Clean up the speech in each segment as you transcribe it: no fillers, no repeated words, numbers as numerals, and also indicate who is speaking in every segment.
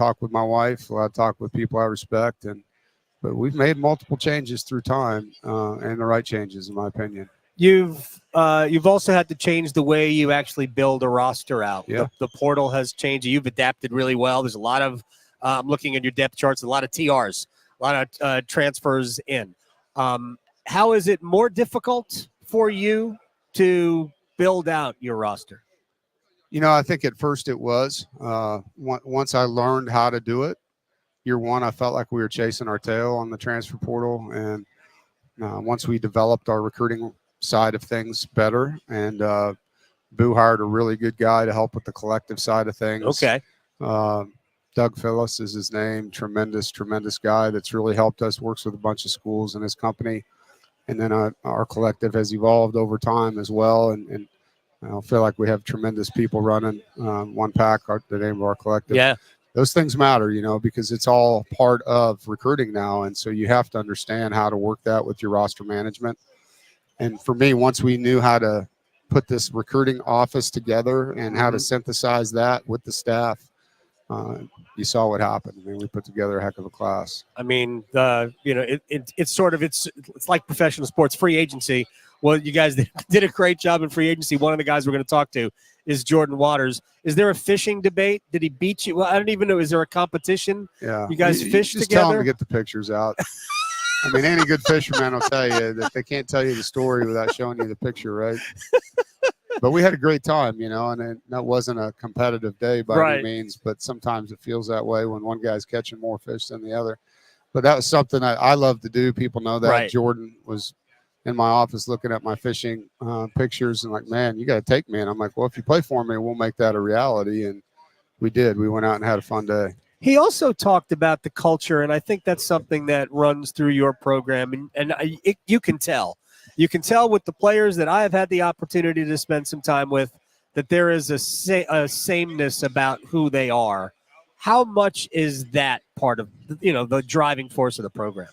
Speaker 1: talk with my wife, a lot of talk with people I respect, but we've made multiple changes through time, and the right changes, in my opinion.
Speaker 2: You've also had to change the way you actually build a roster out.
Speaker 1: Yeah.
Speaker 2: The portal has changed. You've adapted really well. There's a lot of I'm looking at your depth charts, a lot of TRs, a lot of transfers in. How is it more difficult for you to build out your roster?
Speaker 1: I think at first it was. Once I learned how to do it, year one, I felt like we were chasing our tail on the transfer portal. And once we developed our recruiting side of things better, and Boo hired a really good guy to help with the collective side of things.
Speaker 2: Okay.
Speaker 1: Doug Phillips is his name. Tremendous guy that's really helped us, works with a bunch of schools in his company. And then our collective has evolved over time as well. And I feel like we have tremendous people running One Pack, the name of our collective.
Speaker 2: Yeah.
Speaker 1: Those things matter, because it's all part of recruiting now. And so you have to understand how to work that with your roster management. And for me, once we knew how to put this recruiting office together and how to synthesize that with the staff, you saw what happened. I mean, we put together a heck of a class.
Speaker 2: I mean, it's sort of it's like professional sports, free agency. Well, you guys did a great job in free agency. One of the guys we're going to talk to is Jordan Waters. Is there a fishing debate? Did he beat you? Well, I don't even know. Is there a competition?
Speaker 1: Yeah.
Speaker 2: You guys fish
Speaker 1: just
Speaker 2: together?
Speaker 1: Tell him to get the pictures out. I mean, any good fisherman will tell you that they can't tell you the story without showing you the picture, right? But we had a great time, and that wasn't a competitive day by any means, but sometimes it feels that way when one guy's catching more fish than the other. But that was something I love to do. People know that.
Speaker 2: Right.
Speaker 1: Jordan was in my office looking at my fishing pictures and like, man, you got to take me. And I'm like, well, if you play for me, we'll make that a reality. And we did. We went out and had a fun day.
Speaker 2: He also talked about the culture, and I think that's something that runs through your program, and you can tell. You can tell with the players that I have had the opportunity to spend some time with that there is a sameness about who they are. How much is that part of the driving force of the program?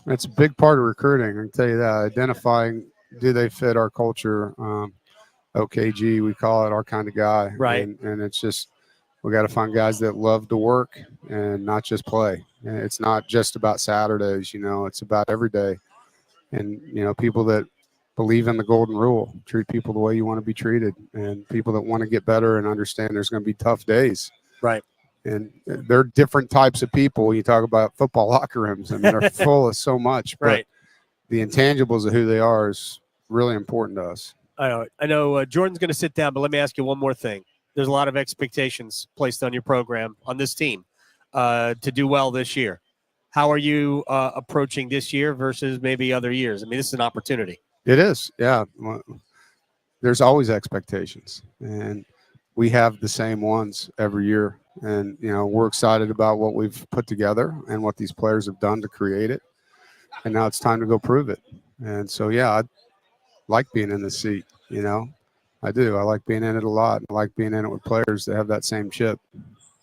Speaker 1: It's a big part of recruiting. I can tell you that. Identifying, do they fit our culture? OKG, we call it, our kind of guy.
Speaker 2: Right.
Speaker 1: And it's just, we got to find guys that love to work and not just play. And it's not just about Saturdays, it's about every day. And, people that believe in the golden rule, treat people the way you want to be treated, and people that want to get better and understand there's going to be tough days.
Speaker 2: Right.
Speaker 1: And they're different types of people. You talk about football locker rooms. I mean, they're full of so much. But
Speaker 2: right.
Speaker 1: The intangibles of who they are is really important to us.
Speaker 2: I know Jordan's going to sit down, but let me ask you one more thing. There's a lot of expectations placed on your program, on this team, to do well this year. How are you approaching this year versus maybe other years? I mean, this is an opportunity.
Speaker 1: It is, yeah. There's always expectations, and we have the same ones every year. And, we're excited about what we've put together and what these players have done to create it. And now it's time to go prove it. And so, yeah, I like being in the seat, I do. I like being in it a lot. I like being in it with players that have that same chip.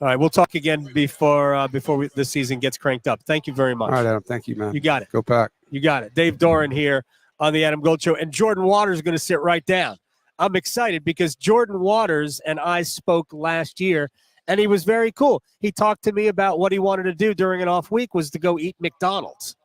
Speaker 2: All right, we'll talk again before the season gets cranked up. Thank you very much.
Speaker 1: All right, Adam. Thank you, man.
Speaker 2: You got it.
Speaker 1: Go Pack.
Speaker 2: You got it. Dave Doeren here on the Adam Gold Show. And Jordan Waters is going to sit right down. I'm excited because Jordan Waters and I spoke last year, and he was very cool. He talked to me about what he wanted to do during an off week was to go eat McDonald's.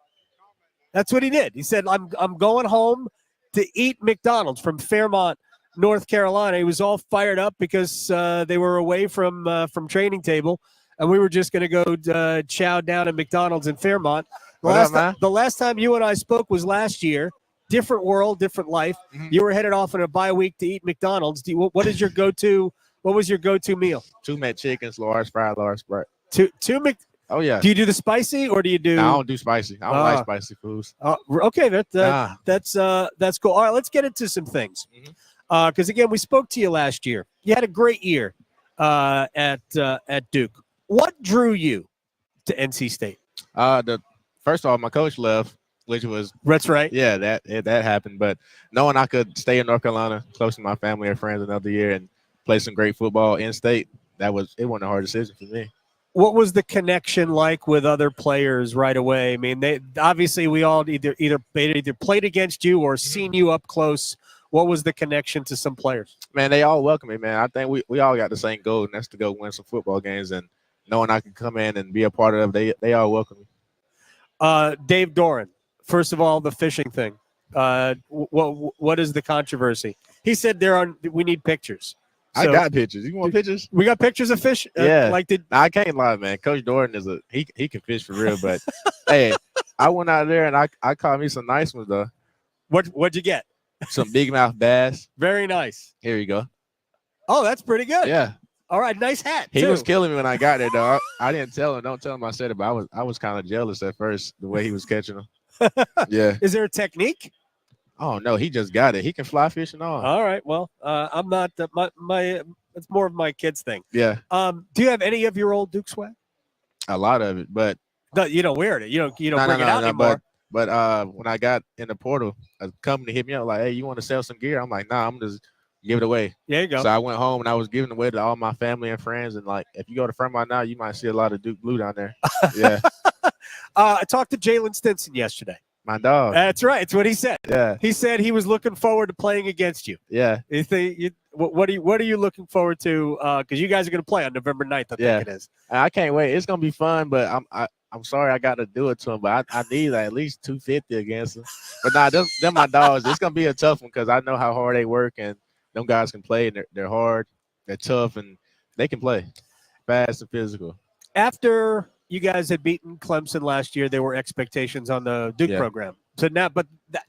Speaker 2: That's what he did. He said, I'm going home to eat McDonald's from Fairmont, North Carolina. He was all fired up because they were away from training table, and we were just going to go chow down at McDonald's in Fairmont. The last time you and I spoke was last year. Different world, different life. Mm-hmm. You were headed off on a bye week to eat McDonald's. What is your go-to? What was your go-to meal?
Speaker 3: 2 McChickens, large fry, large Sprite.
Speaker 2: Two Mc.
Speaker 3: Oh yeah.
Speaker 2: Do you do the spicy or do you do?
Speaker 3: No, I don't do spicy. I don't like spicy foods.
Speaker 2: Okay, that's cool. All right, let's get into some things. Because again, we spoke to you last year. You had a great year at Duke. What drew you to NC State?
Speaker 3: First of all, my coach left, which was
Speaker 2: that's right.
Speaker 3: Yeah, that happened. But knowing I could stay in North Carolina, close to my family and friends, another year, and play some great football in state, it wasn't a hard decision for me.
Speaker 2: What was the connection like with other players right away? I mean, they obviously we all either played against you or seen you up close. What was the connection to some players?
Speaker 3: Man, they all welcome me, man. I think we all got the same goal, and that's to go win some football games. And knowing I can come in and be a part of it, they all welcome me.
Speaker 2: Dave Doeren, first of all, the fishing thing. What is the controversy? He said we need pictures.
Speaker 3: I got pictures. You want pictures?
Speaker 2: We got pictures of fish.
Speaker 3: Yeah. I can't lie, man. Coach Doeren he can fish for real. But hey, I went out there and I caught me some nice ones though.
Speaker 2: What'd you get?
Speaker 3: Some big mouth bass.
Speaker 2: Very nice.
Speaker 3: Here you go.
Speaker 2: Oh, that's pretty good.
Speaker 3: Yeah.
Speaker 2: All right, nice hat.
Speaker 3: He was killing me when I got there, though. I didn't tell him. Don't tell him I said it, but I was kind of jealous at first the way he was catching them. Yeah.
Speaker 2: Is there a technique?
Speaker 3: Oh no, he just got it. He can fly fish and all.
Speaker 2: All right. Well, I'm not my. It's more of my kids' thing.
Speaker 3: Yeah.
Speaker 2: Do you have any of your old Duke swag?
Speaker 3: A lot of it, but
Speaker 2: no, you don't wear it. You don't bring it out anymore.
Speaker 3: But when I got in the portal, a company hit me up like, "Hey, you want to sell some gear?" I'm like, "Nah, I'm just give it away."
Speaker 2: There you go.
Speaker 3: So I went home and I was giving it away to all my family and friends. And like, if you go to Fremont now, you might see a lot of Duke blue down there. Yeah.
Speaker 2: I talked to Jaylen Stinson yesterday.
Speaker 3: My dog.
Speaker 2: That's right. It's what he said.
Speaker 3: Yeah.
Speaker 2: He said he was looking forward to playing against you.
Speaker 3: Yeah.
Speaker 2: What are you looking forward to? Because you guys are going to play on November 9th, I think it is.
Speaker 3: I can't wait. It's going to be fun, but I'm sorry I got to do it to him, but I need at least 250 against him. But nah, them my dogs. It's going to be a tough one because I know how hard they work, and them guys can play, and they're hard, they're tough, and they can play fast and physical.
Speaker 2: After you guys had beaten Clemson last year, there were expectations on the Duke program. So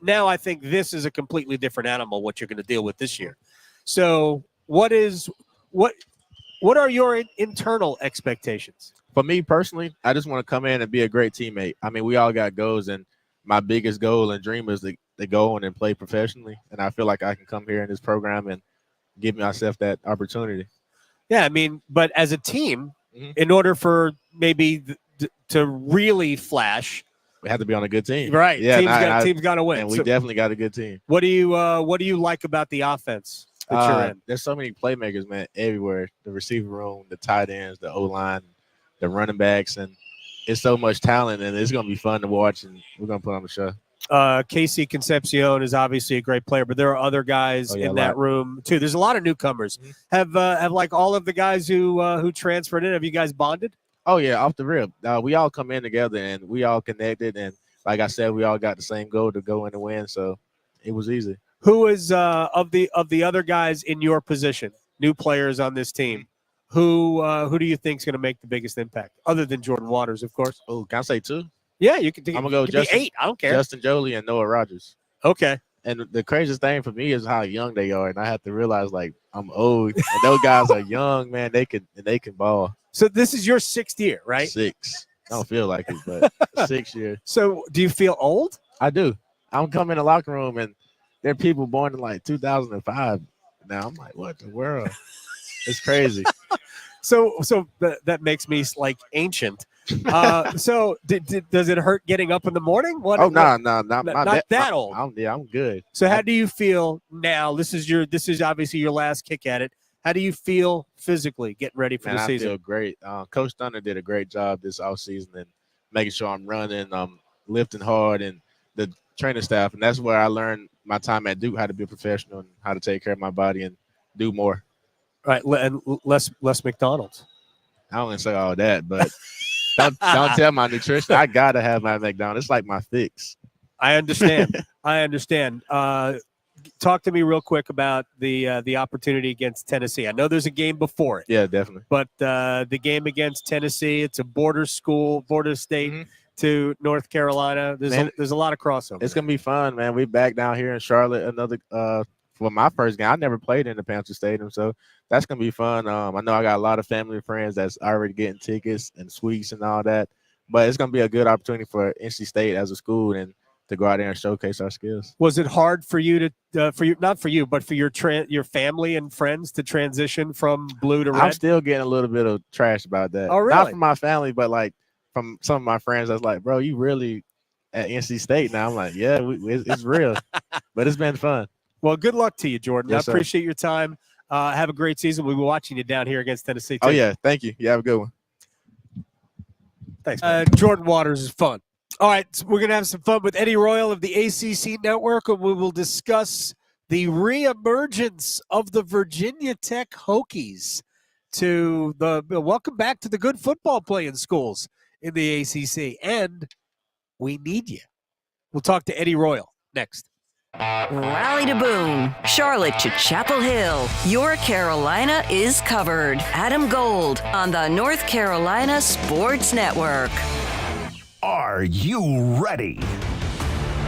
Speaker 2: now I think this is a completely different animal, what you're going to deal with this year. So what are your internal expectations?
Speaker 3: For me personally, I just want to come in and be a great teammate. I mean, we all got goals, and my biggest goal and dream is to go on and play professionally. And I feel like I can come here in this program and give myself that opportunity.
Speaker 2: Yeah, I mean, but as a team, in order for maybe to really flash,
Speaker 3: we have to be on a good team.
Speaker 2: Right.
Speaker 3: Yeah,
Speaker 2: team's got to win.
Speaker 3: And we definitely got a good team.
Speaker 2: What do you like about the offense that you're in?
Speaker 3: There's so many playmakers, man, everywhere. The receiver room, the tight ends, the O-line, the running backs, and it's so much talent, and it's going to be fun to watch, and we're going to put on the show.
Speaker 2: Casey Concepcion is obviously a great player, but there are other guys in that room too. There's a lot of newcomers. Have like all of the guys who transferred in, have you guys bonded?
Speaker 3: Oh yeah, off the rip. We all come in together and we all connected, and like I said, we all got the same goal to go in and win. So it was easy.
Speaker 2: Who is of the other guys in your position, new players on this team? Who do you think is going to make the biggest impact, other than Jordan Waters, of course?
Speaker 3: Oh, can I say two?
Speaker 2: Yeah, you can.
Speaker 3: I'm gonna go Justin,
Speaker 2: 8. I don't care.
Speaker 3: Justin Jolie and Noah Rogers.
Speaker 2: Okay.
Speaker 3: And the craziest thing for me is how young they are, and I have to realize like I'm old, and those guys are young, man. They can ball.
Speaker 2: So this is your 6th year, right?
Speaker 3: 6. I don't feel like it, but 6 years.
Speaker 2: So do you feel old?
Speaker 3: I do. I'm coming in the locker room, and there are people born in like 2005. Now I'm like, what the world? It's crazy.
Speaker 2: So that makes me like ancient. So does it hurt getting up in the morning?
Speaker 3: Not
Speaker 2: that old.
Speaker 3: I'm good.
Speaker 2: So how do you feel now? This is obviously your last kick at it. How do you feel physically getting ready for the season?
Speaker 3: I feel great. Coach Thunder did a great job this offseason and making sure I'm running, lifting hard, and the training staff. And that's where I learned my time at Duke how to be a professional and how to take care of my body and do more.
Speaker 2: Right, and less McDonald's.
Speaker 3: I don't say all that, but don't tell my nutrition. I gotta have my McDonald's. It's like my fix.
Speaker 2: I understand. Talk to me real quick about the opportunity against Tennessee. I know there's a game before it.
Speaker 3: Yeah, definitely.
Speaker 2: But the game against Tennessee, it's a border state to North Carolina. There's a lot of crossover.
Speaker 3: It's gonna be fun, man. We back down here in Charlotte. Another for my first game. I never played in the Panthers Stadium, so that's gonna be fun. I know I got a lot of family and friends that's already getting tickets and suites and all that. But it's gonna be a good opportunity for NC State as a school and to go out there and showcase our skills.
Speaker 2: Was it hard for you to not for you, but for your family and friends to transition from blue to red?
Speaker 3: I'm still getting a little bit of trash about that.
Speaker 2: Oh, really?
Speaker 3: Not from my family, but like from some of my friends that's like, bro, you really at NC State now? I'm like, yeah, it's real. But it's been fun.
Speaker 2: Well, good luck to you, Jordan.
Speaker 3: Yes,
Speaker 2: I appreciate your time. Have a great season. We'll be watching you down here against Tennessee.
Speaker 3: Oh, yeah. Thank you. You have a good one.
Speaker 2: Thanks. Jordan Waters is fun. All right. So we're going to have some fun with Eddie Royal of the ACC Network, and we will discuss the reemergence of the Virginia Tech Hokies to the good football playing schools in the ACC, and we need you. We'll talk to Eddie Royal next.
Speaker 4: Raleigh to Boone, Charlotte to Chapel Hill. Your Carolina is covered. Adam Gold on the North Carolina Sports Network.
Speaker 5: Are you ready?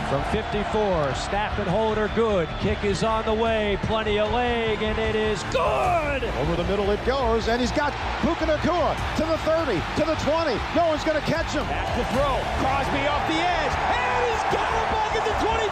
Speaker 6: From 54, snap and hold are good. Kick is on the way, plenty of leg, and it is good!
Speaker 7: Over the middle it goes, and he's got Puka Nacua to the 30, to the 20. No one's going to catch him.
Speaker 6: Back to throw. Crosby off the edge, and he's got him back at the 23!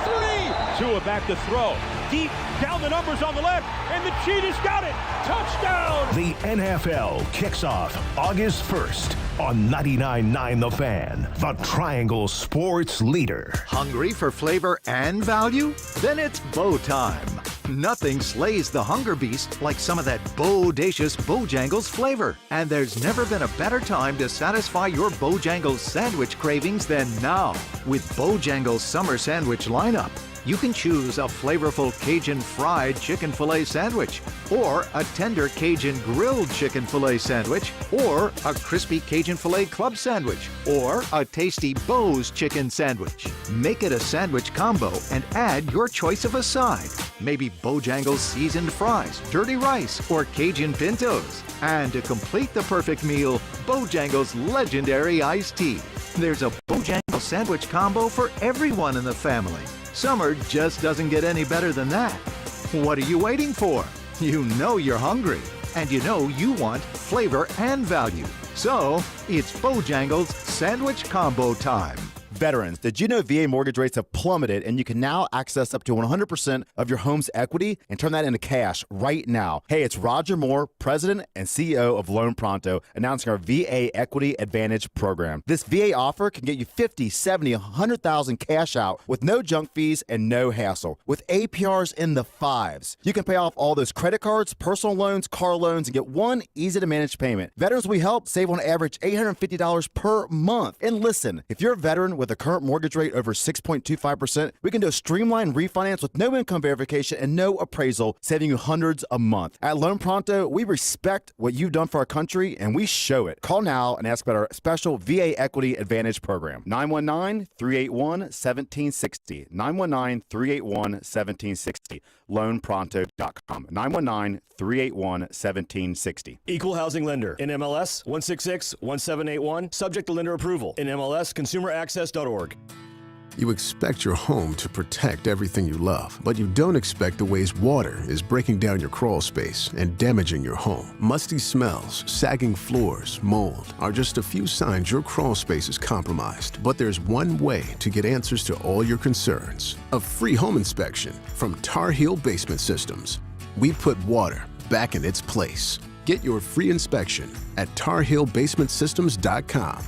Speaker 6: Tua back to throw. Deep, down the numbers on the left, and the Cheetahs got it! Touchdown!
Speaker 5: The NFL kicks off August 1st on 99.9 The Fan, the Triangle Sports leader.
Speaker 8: Hungry for flavor and value? Then it's Bo time. Nothing slays the hunger beast like some of that bodacious Bojangles flavor. And there's never been a better time to satisfy your Bojangles sandwich cravings than now. With Bojangles Summer Sandwich lineup, you can choose a flavorful Cajun fried chicken filet sandwich, or a tender Cajun grilled chicken filet sandwich, or a crispy Cajun filet club sandwich, or a tasty Bo's chicken sandwich. Make it a sandwich combo and add your choice of a side. Maybe Bojangles seasoned fries, dirty rice, or Cajun pintos. And to complete the perfect meal, Bojangles legendary iced tea. There's a Bojangles sandwich combo for everyone in the family. Summer just doesn't get any better than that. What are you waiting for? You know you're hungry, and you know you want flavor and value. So, it's Bojangles Sandwich Combo time.
Speaker 9: Veterans, did you know VA mortgage rates have plummeted and you can now access up to 100% of your home's equity and turn that into cash right now? Hey, it's Roger Moore, President and CEO of Loan Pronto, announcing our VA Equity Advantage program. This VA offer can get you $50,000, $70,000, $100,000 cash out with no junk fees and no hassle, with APRs in the 5s. You can pay off all those credit cards, personal loans, car loans, and get one easy-to-manage payment. Veterans we help save on average $850 per month. And listen, if you're a veteran with a current mortgage rate over 6.25%, we can do a streamlined refinance with no income verification and no appraisal, saving you hundreds a month. At Loan Pronto, we respect what you've done for our country, and we show it. Call now and ask about our special VA Equity Advantage program. 919-381-1760. 919-381-1760. LoanPronto.com. 919-381-1760.
Speaker 10: Equal housing lender. NMLS 166-1781. Subject to lender approval. NMLS ConsumerAccess.org.
Speaker 11: You expect your home to protect everything you love, but you don't expect the ways water is breaking down your crawl space and damaging your home. Musty smells, sagging floors, mold are just a few signs your crawl space is compromised. But there's one way to get answers to all your concerns. A free home inspection from Tar Heel Basement Systems. We put water back in its place. Get your free inspection at tarheelbasementsystems.com.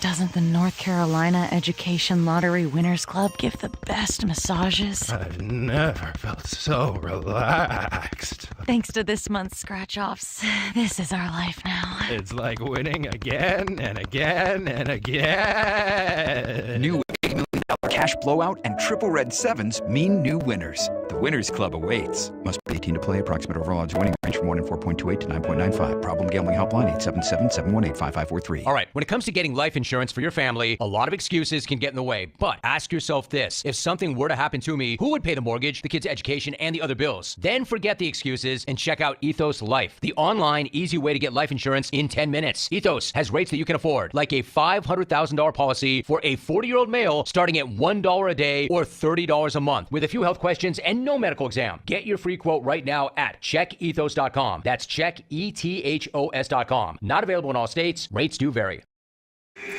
Speaker 12: Doesn't the North Carolina Education Lottery Winners Club give the best massages?
Speaker 13: I've never felt so relaxed.
Speaker 12: Thanks to this month's scratch-offs, this is our life now.
Speaker 13: It's like winning again and again and again.
Speaker 14: New $8 million cash blowout and triple red sevens mean new winners. The Winners Club awaits. Must be 18 to play. Approximate overall odds winning range from 1 in 4.28 to 9.95. Problem gambling helpline 877-718-5543.
Speaker 15: All right, when it comes to getting life insurance for your family, a lot of excuses can get in the way. But ask yourself this: if something were to happen to me, who would pay the mortgage, the kids' education, and the other bills? Then forget the excuses and check out Ethos Life, the online, easy way to get life insurance in 10 minutes. Ethos has rates that you can afford, like a $500,000 policy for a 40-year-old male starting at $1 a day or $30 a month, with a few health questions and no medical exam. Get your free quote right now at checkethos.com. That's checkethos.com. Not available in all states. Rates do vary.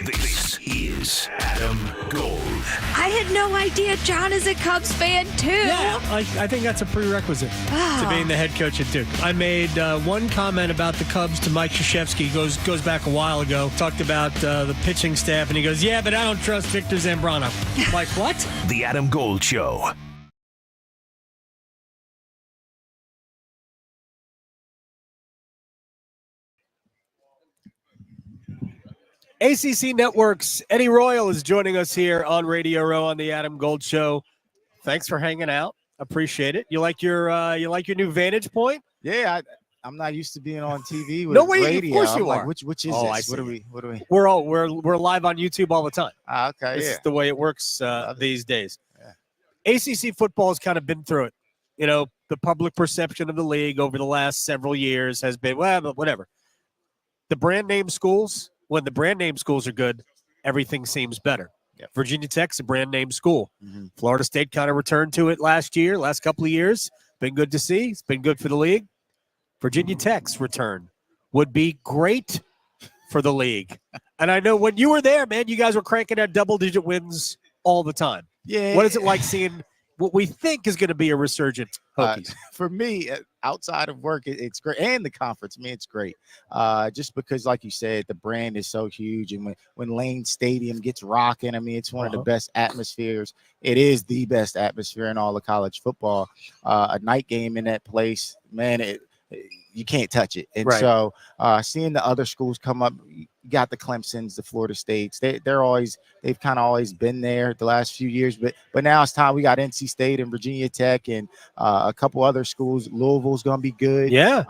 Speaker 5: This is Adam Gold.
Speaker 16: I had no idea John is a Cubs fan, too.
Speaker 2: Yeah, I think that's a prerequisite to being the head coach at Duke. I made one comment about the Cubs to Mike Krzyzewski. Goes back a while ago. Talked about the pitching staff, and he goes, yeah, but I don't trust Victor Zambrano. Like, what?
Speaker 5: The Adam Gold Show.
Speaker 2: ACC Network's Eddie Royal is joining us here on Radio Row on the Adam Gold Show. Thanks for hanging out. Appreciate it. You like your new vantage point?
Speaker 17: Yeah, I'm not used to being on TV with
Speaker 2: No way,
Speaker 17: radio.
Speaker 2: of course
Speaker 17: I'm
Speaker 2: you
Speaker 17: like,
Speaker 2: are.
Speaker 17: which is
Speaker 2: Oh,
Speaker 17: this?
Speaker 2: I see.
Speaker 17: What are we?
Speaker 2: We're live on YouTube all the time.
Speaker 17: Okay,
Speaker 2: This
Speaker 17: yeah.
Speaker 2: is the way it works these days. ACC football has kind of been through it. You know, the public perception of the league over the last several years has been, well, but whatever. The brand name schools, when the brand name schools are good, everything seems better.
Speaker 17: Yep.
Speaker 2: Virginia Tech's a brand name school.
Speaker 17: Mm-hmm.
Speaker 2: Florida State kind of returned to it last couple of years. Been good to see. It's been good for the league. Virginia Tech's return would be great for the league. And I know when you were there, man, you guys were cranking out double-digit wins all the time.
Speaker 17: Yeah.
Speaker 2: What is it like seeing what we think is going to be a resurgent Hokies?
Speaker 17: For me, outside of work, it's great. And the conference, I mean, it's great. Just because, like you said, the brand is so huge. And when Lane Stadium gets rocking, I mean, it's one of the best atmospheres. It is the best atmosphere in all of college football. A night game in that place, man, you can't touch it. And so seeing the other schools come up, you got the Clemsons, the Florida States. They've kind of always been there the last few years, but now it's time. We got NC State and Virginia Tech and a couple other schools. Louisville's going to be good.
Speaker 2: Yeah.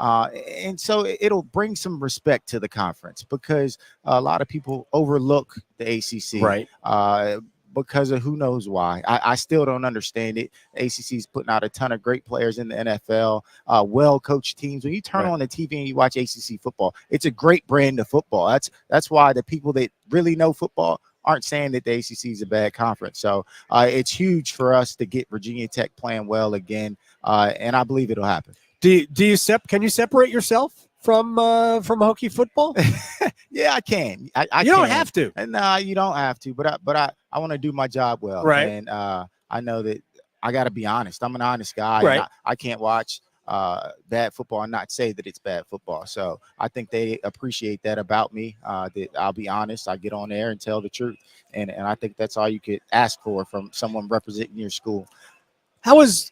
Speaker 17: And so it'll bring some respect to the conference because a lot of people overlook the ACC.
Speaker 2: Right.
Speaker 17: Because of who knows why. I still don't understand it. ACC is putting out a ton of great players in the NFL, well-coached teams. When you turn on the TV and you watch ACC football, it's a great brand of football. That's why the people that really know football aren't saying that the ACC is a bad conference. So it's huge for us to get Virginia Tech playing well again, and I believe it'll happen.
Speaker 2: Can you separate yourself from Hokie football?
Speaker 17: Yeah, I can. I
Speaker 2: you don't have to.
Speaker 17: No, you don't have to. But I want to do my job well.
Speaker 2: Right.
Speaker 17: And I know that I got to be honest. I'm an honest guy.
Speaker 2: Right.
Speaker 17: And I can't watch bad football and not say that it's bad football. So I think they appreciate that about me. That I'll be honest. I get on there and tell the truth. And I think that's all you could ask for from someone representing your school.
Speaker 2: How was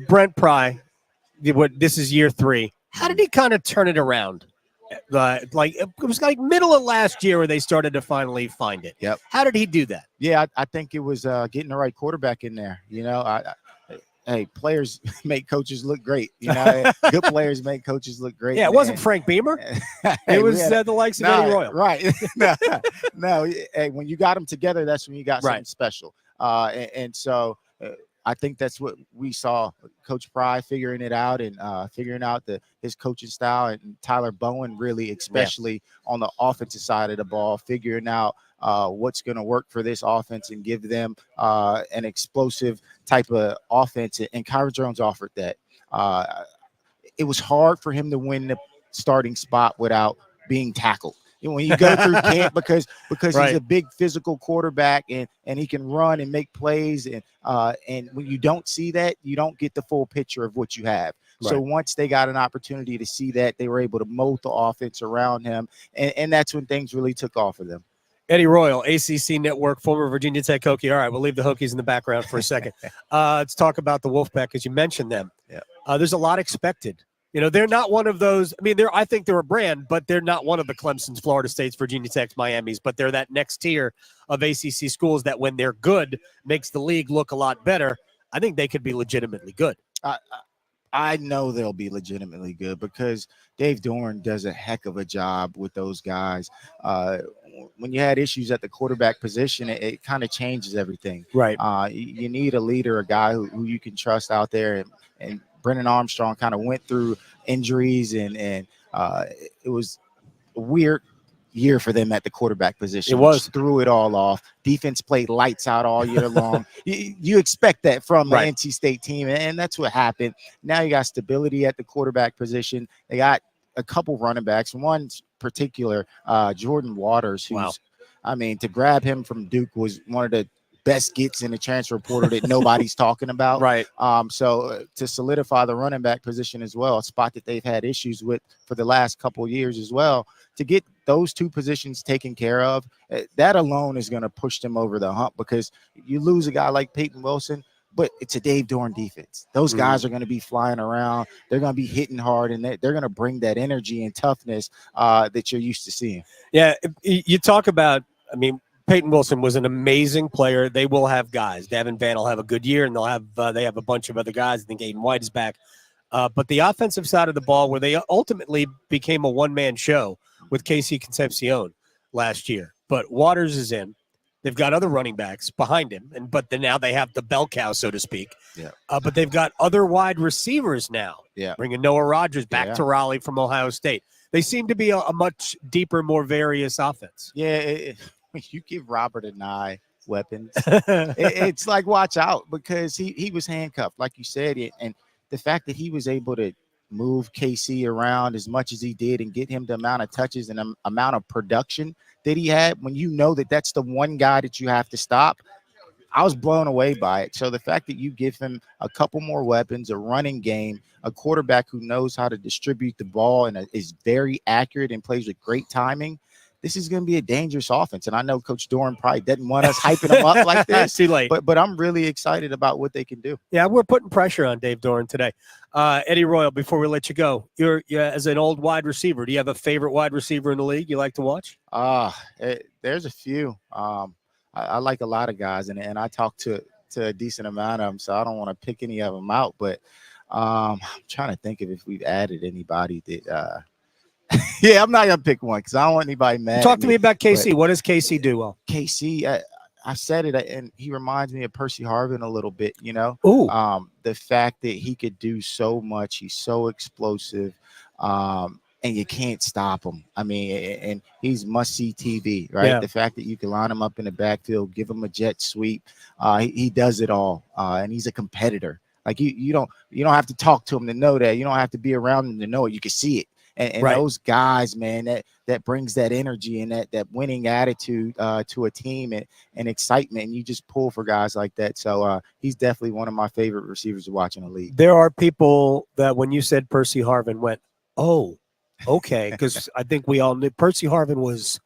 Speaker 2: Brent Pry? This is year 3. How did he kind of turn it around? Like it was like middle of last year where they started to finally find it.
Speaker 17: Yep.
Speaker 2: How did he do that?
Speaker 17: Yeah, I think it was getting the right quarterback in there. You know, hey, players make coaches look great. You know, good players make coaches look great.
Speaker 2: Yeah, it wasn't Frank Beamer. It was the likes of Eddie Royal.
Speaker 17: Right. No. Hey, when you got them together, that's when you got something special. And so I think that's what we saw Coach Pry figuring it out and figuring out his coaching style, and Tyler Bowen really, especially on the offensive side of the ball, figuring out what's going to work for this offense and give them an explosive type of offense. And Kyron Jones offered that. It was hard for him to win the starting spot without being tackled. When you go through camp, because he's a big physical quarterback and he can run and make plays, and when you don't see that, you don't get the full picture of what you have. Right. So once they got an opportunity to see that, they were able to mold the offense around him, and that's when things really took off for them.
Speaker 2: Eddie Royal, ACC Network, former Virginia Tech Hokie. All right, we'll leave the Hokies in the background for a second. Let's talk about the Wolfpack, because you mentioned them.
Speaker 17: Yeah.
Speaker 2: There's a lot expected. You know, they're not one of those. I mean, I think they're a brand, but they're not one of the Clemsons, Florida States, Virginia Techs, Miamis. But they're that next tier of ACC schools that, when they're good, makes the league look a lot better. I think they could be legitimately good.
Speaker 17: I know they'll be legitimately good because Dave Doeren does a heck of a job with those guys. When you had issues at the quarterback position, it kind of changes everything.
Speaker 2: Right.
Speaker 17: You need a leader, a guy who you can trust out there, and Brennan Armstrong kind of went through injuries, and it was a weird year for them at the quarterback position.
Speaker 2: It was.
Speaker 17: Threw it all off. Defense played lights out all year long. You expect that from the NC State team, and that's what happened. Now you got stability at the quarterback position. They got a couple running backs. One particular, Jordan Waters, who's, I mean, to grab him from Duke was one of the best gets in the transfer portal that nobody's talking about.
Speaker 2: Right.
Speaker 17: So to solidify the running back position as well, a spot that they've had issues with for the last couple of years as well, to get those two positions taken care of, that alone is going to push them over the hump, because you lose a guy like Peyton Wilson, but it's a Dave Doeren defense. Those guys are going to be flying around. They're going to be hitting hard, and they're going to bring that energy and toughness that you're used to seeing.
Speaker 2: Yeah, you talk about, I mean, Peyton Wilson was an amazing player. They will have guys. Devin Van will have a good year, and they have a bunch of other guys. I think Aiden White is back. But the offensive side of the ball, where they ultimately became a one-man show with Casey Concepcion last year. But Waters is in. They've got other running backs behind him, but then now they have the bell cow, so to speak.
Speaker 17: Yeah.
Speaker 2: But they've got other wide receivers now.
Speaker 17: Yeah.
Speaker 2: Bringing Noah Rogers back to Raleigh from Ohio State. They seem to be a much deeper, more various offense.
Speaker 17: Yeah, when you give Robert and I weapons, it's like watch out, because he was handcuffed, like you said, and the fact that he was able to move KC around as much as he did and get him the amount of touches and amount of production that he had, when you know that that's the one guy that you have to stop, I was blown away by it. So the fact that you give him a couple more weapons, a running game, a quarterback who knows how to distribute the ball and is very accurate and plays with great timing, this is going to be a dangerous offense. And I know Coach Doeren probably doesn't want us hyping them up like this.
Speaker 2: Too late.
Speaker 17: But I'm really excited about what they can do.
Speaker 2: Yeah, we're putting pressure on Dave Doeren today. Eddie Royal, before we let you go, you're as an old wide receiver, do you have a favorite wide receiver in the league you like to watch?
Speaker 17: There's a few. I like a lot of guys, and I talk to a decent amount of them, so I don't want to pick any of them out. But I'm trying to think of if we've added anybody that yeah, I'm not going to pick one because I don't want anybody mad.
Speaker 2: Talk to me about KC. What does KC do well?
Speaker 17: KC, I said it, and he reminds me of Percy Harvin a little bit, you know.
Speaker 2: Ooh.
Speaker 17: The fact that he could do so much, he's so explosive, and you can't stop him. I mean, and he's must-see TV, right?
Speaker 2: Yeah.
Speaker 17: The fact that you can line him up in the backfield, give him a jet sweep, he does it all, and he's a competitor. Like you don't have to talk to him to know that. You don't have to be around him to know it. You can see it. And
Speaker 2: right.
Speaker 17: Those guys, man, that brings that energy and that winning attitude to a team and excitement. And you just pull for guys like that. So he's definitely one of my favorite receivers to watch in the league.
Speaker 2: There are people that when you said Percy Harvin went, oh, okay, because I think we all knew Percy Harvin was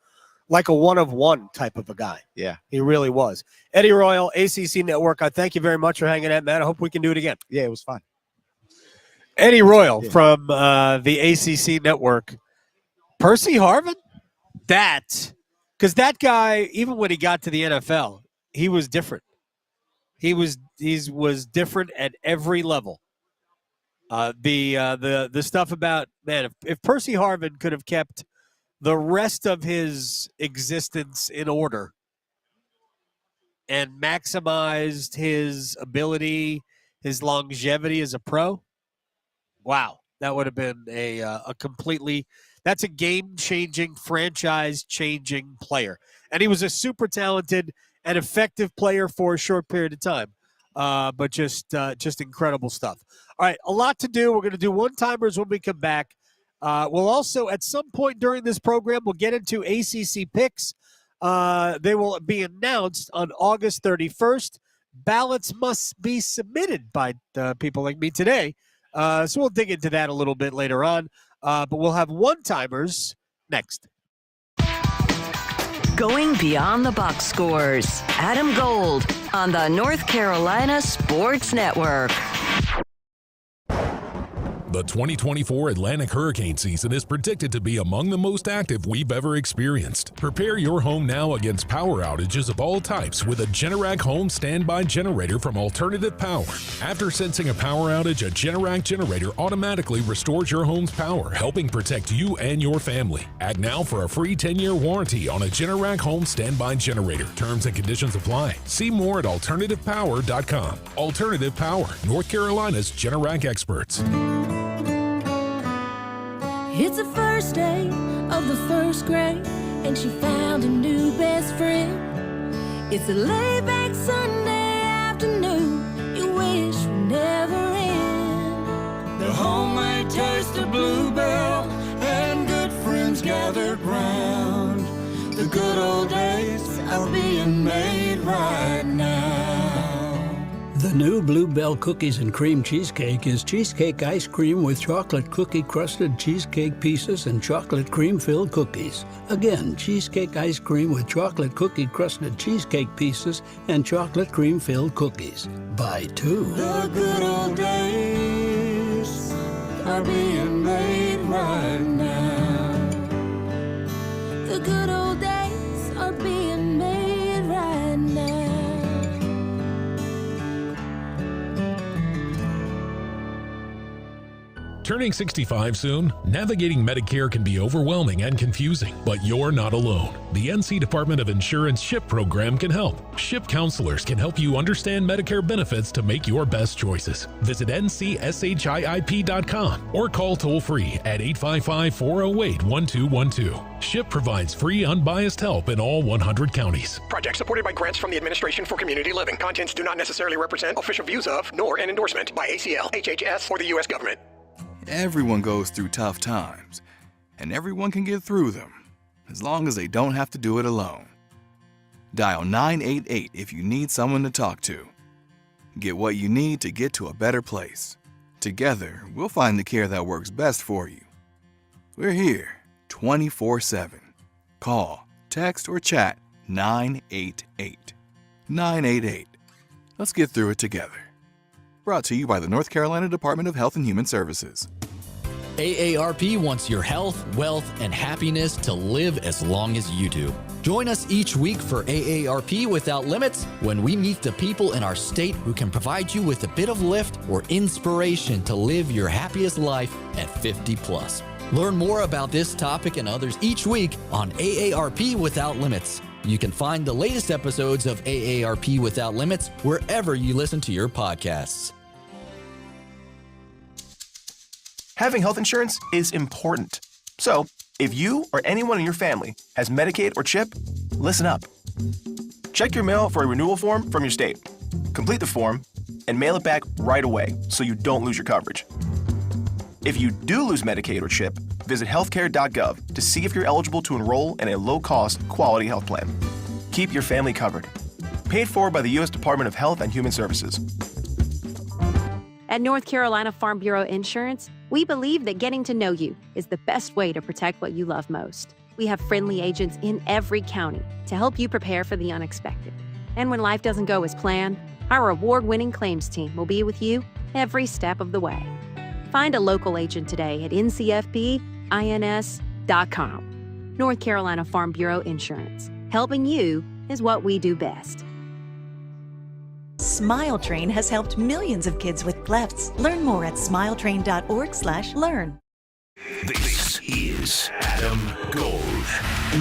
Speaker 2: like a one-of-one type of a guy.
Speaker 17: Yeah.
Speaker 2: He really was. Eddie Royal, ACC Network, I thank you very much for hanging out, man. I hope we can do it again.
Speaker 17: Yeah, it was fun.
Speaker 2: Eddie Royal from the ACC Network. Percy Harvin? Because that guy, even when he got to the NFL, he was different. He was different at every level. The stuff about, man, if Percy Harvin could have kept the rest of his existence in order and maximized his ability, his longevity as a pro, wow, that would have been a completely – that's a game-changing, franchise-changing player. And he was a super talented and effective player for a short period of time, but just incredible stuff. All right, a lot to do. We're going to do one-timers when we come back. We'll also, at some point during this program, we'll get into ACC picks. They will be announced on August 31st. Ballots must be submitted by people like me today. So we'll dig into that a little bit later on. But we'll have one-timers next.
Speaker 4: Going beyond the box scores. Adam Gold on the North Carolina Sports Network.
Speaker 18: The 2024 Atlantic hurricane season is predicted to be among the most active we've ever experienced. Prepare your home now against power outages of all types with a Generac home standby generator from Alternative Power. After sensing a power outage, a Generac generator automatically restores your home's power, helping protect you and your family. Act now for a free 10-year warranty on a Generac home standby generator. Terms and conditions apply. See more at alternativepower.com. Alternative Power, North Carolina's Generac experts.
Speaker 19: It's the first day of the first grade, and she found a new best friend. It's a laid-back Sunday afternoon you wish would never end.
Speaker 20: The homemade taste of Bluebell and good friends gathered round. The good old days are being made right now.
Speaker 21: The new Bluebell Cookies and Cream Cheesecake is cheesecake ice cream with chocolate cookie-crusted cheesecake pieces and chocolate cream-filled cookies. Again, cheesecake ice cream with chocolate cookie-crusted cheesecake pieces and chocolate cream-filled cookies. Buy two.
Speaker 20: The good old days are being made right now.
Speaker 19: The good old days are being made right now.
Speaker 18: Turning 65 soon? Navigating Medicare can be overwhelming and confusing, but you're not alone. The NC Department of Insurance SHIP program can help. SHIP counselors can help you understand Medicare benefits to make your best choices. Visit ncship.com or call toll-free at 855-408-1212. SHIP provides free, unbiased help in all 100 counties.
Speaker 1: Project supported by grants from the Administration for Community Living. Contents do not necessarily represent official views of, nor an endorsement by ACL, HHS, or the U.S. government.
Speaker 22: Everyone goes through tough times, and everyone can get through them, as long as they don't have to do it alone. Dial 988 if you need someone to talk to. Get what you need to get to a better place. Together, we'll find the care that works best for you. We're here 24/7. Call, text, or chat 988. 988. Let's get through it together. Brought to you by the North Carolina Department of Health and Human Services.
Speaker 23: AARP wants your health, wealth, and happiness to live as long as you do. Join us each week for AARP Without Limits when we meet the people in our state who can provide you with a bit of lift or inspiration to live your happiest life at 50 plus. Learn more about this topic and others each week on AARP Without Limits. You can find the latest episodes of AARP Without Limits wherever you listen to your podcasts.
Speaker 1: Having health insurance is important. So, if you or anyone in your family has Medicaid or CHIP, listen up. Check your mail for a renewal form from your state. Complete the form and mail it back right away so you don't lose your coverage. If you do lose Medicaid or CHIP, visit healthcare.gov to see if you're eligible to enroll in a low-cost, quality health plan. Keep your family covered. Paid for by the U.S. Department of Health and Human Services.
Speaker 24: At North Carolina Farm Bureau Insurance, we believe that getting to know you is the best way to protect what you love most. We have friendly agents in every county to help you prepare for the unexpected. And when life doesn't go as planned, our award-winning claims team will be with you every step of the way. Find a local agent today at ncfbins.com. North Carolina Farm Bureau Insurance. Helping you is what we do best.
Speaker 25: Smile Train has helped millions of kids with clefts. Learn more at smiletrain.org/learn.
Speaker 5: This is Adam Gold.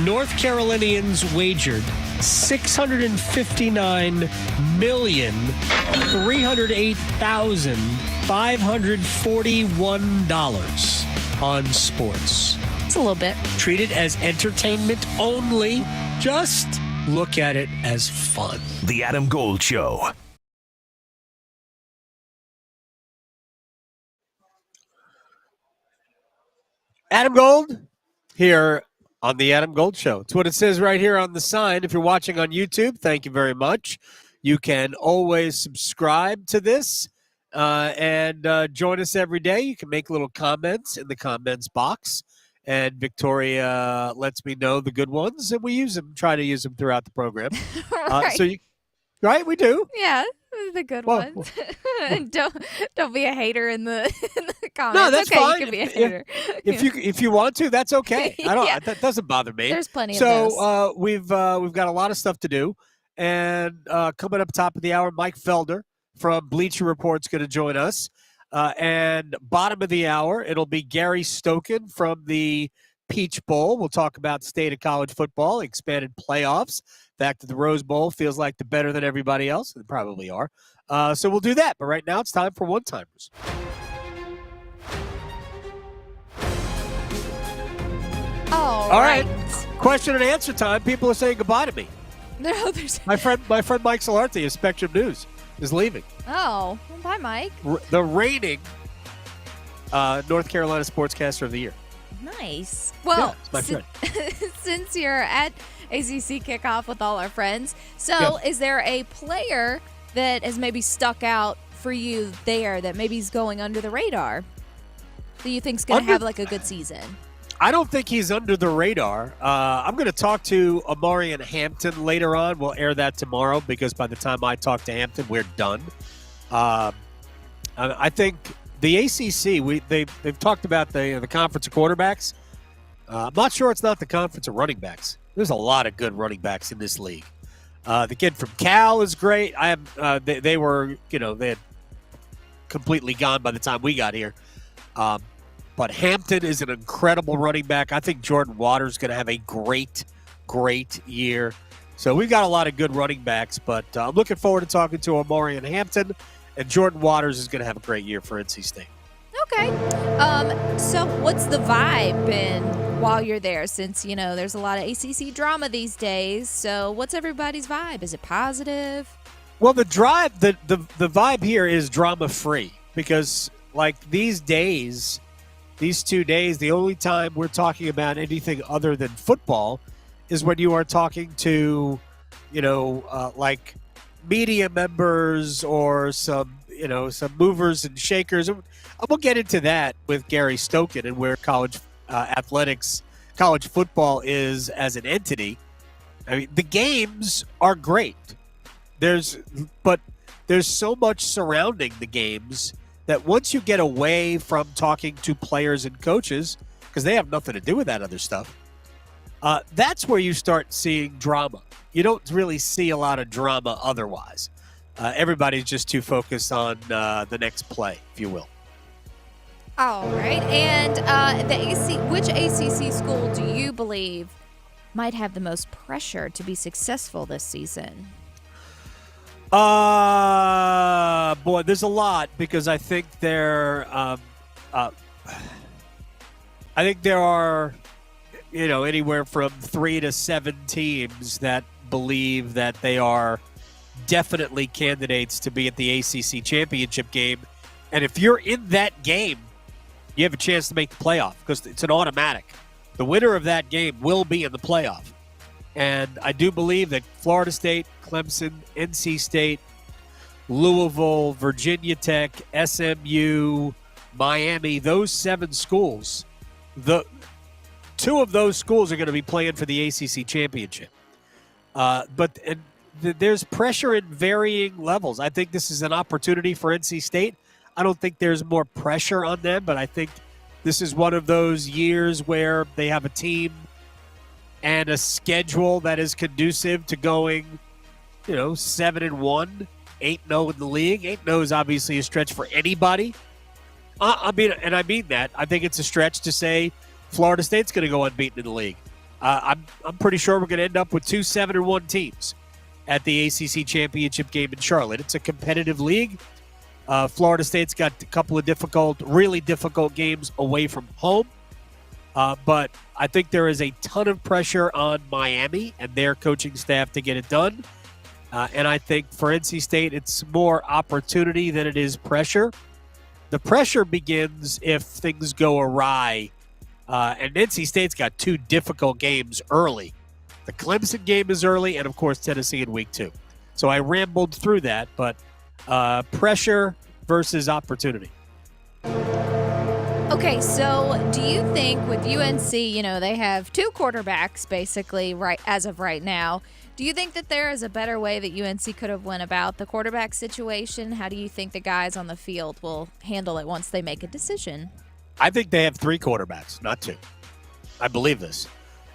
Speaker 2: North Carolinians wagered $659,308,541 on sports.
Speaker 16: It's a little bit.
Speaker 2: Treat it as entertainment only. Just look at it as fun.
Speaker 5: The Adam Gold Show.
Speaker 2: Adam Gold here on the Adam Gold Show. It's what it says right here on the sign. If you're watching on YouTube, thank you very much. You can always subscribe to this and join us every day. You can make little comments in the comments box, and Victoria lets me know the good ones, and we use them, try to use them throughout the program.
Speaker 16: Right.
Speaker 2: Right, we do.
Speaker 16: Yeah, the good ones. Don't be a hater in the comments.
Speaker 2: No, that's
Speaker 16: okay,
Speaker 2: fine.
Speaker 16: You can be a hater.
Speaker 2: If you want to, that's okay. I don't.
Speaker 16: Yeah.
Speaker 2: That doesn't bother me.
Speaker 16: There's plenty of those.
Speaker 2: So we've got a lot of stuff to do, and coming up top of the hour, Mike Felder from Bleacher Report's going to join us, and bottom of the hour, it'll be Gary Stokan from the Peach Bowl. We'll talk about the state of college football, expanded playoffs. Fact that the Rose Bowl feels like the better than everybody else. They probably are. So we'll do that. But right now it's time for one-timers.
Speaker 16: All
Speaker 2: right. Question and answer time. People are saying goodbye to me.
Speaker 16: No, there's
Speaker 2: my friend Mike Solarte of Spectrum News is leaving.
Speaker 16: Oh, well, bye, Mike.
Speaker 2: The reigning North Carolina Sportscaster of the Year.
Speaker 16: Nice. Well,
Speaker 2: it's my friend.
Speaker 16: Since you're at ACC Kickoff with all our friends, so is there a player that has maybe stuck out for you there that maybe is going under the radar that you think's going to have like a good season?
Speaker 2: I don't think he's under the radar. I'm going to talk to Amarian Hampton later on. We'll air that tomorrow because by the time I talk to Hampton, we're done. I think the ACC, they've talked about the conference of quarterbacks. I'm not sure it's not the conference of running backs. There's a lot of good running backs in this league. The kid from Cal is great. They had completely gone by the time we got here. But Hampton is an incredible running back. I think Jordan Waters is going to have a great year. So we've got a lot of good running backs, but I'm looking forward to talking to Omarion Hampton, and Jordan Waters is going to have a great year for NC State.
Speaker 16: Okay. So what's the vibe been while you're there, since, there's a lot of ACC drama these days? So what's everybody's vibe? Is it positive?
Speaker 2: Well, the vibe here is drama-free because, these 2 days, the only time we're talking about anything other than football is when you are talking to, media members or some movers and shakers. And we'll get into that with Gary Stokan and where college athletics, college football is as an entity. I mean, the games are great. There's so much surrounding the games that once you get away from talking to players and coaches, because they have nothing to do with that other stuff, that's where you start seeing drama. You don't really see a lot of drama otherwise. Everybody's just too focused on the next play, if you will.
Speaker 16: All right. And which ACC school do you believe might have the most pressure to be successful this season?
Speaker 2: Boy, there's a lot because I think there are, anywhere from 3 to 7 teams that believe that they are definitely candidates to be at the ACC championship game. And if you're in that game, you have a chance to make the playoff because it's an automatic. The winner of that game will be in the playoff. And I do believe that Florida State, Clemson, NC State, Louisville, Virginia Tech, SMU, Miami, those 7 schools, 2 of those schools are going to be playing for the ACC championship. There's pressure in varying levels. I think this is an opportunity for NC State. I don't think there's more pressure on them, but I think this is one of those years where they have a team and a schedule that is conducive to going, 7-1, 8-0 in the league. 8-0 is obviously a stretch for anybody. I mean that. I think it's a stretch to say Florida State's going to go unbeaten in the league. I'm pretty sure we're going to end up with 2 7-1 teams at the ACC championship game in Charlotte. It's a competitive league. Florida State's got a couple of really difficult games away from home. But I think there is a ton of pressure on Miami and their coaching staff to get it done. And I think for NC State, it's more opportunity than it is pressure. The pressure begins if things go awry. And NC State's got 2 difficult games early. The Clemson game is early, and, of course, Tennessee in week 2. So I rambled through that, but pressure versus opportunity.
Speaker 16: Okay, so do you think with UNC, they have 2 quarterbacks basically as of right now. Do you think that there is a better way that UNC could have went about the quarterback situation? How do you think the guys on the field will handle it once they make a decision?
Speaker 2: I think they have 3 quarterbacks, not 2. I believe this.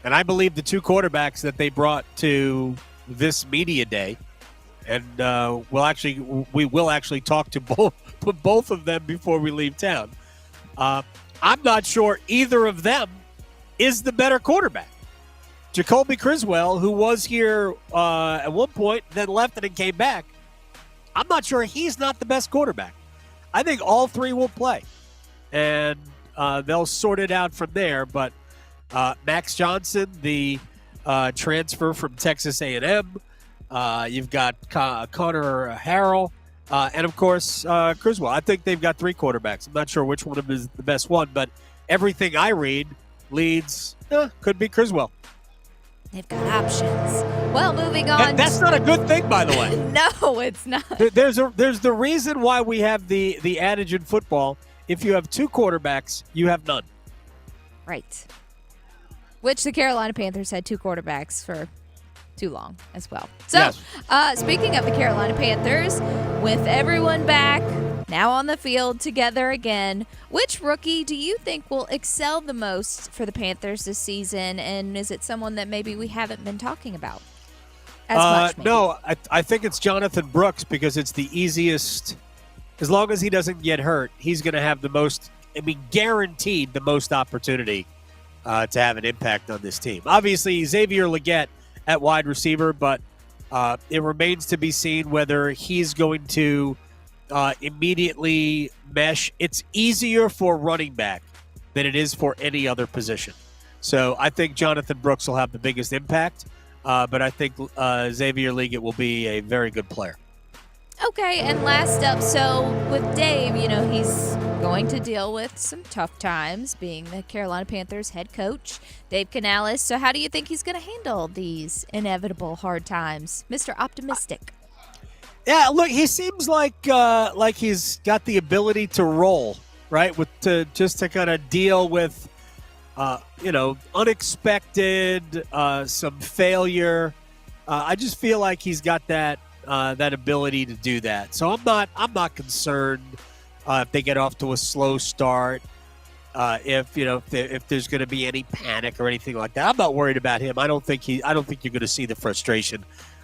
Speaker 2: And I believe the 2 quarterbacks that they brought to this media day, and we will actually talk to both of them before we leave town. I'm not sure either of them is the better quarterback. Jacoby Criswell, who was here at one point, then left and then came back, I'm not sure he's not the best quarterback. I think all 3 will play, and they'll sort it out from there. But Max Johnson, the transfer from Texas A&M, you've got Connor Harrell, and, of course, Criswell. I think they've got 3 quarterbacks. I'm not sure which one of them is the best one, but everything I read leads could be Criswell.
Speaker 16: They've got options. Well, moving on.
Speaker 2: That's not a good thing, by the way.
Speaker 16: No, it's not.
Speaker 2: There's the reason why we have the adage in football, if you have 2 quarterbacks, you have none.
Speaker 16: Right. Which the Carolina Panthers had 2 quarterbacks for too long as well. So, yes. Speaking of the Carolina Panthers, with everyone back, now on the field together again, which rookie do you think will excel the most for the Panthers this season? And is it someone that maybe we haven't been talking about as much? Maybe?
Speaker 2: No, I think it's Jonathan Brooks because it's the easiest. As long as he doesn't get hurt, he's going to have the most guaranteed the most opportunity to have an impact on this team. Obviously, Xavier Legette at wide receiver, but it remains to be seen whether he's going to immediately mesh. It's easier for running back than it is for any other position. So I think Jonathan Brooks will have the biggest impact, but I think Xavier Legette will be a very good player.
Speaker 16: Okay, and last up, so with Dave, he's going to deal with some tough times being the Carolina Panthers head coach, Dave Canales. So how do you think he's going to handle these inevitable hard times? Mr. Optimistic.
Speaker 2: Yeah, look, he seems like he's got the ability to roll, right? To kind of deal with unexpected, some failure. I just feel like he's got that ability to do that. So I'm not concerned if they get off to a slow start. If there's going to be any panic or anything like that, I'm not worried about him. I don't think you're going to see the frustration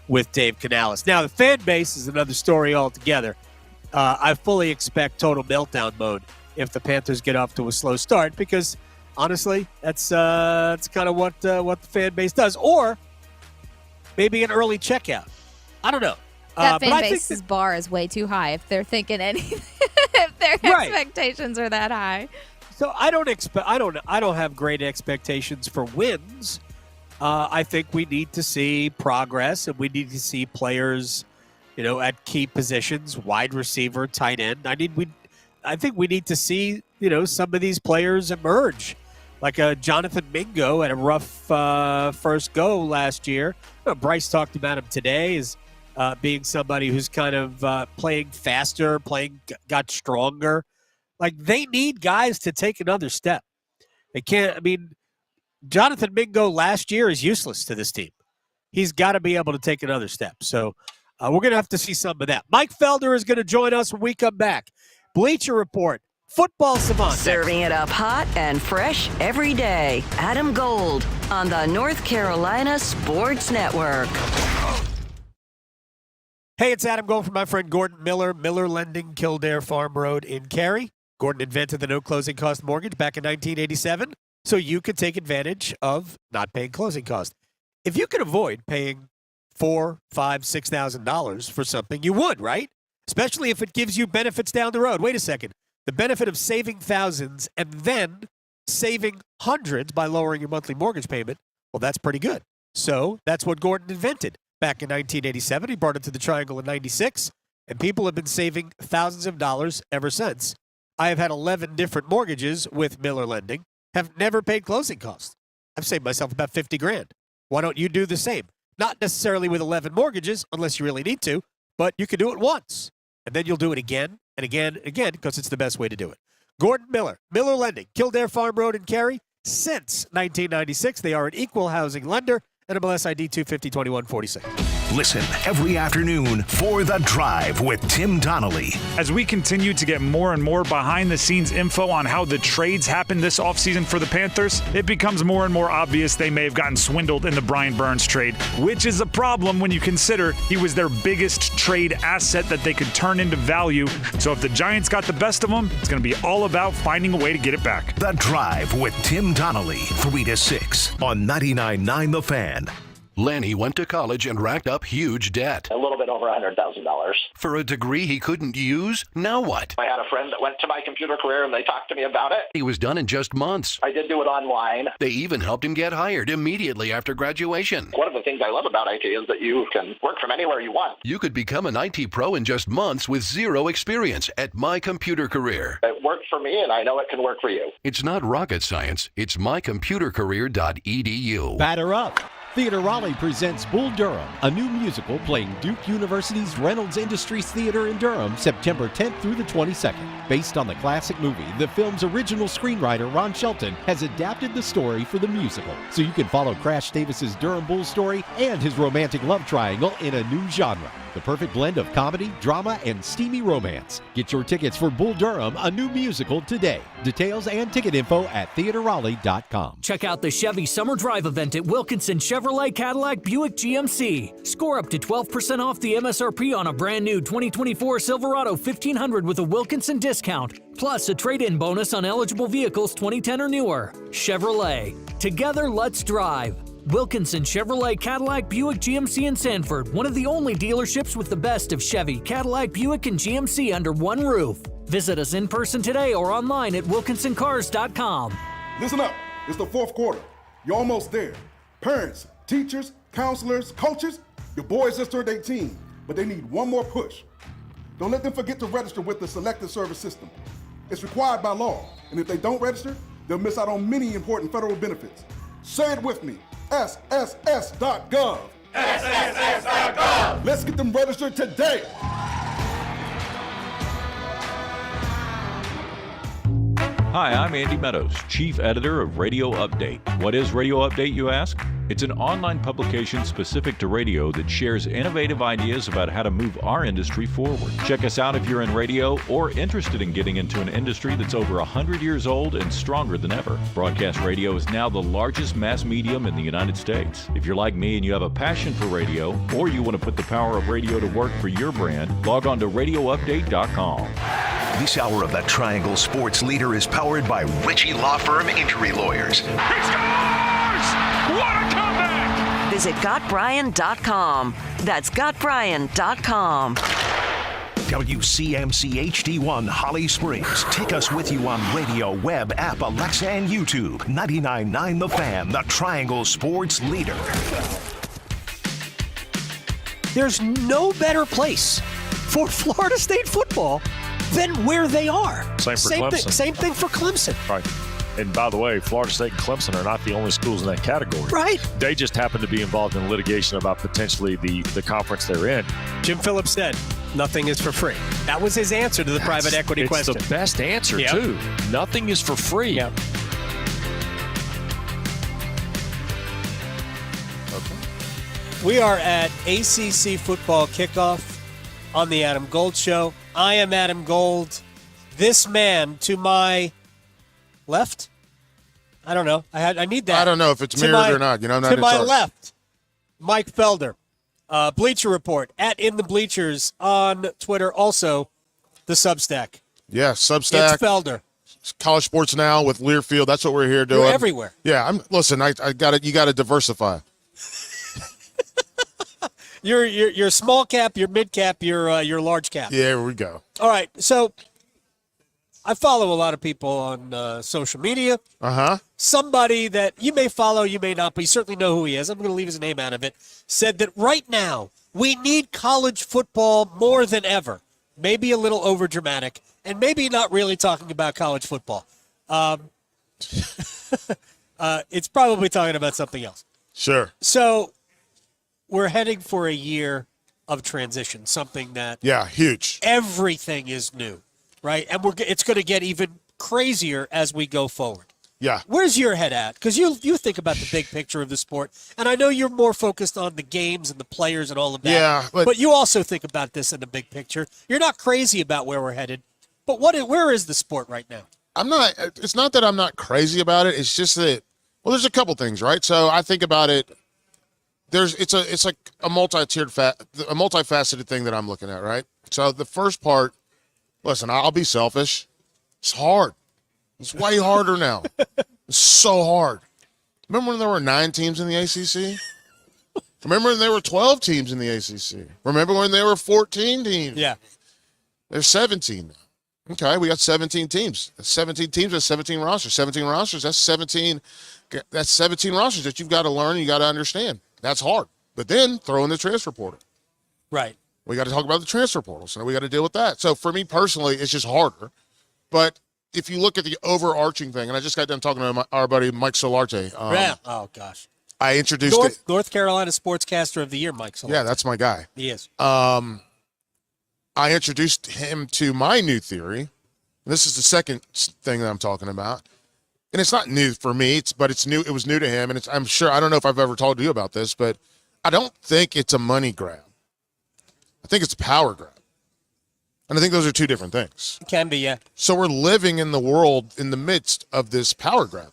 Speaker 2: with Dave Canales. Now the fan base is another story altogether. I fully expect total meltdown mode if the Panthers get off to a slow start, because honestly, that's kind of what the fan base does, or maybe an early checkout. I don't know.
Speaker 16: That fan base's bar is way too high if they're thinking anything. If their expectations are that high.
Speaker 2: So I don't have great expectations for wins. I think we need to see progress, and we need to see players, at key positions, wide receiver, tight end. I think we need to see, some of these players emerge, like Jonathan Mingo had a rough first go last year. Bryce talked about him today as being somebody who's kind of playing faster, got stronger. Like, they need guys to take another step. They can't. Jonathan Mingo last year is useless to this team. He's got to be able to take another step. So we're going to have to see some of that. Mike Felder is going to join us when we come back. Bleacher Report, football savant.
Speaker 4: Serving it up hot and fresh every day. Adam Gold on the North Carolina Sports Network.
Speaker 2: Hey, it's Adam Gold from my friend Gordon Miller, Miller Lending, Kildare Farm Road in Cary. Gordon invented the no closing cost mortgage back in 1987, so you could take advantage of not paying closing costs. If you could avoid paying $4,000, $5,000, $6,000 for something, you would, right? Especially if it gives you benefits down the road. Wait a second. The benefit of saving thousands and then saving hundreds by lowering your monthly mortgage payment, well, that's pretty good. So that's what Gordon invented back in 1987. He brought it to the Triangle in 96, and people have been saving thousands of dollars ever since. I have had 11 different mortgages with Miller Lending, have never paid closing costs. I've saved myself about $50,000. Why don't you do the same? Not necessarily with 11 mortgages, unless you really need to, but you can do it once, and then you'll do it again and again and again, because it's the best way to do it. Gordon Miller, Miller Lending, Kildare Farm Road in Cary. Since 1996, they are an equal housing lender. NMLS ID 250-2146.
Speaker 5: Listen every afternoon for The Drive with Tim Donnelly.
Speaker 3: As we continue to get more and more behind-the-scenes info on how the trades happened this offseason for the Panthers, it becomes more and more obvious they may have gotten swindled in the Brian Burns trade, which is a problem when you consider he was their biggest trade asset that they could turn into value. So if the Giants got the best of them, it's going to be all about finding a way to get it back.
Speaker 5: The Drive with Tim Donnelly, 3 to 6 on 99.9 The Fan.
Speaker 6: Lanny went to college and racked up huge debt.
Speaker 7: A little bit over $100,000.
Speaker 6: For a degree he couldn't use? Now what?
Speaker 7: I had a friend that went to my computer career and they talked to me about it.
Speaker 6: He was done in just months.
Speaker 7: I did do it online.
Speaker 6: They even helped him get hired immediately after graduation.
Speaker 7: One of the things I love about IT is that you can work from anywhere you want.
Speaker 6: You could become an IT pro in just months with zero experience at My Computer Career.
Speaker 7: It worked for me and I know it can work for you.
Speaker 6: It's not rocket science. It's mycomputercareer.edu.
Speaker 8: Batter up. Theater Raleigh presents Bull Durham, a new musical playing Duke University's Reynolds Industries Theater in Durham, September 10th through the 22nd. Based on the classic movie, the film's original screenwriter, Ron Shelton, has adapted the story for the musical, so you can follow Crash Davis's Durham Bull story and his romantic love triangle in a new genre. The perfect blend of comedy, drama, and steamy romance. Get your tickets for Bull Durham, a new musical, today. Details and ticket info at theaterraleigh.com.
Speaker 9: Check out the Chevy Summer Drive event at Wilkinson Chevrolet Chevrolet Cadillac Buick GMC. Score up to 12% off the MSRP on a brand new 2024 Silverado 1500 with a Wilkinson discount, plus a trade-in bonus on eligible vehicles 2010 or newer. Chevrolet. Together, let's drive. Wilkinson Chevrolet Cadillac Buick GMC in Sanford, one of the only dealerships with the best of Chevy, Cadillac, Buick, and GMC under one roof. Visit us in person today or online at wilkinsoncars.com.
Speaker 10: Listen up. It's the fourth quarter. You're almost there. Parents, teachers, counselors, coaches, your boys just turned 18, but they need one more push. Don't let them forget to register with the Selective Service System. It's required by law, and if they don't register, they'll miss out on many important federal benefits. Say it with me, sss.gov. sss.gov. Let's get them registered today.
Speaker 11: Hi, I'm Andy Meadows, Chief Editor of Radio Update. What is Radio Update, you ask? It's an online publication specific to radio that shares innovative ideas about how to move our industry forward. Check us out if you're in radio or interested in getting into an industry that's over 100 years old and stronger than ever. Broadcast radio is now the largest mass medium in the United States. If you're like me and you have a passion for radio, or you want to put the power of radio to work for your brand, log on to radioupdate.com.
Speaker 5: This hour of the Triangle Sports Leader is powered by Ritchie Law Firm Injury Lawyers.
Speaker 4: Visit GotBryan.com. That's GotBryan.com.
Speaker 5: WCMC HD1 Holly Springs. Take us with you on radio, web, app, Alexa, and YouTube. 99.9 The Fan, the Triangle Sports Leader.
Speaker 2: There's no better place for Florida State football than where they are.
Speaker 12: Same for Clemson.
Speaker 2: Same thing for Clemson.
Speaker 12: Right. And by the way, Florida State and Clemson are not the only schools in that category.
Speaker 2: Right.
Speaker 12: They just happen to be involved in litigation about potentially the conference they're in.
Speaker 2: Jim Phillips said, nothing is for free. That was his answer to the private equity question.
Speaker 12: It's the best answer, too. Nothing is for free.
Speaker 2: Yep.
Speaker 12: Okay.
Speaker 2: We are at ACC Football Kickoff on the Adam Gold Show. I am Adam Gold. This man to my left, I don't know. I need that.
Speaker 13: I don't know if it's mirrored or not. You know, I'm not
Speaker 2: to
Speaker 13: in
Speaker 2: my
Speaker 13: charge.
Speaker 2: left, Mike Felder, Bleacher Report at In the Bleachers on Twitter. Also, the Substack.
Speaker 13: Yeah, Substack.
Speaker 2: It's Felder.
Speaker 13: College Sports Now with Learfield. That's what we're here doing.
Speaker 2: You're everywhere.
Speaker 13: Yeah, listen. I got it. You got to diversify.
Speaker 2: You're small cap, you're mid cap, you're large cap.
Speaker 13: Yeah, here we go.
Speaker 2: All right, so I follow a lot of people on social media. Somebody that you may follow, you may not, but you certainly know who he is. I'm going to leave his name out of it. Said that right now we need college football more than ever. Maybe a little over dramatic, and maybe not really talking about college football. It's probably talking about something else.
Speaker 13: Sure.
Speaker 2: So we're heading for a year of transition, something that
Speaker 13: huge.
Speaker 2: Everything is new, right? And it's going to get even crazier as we go forward.
Speaker 13: Yeah.
Speaker 2: Where's your head at? Because you think about the big picture of the sport, and I know you're more focused on the games and the players and all of that.
Speaker 13: Yeah,
Speaker 2: but you also think about this in the big picture. You're not crazy about where we're headed, but where is the sport right now?
Speaker 13: I'm not. It's not that I'm not crazy about it. It's just that there's a couple things, right? So I think about it. It's like a multifaceted thing that I'm looking at, right? So the first part, listen, I'll be selfish. It's hard. It's way harder now. It's so hard. Remember when there were 9 teams in the ACC? Remember when there were 12 teams in the ACC? Remember when there were 14 teams?
Speaker 2: Yeah.
Speaker 13: There's 17 now. Okay, we got 17 teams. That's 17 teams. That's 17 rosters. 17 rosters. That's 17 rosters that you've got to learn and you got to understand. That's hard. But then throw in the transfer portal.
Speaker 2: Right.
Speaker 13: We got to talk about the transfer portal. So now we got to deal with that. So for me personally, it's just harder. But if you look at the overarching thing, and I just got done talking to our buddy Mike Solarte.
Speaker 2: Oh, gosh.
Speaker 13: I introduced
Speaker 2: North Carolina Sportscaster of the Year, Mike Solarte.
Speaker 13: Yeah, that's my guy.
Speaker 2: He is.
Speaker 13: I introduced him to my new theory. This is the second thing that I'm talking about. And it's not new for me, but it's new. It was new to him, and I'm sure. I don't know if I've ever told you about this, but I don't think it's a money grab. I think it's a power grab, and I think those are two different things.
Speaker 2: It can be, yeah.
Speaker 13: So we're living in the world in the midst of this power grab,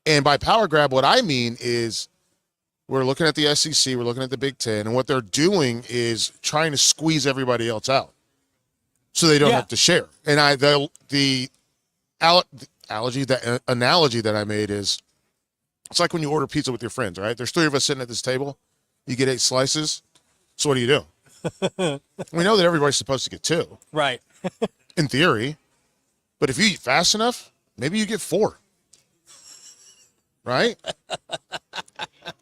Speaker 13: and by power grab, what I mean is We're looking at the SEC. We're looking at the Big Ten. And what they're doing is trying to squeeze everybody else out so they don't have to share. And the analogy that I made is it's like when you order pizza with your friends, right? There's 3 of us sitting at this table. You get 8 slices. So what do you do? We know that everybody's supposed to get 2.
Speaker 2: Right.
Speaker 13: In theory. But if you eat fast enough, maybe you get 4. Right?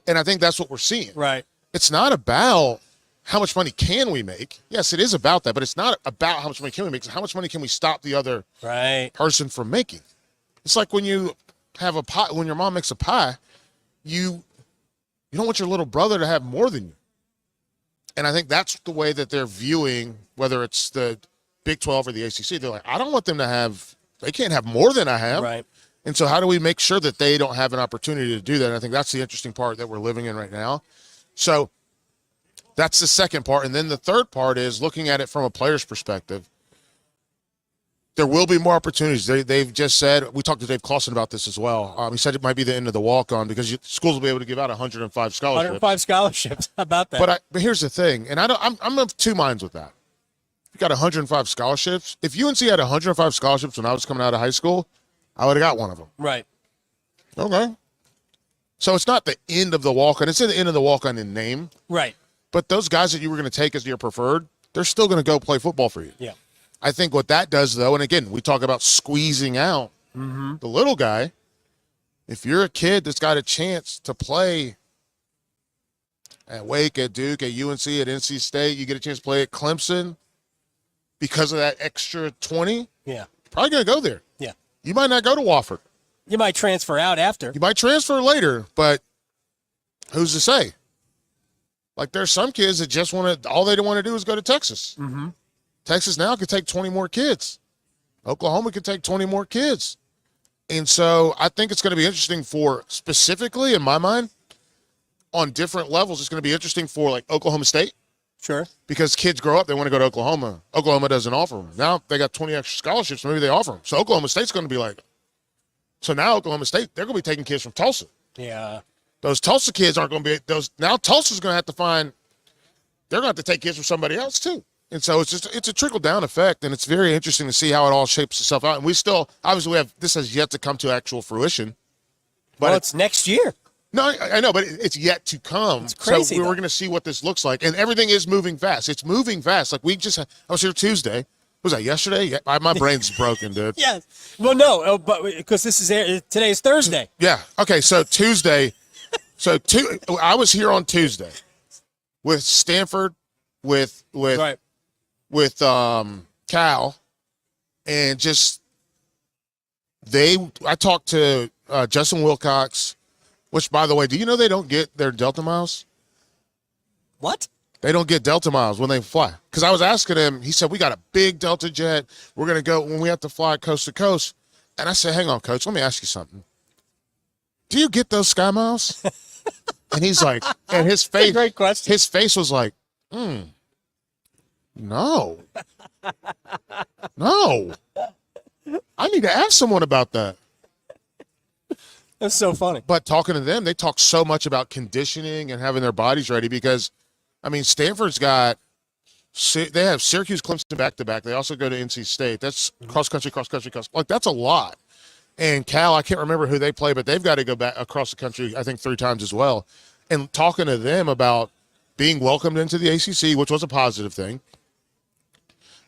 Speaker 13: And I think that's what we're seeing.
Speaker 2: Right.
Speaker 13: It's not about how much money can we make. Yes, it is about that, but it's not about how much money can we make. It's how much money can we stop the other person from making. It's like when you have a pie, when your mom makes a pie, you don't want your little brother to have more than you. And I think that's the way that they're viewing, whether it's the Big 12 or the ACC. They're like, I don't want them to have, they can't have more than I have.
Speaker 2: Right.
Speaker 13: And so how do we make sure that they don't have an opportunity to do that? And I think that's the interesting part that we're living in right now. So that's the second part. And then the third part is looking at it from a player's perspective. There will be more opportunities. They've just said, we talked to Dave Clawson about this as well. He said it might be the end of the walk-on because schools will be able to give out 105 scholarships.
Speaker 2: 105 scholarships. How about that?
Speaker 13: But here's the thing, and I'm of 2 minds with that. You got 105 scholarships. If UNC had 105 scholarships when I was coming out of high school, I would have got one of them.
Speaker 2: Right.
Speaker 13: Okay. So it's not the end of the walk-on. It's the end of the walk-on in name.
Speaker 2: Right.
Speaker 13: But those guys that you were going to take as your preferred, they're still going to go play football for you.
Speaker 2: Yeah.
Speaker 13: I think what that does, though, and again, we talk about squeezing out the little guy. If you're a kid that's got a chance to play at Wake, at Duke, at UNC, at NC State, you get a chance to play at Clemson because of that extra 20,
Speaker 2: yeah,
Speaker 13: probably going to go there.
Speaker 2: Yeah.
Speaker 13: You might not go to Wofford.
Speaker 2: You might transfer out after.
Speaker 13: You might transfer later, but who's to say? Like there's some kids that just want to, all they want to do is go to Texas.
Speaker 2: Mm-hmm.
Speaker 13: Texas now could take 20 more kids. Oklahoma could take 20 more kids. And so I think it's going to be interesting for, specifically in my mind, on different levels, it's going to be interesting for like Oklahoma State.
Speaker 2: Sure.
Speaker 13: Because kids grow up, they want to go to Oklahoma. Oklahoma doesn't offer them. Now they got 20 extra scholarships, maybe they offer them. So Oklahoma State's going to be like, so now Oklahoma State, they're going to be taking kids from Tulsa.
Speaker 2: Yeah.
Speaker 13: Those Tulsa kids aren't going to be, now Tulsa's going to have to find, they're going to have to take kids from somebody else too. And so it's a trickle-down effect, and it's very interesting to see how it all shapes itself out. And we still, obviously, this has yet to come to actual fruition. But
Speaker 2: well, it's next year.
Speaker 13: No, I know, but it's yet to come.
Speaker 2: It's crazy,
Speaker 13: so we're going to see what this looks like. And everything is moving fast. It's moving fast. Like I was here Tuesday. Was that yesterday? Yeah, my brain's broken, dude.
Speaker 2: Yes. Well, no, but because today's Thursday.
Speaker 13: Yeah. Okay, so Tuesday. I was here on Tuesday with Stanford, with Cal, and just I talked to Justin Wilcox, which, by the way, do you know they don't get their Delta miles?
Speaker 2: What?
Speaker 13: They don't get Delta miles when they fly. Because I was asking him, he said, we got a big Delta jet. We're going to go when we have to fly coast to coast. And I said, hang on, Coach, let me ask you something. Do you get those Sky Miles? And he's like, and his face,
Speaker 2: great question.
Speaker 13: His face was like, no. No. I need to ask someone about that.
Speaker 2: That's so funny.
Speaker 13: But talking to them, they talk so much about conditioning and having their bodies ready because, I mean, Stanford's they have Syracuse, Clemson back-to-back. They also go to NC State. That's cross-country. Like, that's a lot. And Cal, I can't remember who they play, but they've got to go back across the country, I think, 3 times as well. And talking to them about being welcomed into the ACC, which was a positive thing.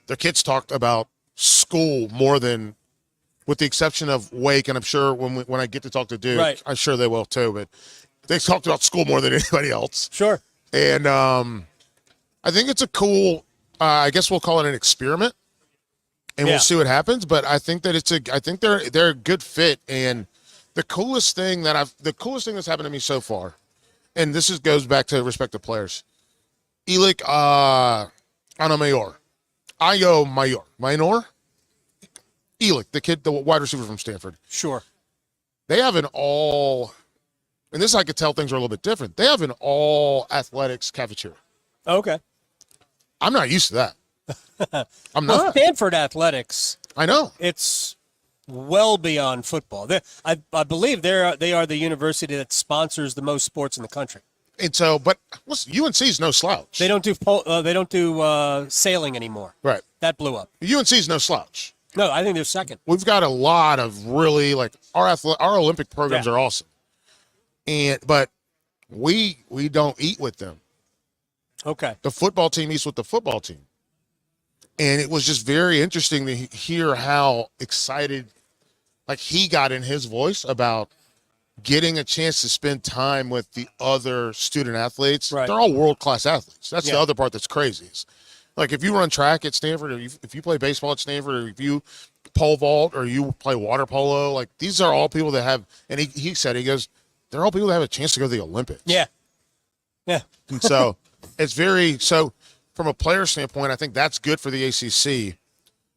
Speaker 13: Their kids talked about school more than, with the exception of Wake, and I'm sure when I get to talk to Duke, right. I'm sure they will too, but they talked about school more than anybody else.
Speaker 2: Sure.
Speaker 13: And I think it's a cool, I guess we'll call it an experiment, and we'll see what happens. But I think that I think they're a good fit. And the coolest thing that's happened to me so far, and this goes back to respective players, Elic Anamayor. Minor? Elic, the wide receiver from Stanford.
Speaker 2: Sure.
Speaker 13: They have an all, and this I could tell things are a little bit different. They have an all athletics cafeteria.
Speaker 2: Okay.
Speaker 13: I'm not used to that. I'm not.
Speaker 2: Stanford athletics.
Speaker 13: I know.
Speaker 2: It's well beyond football. I believe they are the university that sponsors the most sports in the country.
Speaker 13: And so, but listen, UNC's no slouch.
Speaker 2: They don't do sailing anymore.
Speaker 13: Right.
Speaker 2: That blew up.
Speaker 13: UNC's no slouch.
Speaker 2: No, I think they're second.
Speaker 13: We've got a lot of really our Olympic programs are awesome, but we don't eat with them.
Speaker 2: Okay.
Speaker 13: The football team eats with the football team, and it was just very interesting to hear how excited he got in his voice about getting a chance to spend time with the other student athletes. Right. They're all world-class athletes. That's the other part that's crazy. If you run track at Stanford, or if you play baseball at Stanford, or if you pole vault, or you play water polo, these are all people that have, and he said, they're all people that have a chance to go to the Olympics.
Speaker 2: Yeah. Yeah.
Speaker 13: And so so from a player standpoint, I think that's good for the ACC.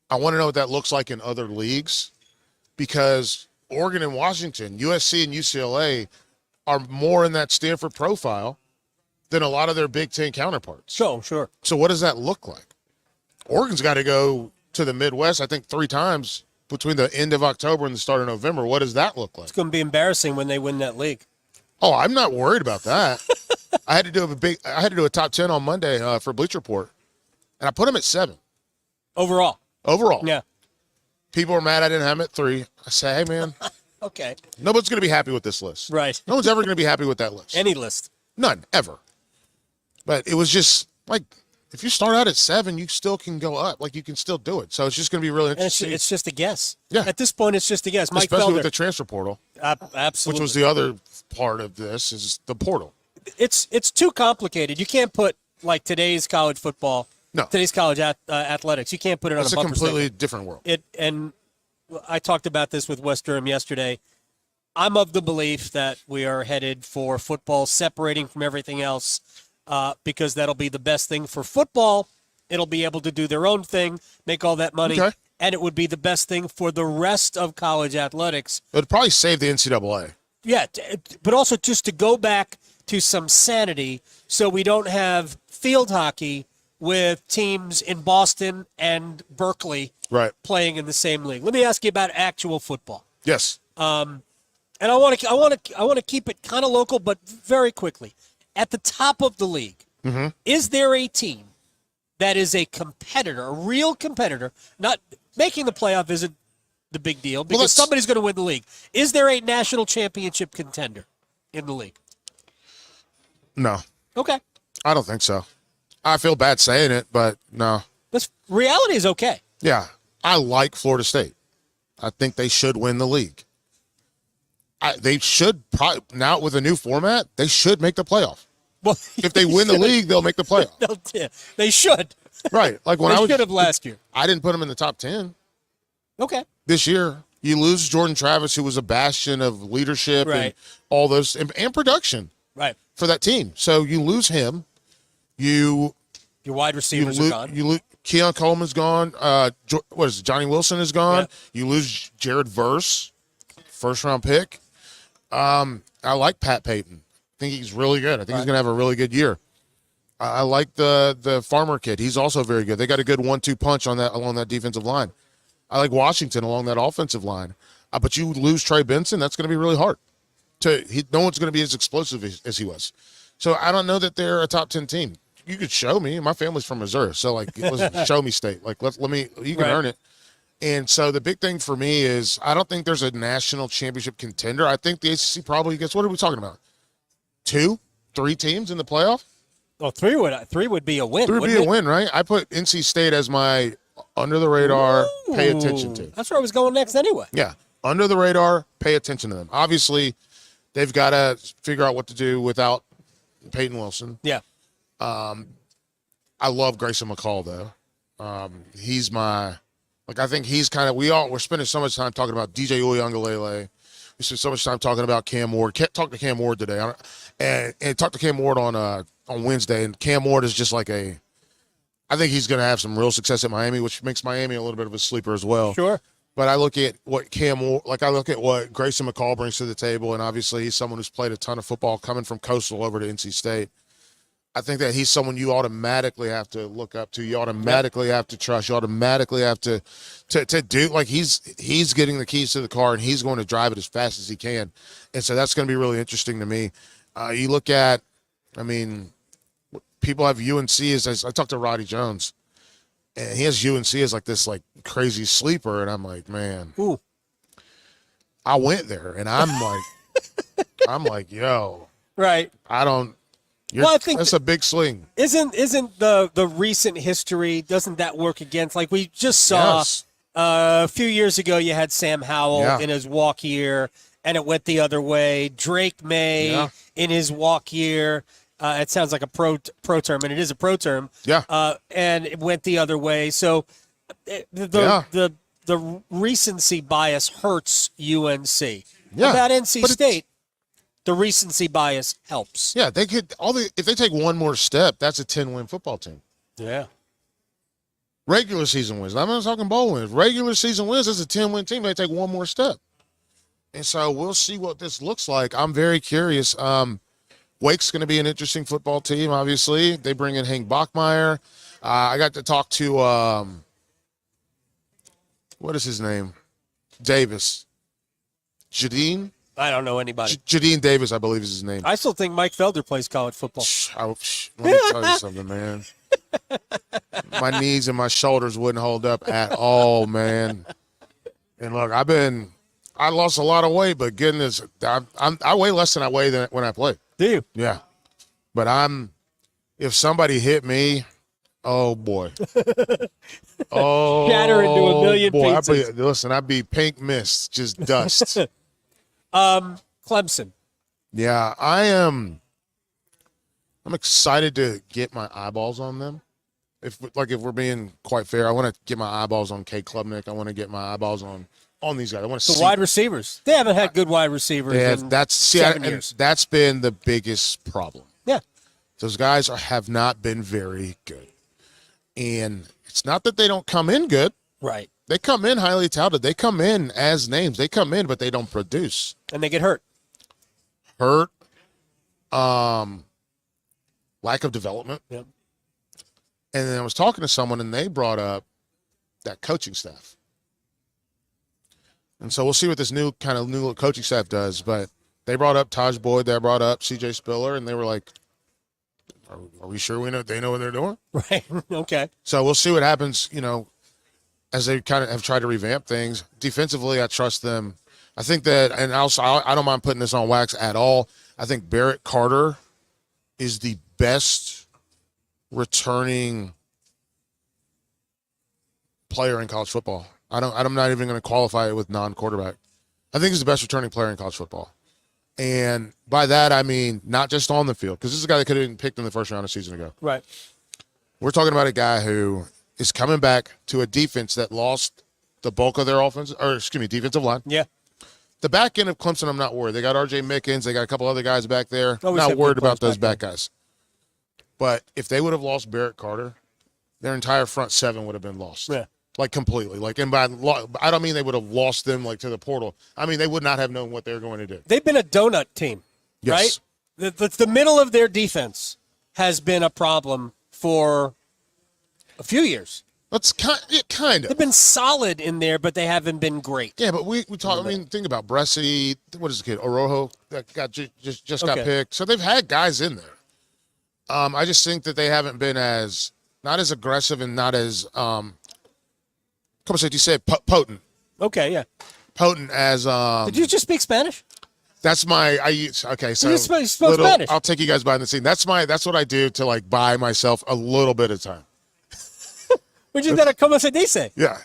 Speaker 13: I want to know what that looks like in other leagues, because Oregon and Washington, USC and UCLA are more in that Stanford profile than a lot of their Big Ten counterparts.
Speaker 2: Sure.
Speaker 13: So what does that look like? Oregon's got to go to the Midwest, I think, 3 times between the end of October and the start of November. What does that look like?
Speaker 2: It's going to be embarrassing when they win that league.
Speaker 13: Oh, I'm not worried about that. I had to do a top 10 on Monday for Bleacher Report, and I put them at 7.
Speaker 2: Overall.
Speaker 13: Yeah. People are mad I didn't have them at 3. I say, hey, man.
Speaker 2: Okay.
Speaker 13: Nobody's going to be happy with this list.
Speaker 2: Right.
Speaker 13: No one's ever going to be happy with that list.
Speaker 2: Any list.
Speaker 13: None, ever. But it was just if you start out at 7, you still can go up. You can still do it. So it's just going to be really interesting.
Speaker 2: And it's just a guess.
Speaker 13: Yeah.
Speaker 2: At this point, it's just a guess. Mike
Speaker 13: Especially
Speaker 2: Felder,
Speaker 13: with the transfer portal.
Speaker 2: Absolutely.
Speaker 13: Which was the other part of this, is the portal.
Speaker 2: It's too complicated. You can't put today's college football, today's college athletics. You can't put it on
Speaker 13: it's
Speaker 2: a bumper
Speaker 13: completely
Speaker 2: sticker.
Speaker 13: Different world.
Speaker 2: And I talked about this with West Durham yesterday. I'm of the belief that we are headed for football separating from everything else, because that'll be the best thing for football. It'll be able to do their own thing, make all that money, and it would be the best thing for the rest of college athletics.
Speaker 13: It would probably save the NCAA.
Speaker 2: Yeah, but also just to go back to some sanity so we don't have field hockey with teams in Boston and Berkeley playing in the same league. Let me ask you about actual football.
Speaker 13: Yes.
Speaker 2: And I want to keep it kind of local, but very quickly. At the top of the league, is there a team that is a competitor, a real competitor? Not making the playoff isn't the big deal because somebody's going to win the league. Is there a national championship contender in the league?
Speaker 13: No.
Speaker 2: Okay.
Speaker 13: I don't think so. I feel bad saying it, but no.
Speaker 2: Reality is okay.
Speaker 13: Yeah. I like Florida State. I think they should win the league. They should probably, now with a new format, they should make the playoff.
Speaker 2: Well,
Speaker 13: if they win the league, they'll make the playoff.
Speaker 2: They should.
Speaker 13: Right. Like when
Speaker 2: they should have last year.
Speaker 13: I didn't put them in the top 10.
Speaker 2: Okay.
Speaker 13: This year, you lose Jordan Travis, who was a bastion of leadership and all those, and production for that team. So you lose him. Your
Speaker 2: wide receivers are gone.
Speaker 13: Keon Coleman's gone. What is it? Johnny Wilson is gone. Yeah. You lose Jared Verse, first-round pick. I like Pat Payton. I think he's really good. I think he's going to have a really good year. I like the Farmer kid. He's also very good. They got a good 1-2 punch along that defensive line. I like Washington along that offensive line. But you lose Trey Benson, that's going to be really hard. No one's going to be as explosive as he was. So I don't know that they're a top 10 team. You could show me. My family's from Missouri, so let's show me state. Let me. You can earn it. And so the big thing for me is I don't think there's a national championship contender. I think the ACC probably gets. What are we talking about? 2, 3 teams in the playoff?
Speaker 2: Well, 3 would be a win.
Speaker 13: 3 would be a win, right? I put NC State as my under the radar, pay attention to.
Speaker 2: That's where I was going next anyway.
Speaker 13: Yeah, under the radar, pay attention to them. Obviously, they've got to figure out what to do without Peyton Wilson.
Speaker 2: Yeah.
Speaker 13: I love Grayson McCall though. He's my I think he's kind of we're spending so much time talking about DJ Uiagalelei. We spent so much time talking about Cam Ward. Talk to Cam Ward today, and talk to Cam Ward on Wednesday. And Cam Ward is just I think he's going to have some real success at Miami, which makes Miami a little bit of a sleeper as well.
Speaker 2: Sure.
Speaker 13: But I look at what I look at what Grayson McCall brings to the table, and obviously he's someone who's played a ton of football coming from Coastal over to NC State. I think that he's someone you automatically have to look up to. You automatically have to trust. You automatically have to do he's getting the keys to the car and he's going to drive it as fast as he can. And so that's going to be really interesting to me. You look at I mean, people have UNC as I talked to Roddy Jones, and he has UNC as like this like crazy sleeper, and I'm like, man,
Speaker 2: ooh.
Speaker 13: I went there, and I'm like, yo,
Speaker 2: right.
Speaker 13: I don't.
Speaker 2: Well, I think
Speaker 13: that's a big swing.
Speaker 2: Isn't the recent history, doesn't that work against, like we just saw a few years ago, you had Sam Howell in his walk year, and it went the other way. Drake May in his walk year. It sounds like a pro term, and it is a pro term.
Speaker 13: Yeah.
Speaker 2: And it went the other way. So the recency bias hurts UNC.
Speaker 13: Yeah.
Speaker 2: About NC State, the recency bias helps.
Speaker 13: Yeah, they could if they take one more step, that's a 10-win football team.
Speaker 2: Yeah.
Speaker 13: Regular season wins. I'm not talking bowl wins. Regular season wins, that's a 10-win team. They take one more step. And so we'll see what this looks like. I'm very curious. Wake's going to be an interesting football team, obviously. They bring in Hank Bachmeier. I got to talk to, what is his name? Davis. Jadine?
Speaker 2: I don't know anybody.
Speaker 13: Jadine Davis, I believe is his name.
Speaker 2: I still think Mike Felder plays college football.
Speaker 13: Let me tell you something, man. My knees and my shoulders wouldn't hold up at all, man. And look, I lost a lot of weight, but goodness, I weigh less than I weigh when I play.
Speaker 2: Do you?
Speaker 13: Yeah. But if somebody hit me, oh boy. Oh,
Speaker 2: shatter into a million pieces.
Speaker 13: I'd be pink mist, just dust.
Speaker 2: Clemson.
Speaker 13: Yeah, I'm excited to get my eyeballs on them. If we're being quite fair, I want to get my eyeballs on Kate Klubnik. I want to get my eyeballs on these guys. I want to see
Speaker 2: wide receivers. They haven't had good wide receivers in 7 years.
Speaker 13: That's been the biggest problem.
Speaker 2: Yeah.
Speaker 13: Those guys have not been very good. And it's not that they don't come in good.
Speaker 2: Right.
Speaker 13: They come in highly touted. They come in as names. They come in, but they don't produce.
Speaker 2: And they get hurt.
Speaker 13: Lack of development.
Speaker 2: Yep.
Speaker 13: And then I was talking to someone, and they brought up that coaching staff. And so we'll see what this new coaching staff does. But they brought up Taj Boyd. They brought up C.J. Spiller, and they were like, are we sure they know what they're doing?
Speaker 2: Right. Okay.
Speaker 13: So we'll see what happens, as they kind of have tried to revamp things. Defensively, I trust them. I think that, and also I don't mind putting this on wax at all. I think Barrett Carter is the best returning player in college football. I'm not even going to qualify it with non-quarterback. I think he's the best returning player in college football. And by that, I mean not just on the field, because this is a guy that could have been picked in the first round a season ago.
Speaker 2: Right.
Speaker 13: We're talking about a guy who is coming back to a defense that lost the bulk of their defensive line.
Speaker 2: Yeah.
Speaker 13: The back end of Clemson, I'm not worried. They got R.J. Mickens. They got a couple other guys back there.
Speaker 2: Always
Speaker 13: not
Speaker 2: have
Speaker 13: worried
Speaker 2: good players
Speaker 13: about those
Speaker 2: back
Speaker 13: back guys. But if they would have lost Barrett Carter, their entire front seven would have been lost.
Speaker 2: Yeah.
Speaker 13: Like completely. And I don't mean they would have lost them like to the portal. I mean they would not have known what they were going to do.
Speaker 2: They've been a donut team,
Speaker 13: yes.
Speaker 2: Right? The middle of their defense has been a problem for a few years.
Speaker 13: That's kind of.
Speaker 2: They've been solid in there, but they haven't been great.
Speaker 13: Yeah, but we talk. I mean, think about Bresci. What is the kid? Orojo that got just got picked. So they've had guys in there. I just think that they haven't been not as aggressive and not as you said potent.
Speaker 2: Okay, yeah.
Speaker 13: Potent as
Speaker 2: Did you just speak Spanish?
Speaker 13: That's okay. So
Speaker 2: you spoke Spanish.
Speaker 13: I'll take you guys behind the scene. That's what I do to buy myself a little bit of time.
Speaker 2: Would you then come and say dice?
Speaker 13: Yeah.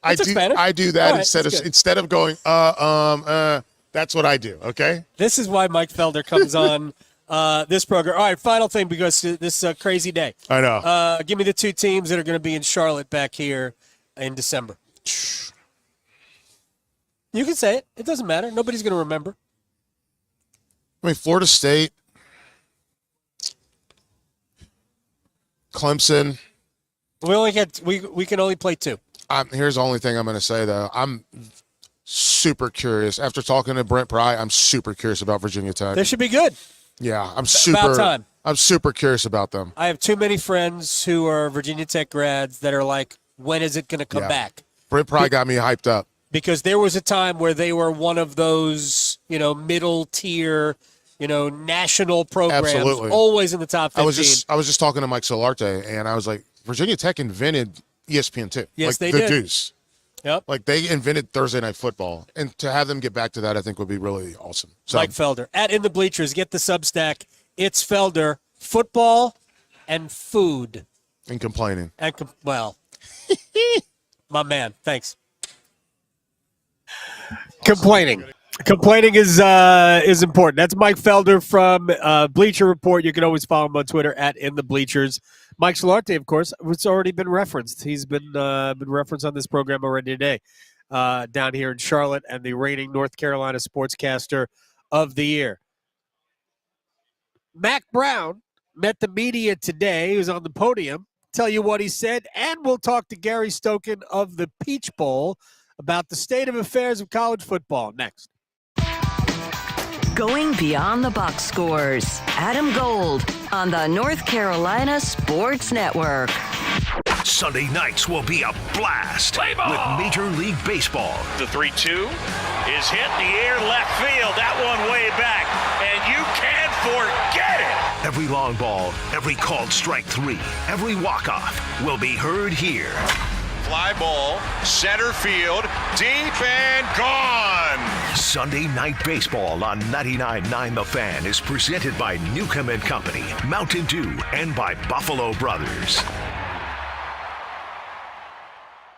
Speaker 2: I took Spanish.
Speaker 13: I do that
Speaker 2: right,
Speaker 13: instead of going that's what I do, okay?
Speaker 2: This is why Mike Felder comes on this program. All right, final thing, because this crazy day.
Speaker 13: I know.
Speaker 2: Give me the two teams that are going to be in Charlotte back here in December. You can say it. It doesn't matter. Nobody's going to remember.
Speaker 13: I mean, Florida State, Clemson.
Speaker 2: We can only play two.
Speaker 13: Here's the only thing I'm going to say, though. I'm super curious. After talking to Brent Pry, I'm super curious about Virginia Tech.
Speaker 2: They should be good.
Speaker 13: Yeah,
Speaker 2: About time.
Speaker 13: I'm super curious about them.
Speaker 2: I have too many friends who are Virginia Tech grads that are like, when is it going to come back?
Speaker 13: Brent Pry got me hyped up.
Speaker 2: Because there was a time where they were one of those, middle tier, national programs.
Speaker 13: Absolutely.
Speaker 2: Always in the top 15.
Speaker 13: I was just talking to Mike Solarte, and I was like, Virginia Tech invented ESPN2.
Speaker 2: Yes, they
Speaker 13: the
Speaker 2: did.
Speaker 13: Deuce.
Speaker 2: Yep.
Speaker 13: Like, they invented Thursday Night Football. And to have them get back to that, I think would be really awesome. So,
Speaker 2: Mike Felder. At In the Bleachers, get the Substack. It's Felder. Football and food.
Speaker 13: And complaining.
Speaker 2: My man. Thanks. Complaining is important. That's Mike Felder from Bleacher Report. You can always follow him on Twitter at In the Bleachers. Mike Solarte, of course, it's already been referenced. He's been referenced on this program already today, down here in Charlotte, and the reigning North Carolina Sportscaster of the Year. Mac Brown met the media today. He was on the podium. Tell you what he said, and we'll talk to Gary Stokan of the Peach Bowl about the state of affairs of college football next.
Speaker 4: Going beyond the box scores. Adam Gold on the North Carolina Sports Network.
Speaker 5: Sunday nights will be a blast with Major League Baseball.
Speaker 14: The 3-2 is hit in the air left field. That one way back, and you can't forget it.
Speaker 5: Every long ball, every called strike three, every walk-off will be heard here.
Speaker 14: Fly ball, center field, deep and gone.
Speaker 5: Sunday Night Baseball on 99.9 The Fan is presented by Newcomb & Company, Mountain Dew, and by Buffalo Brothers.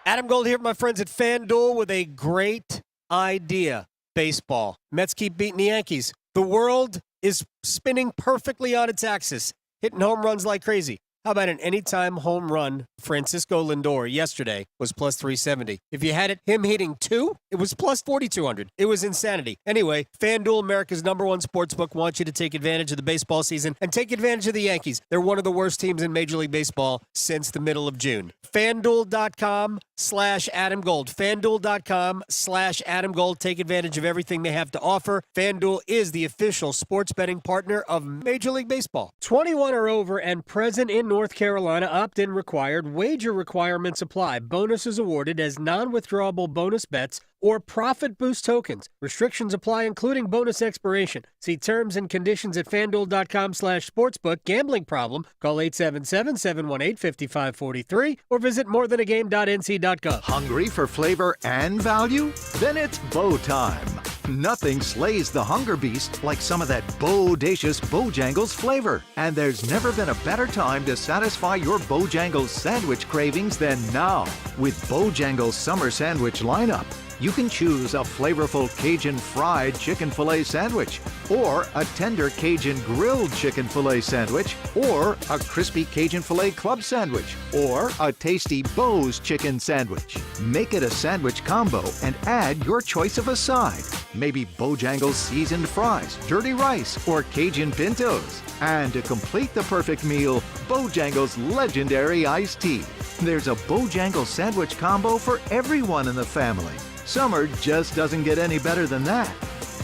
Speaker 2: Adam Gold here, my friends at FanDuel, with a great idea. Baseball. Mets keep beating the Yankees. The world is spinning perfectly on its axis, hitting home runs like crazy. How about an anytime home run? Francisco Lindor yesterday was plus 370. If you had him hitting 2, it was plus 4,200. It was insanity. Anyway, FanDuel, America's #1 sportsbook, wants you to take advantage of the baseball season and take advantage of the Yankees. They're one of the worst teams in Major League Baseball since the middle of June. FanDuel.com/Adam Gold. FanDuel.com/Adam Gold. Take advantage of everything they have to offer. FanDuel is the official sports betting partner of Major League Baseball. 21 or over and present in North Carolina, opt-in required. Wager requirements apply. Bonuses awarded as non-withdrawable bonus bets or profit boost tokens. Restrictions apply, including bonus expiration. See terms and conditions at FanDuel.com/sportsbook. Gambling problem? Call 877-718-5543 or visit morethanagame.nc.gov.
Speaker 15: Hungry for flavor and value? Then it's Bo time. Nothing slays the hunger beast like some of that bodacious Bojangles flavor. And there's never been a better time to satisfy your Bojangles sandwich cravings than now. With Bojangles Summer Sandwich lineup, you can choose a flavorful Cajun fried chicken filet sandwich, or a tender Cajun grilled chicken filet sandwich, or a crispy Cajun filet club sandwich, or a tasty Bo's chicken sandwich. Make it a sandwich combo and add your choice of a side. Maybe Bojangles seasoned fries, dirty rice, or Cajun pintos. And to complete the perfect meal, Bojangles legendary iced tea. There's a Bojangles sandwich combo for everyone in the family. Summer just doesn't get any better than that.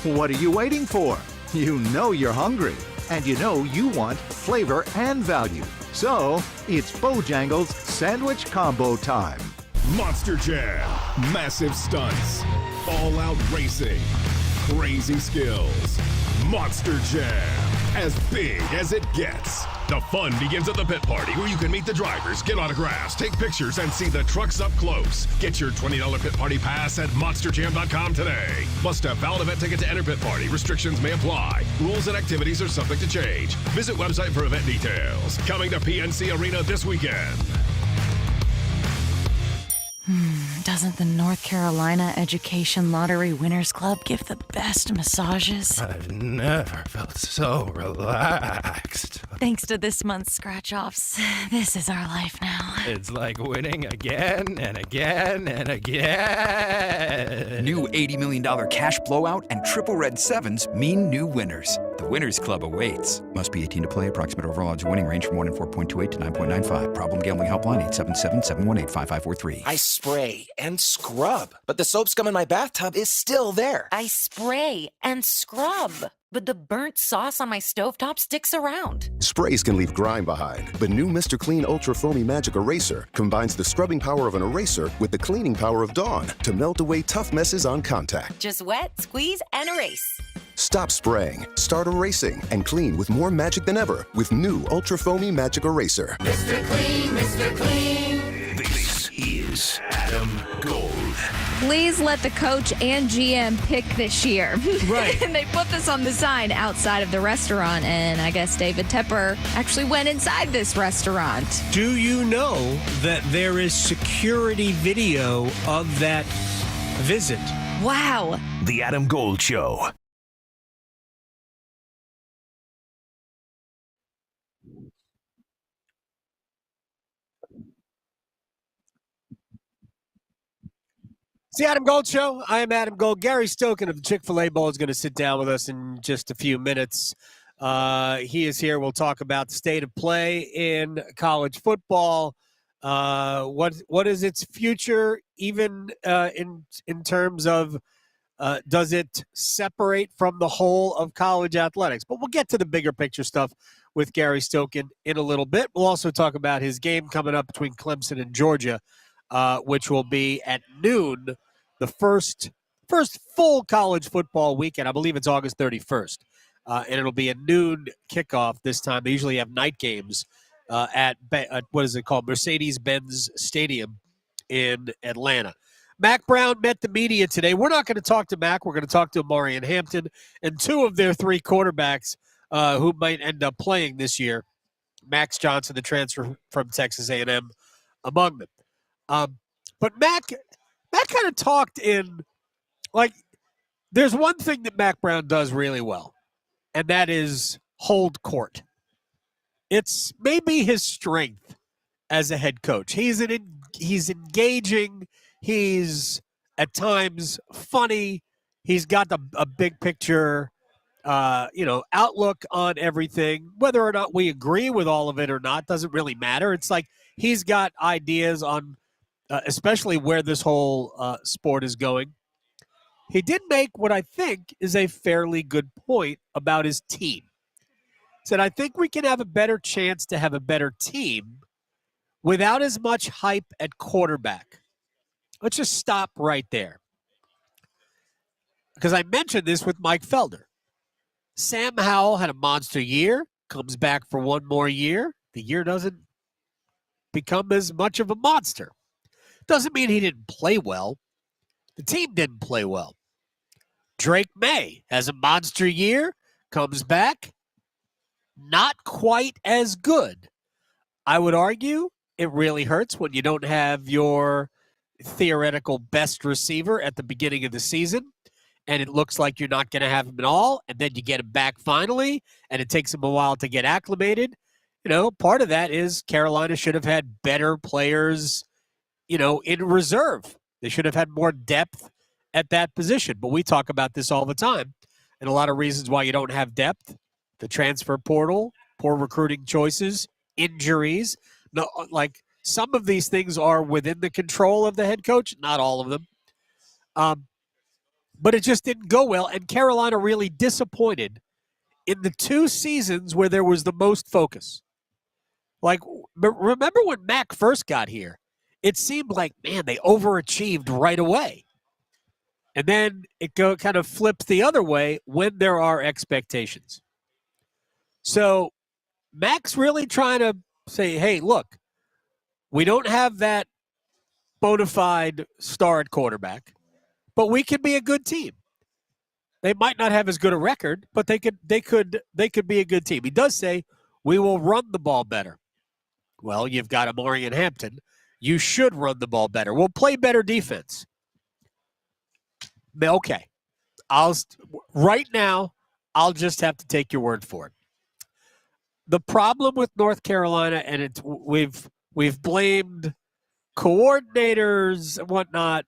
Speaker 15: What are you waiting for? You know you're hungry, and you know you want flavor and value. So, it's Bojangles Sandwich Combo time.
Speaker 17: Monster Jam, massive stunts, all-out racing, crazy skills. Monster Jam, as big as it gets. The fun begins at the pit party, where you can meet the drivers, get autographs, take pictures, and see the trucks up close. Get your $20 pit party pass at monsterjam.com today. Must have valid event ticket to enter pit party. Restrictions may apply. Rules and activities are subject to change. Visit website for event details. Coming to PNC Arena this weekend.
Speaker 20: Doesn't the North Carolina Education Lottery Winners Club give the best massages?
Speaker 21: I've never felt so relaxed.
Speaker 20: Thanks to this month's scratch-offs, this is our life now.
Speaker 21: It's like winning again and again and again.
Speaker 26: New $80 million cash blowout and triple red sevens mean new winners. The Winners Club awaits. Must be 18 to play. Approximate overall odds winning range from 1 in 4.28 to 9.95. Problem gambling helpline 877-718-5543.
Speaker 27: I spray and scrub, but the soap scum in my bathtub is still there.
Speaker 28: I spray and scrub, but the burnt sauce on my stovetop sticks around.
Speaker 29: Sprays can leave grime behind, but new Mr. Clean Ultra Foamy Magic Eraser combines the scrubbing power of an eraser with the cleaning power of Dawn to melt away tough messes on contact.
Speaker 28: Just wet, squeeze, and erase.
Speaker 29: Stop spraying, start erasing, and clean with more magic than ever with new Ultra Foamy Magic Eraser.
Speaker 17: Mr. Clean, Mr. Clean. This is Adam Gold.
Speaker 1: Please let the coach and GM pick this year.
Speaker 2: Right.
Speaker 1: And they put this on the sign outside of the restaurant, and I guess David Tepper actually went inside this restaurant.
Speaker 2: Do you know that there is security video of that visit?
Speaker 1: Wow.
Speaker 5: The Adam Gold Show.
Speaker 2: It's the Adam Gold Show. I am Adam Gold. Gary Stokan of the Chick-fil-A Bowl is going to sit down with us in just a few minutes. He is here. We'll talk about the state of play in college football. What is its future, even in terms of does it separate from the whole of college athletics? But we'll get to the bigger picture stuff with Gary Stokan in a little bit. We'll also talk about his game coming up between Clemson and Georgia, which will be at noon, the first full college football weekend. I believe it's August 31st. And it'll be a noon kickoff this time. They usually have night games at what is it called? Mercedes-Benz Stadium in Atlanta. Mack Brown met the media today. We're not going to talk to Mack. We're going to talk to Amari Hampton and two of their three quarterbacks who might end up playing this year. Max Johnson, the transfer from Texas A&M, among them. But Mack kind of talked in, like, there's one thing that Mack Brown does really well, and that is hold court. It's maybe his strength as a head coach. He's engaging. He's at times funny. He's got a big picture, outlook on everything. Whether or not we agree with all of it or not doesn't really matter. It's like he's got ideas on, especially where this whole sport is going. He did make what I think is a fairly good point about his team. He said, I think we can have a better chance to have a better team without as much hype at quarterback. Let's just stop right there. Because I mentioned this with Mike Felder. Sam Howell had a monster year, comes back for one more year. The year doesn't become as much of a monster. Doesn't mean he didn't play well. The team didn't play well. Drake May has a monster year, comes back, not quite as good. I would argue it really hurts when you don't have your theoretical best receiver at the beginning of the season, and it looks like you're not going to have him at all, and then you get him back finally, and it takes him a while to get acclimated. Part of that is Carolina should have had better players, in reserve. They should have had more depth at that position. But we talk about this all the time. And a lot of reasons why you don't have depth: the transfer portal, poor recruiting choices, injuries. No, like some of these things are within the control of the head coach, not all of them. But it just didn't go well. And Carolina really disappointed in the two seasons where there was the most focus. Like, remember when Mack first got here? It seemed like, man, they overachieved right away. And then it kind of flips the other way when there are expectations. So Mack's really trying to say, hey, look, we don't have that bona fide star at quarterback, but we can be a good team. They might not have as good a record, but they could be a good team. He does say we will run the ball better. Well, you've got Amari Hampton. You should run the ball better. We'll play better defense. Okay. Right now, I'll just have to take your word for it. The problem with North Carolina, and we've blamed coordinators and whatnot,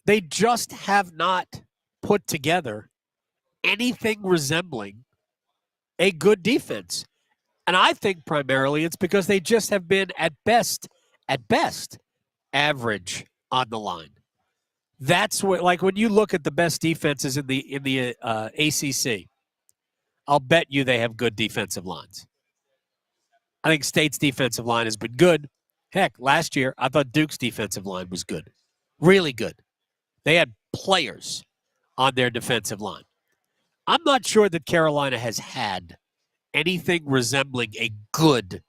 Speaker 2: they just have not put together anything resembling a good defense. And I think primarily it's because they just have been at best, average on the line. That's what, like, when you look at the best defenses in the ACC, I'll bet you they have good defensive lines. I think State's defensive line has been good. Heck, last year I thought Duke's defensive line was good, really good. They had players on their defensive line. I'm not sure that Carolina has had anything resembling a good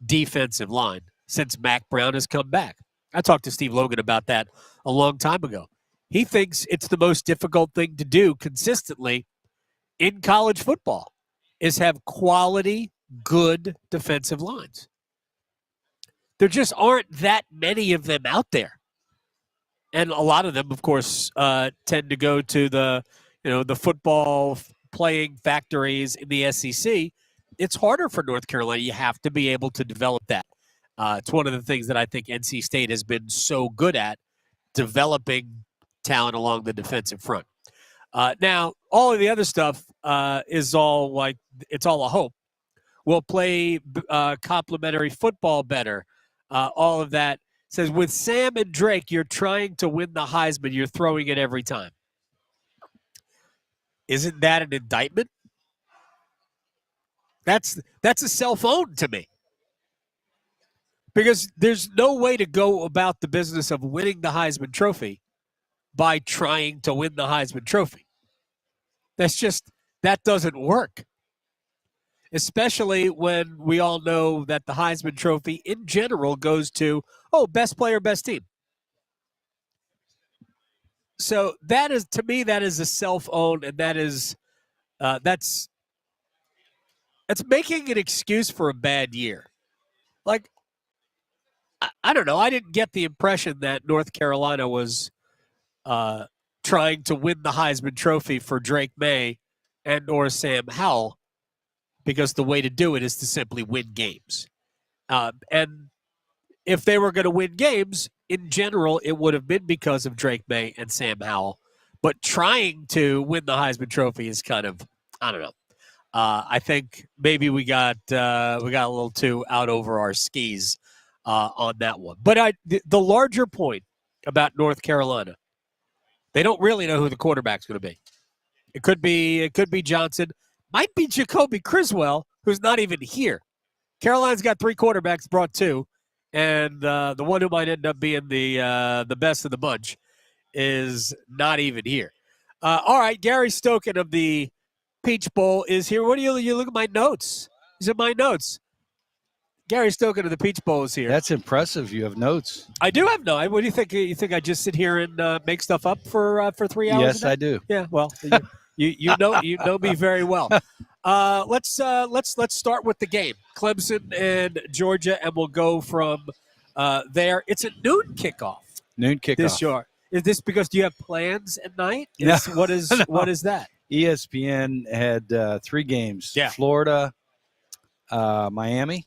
Speaker 2: defensive line since Mac Brown has come back. I talked to Steve Logan about that a long time ago. He thinks it's the most difficult thing to do consistently in college football is have quality, good defensive lines. There just aren't that many of them out there. And a lot of them, of course, tend to go to the football playing factories in the SEC. It's harder for North Carolina. You have to be able to develop that. It's one of the things that I think NC State has been so good at, developing talent along the defensive front. Now, all of the other stuff is all like it's all a hope. We'll play complementary football better. All of that says with Sam and Drake, you're trying to win the Heisman. You're throwing it every time. Isn't that an indictment? That's a cell phone to me. Because there's no way to go about the business of winning the Heisman Trophy by trying to win the Heisman Trophy. That doesn't work. Especially when we all know that the Heisman Trophy in general goes to, best player, best team. So that is, to me, that is a cell phone, and that is, that's making an excuse for a bad year. Like, I don't know. I didn't get the impression that North Carolina was trying to win the Heisman Trophy for Drake May and or Sam Howell, because the way to do it is to simply win games. And if they were going to win games, in general, it would have been because of Drake May and Sam Howell. But trying to win the Heisman Trophy is kind of, I don't know. I think maybe we got a little too out over our skis on that one. But the larger point about North Carolina, they don't really know who the quarterback's going to be. It could be Johnson. Might be Jacoby Criswell, who's not even here. Carolina's got 3 quarterbacks, brought 2, and the one who might end up being the best of the bunch is not even here. All right, Gary Stokan of the Peach Bowl is here. What do you look at my notes? These are my notes. Gary Stokan of the Peach Bowl is here.
Speaker 3: That's impressive. You have notes.
Speaker 2: I do have notes. What do you think? You think I just sit here and make stuff up for 3 hours?
Speaker 3: Yes, I do.
Speaker 2: Yeah. Well, you know me very well. Let's start with the game, Clemson and Georgia, and we'll go from there. It's a noon kickoff.
Speaker 3: Noon kickoff.
Speaker 2: This year. Is this because do you have plans at night?
Speaker 3: No.
Speaker 2: What is that?
Speaker 3: ESPN had 3 games.
Speaker 2: Yeah.
Speaker 3: Florida, Miami.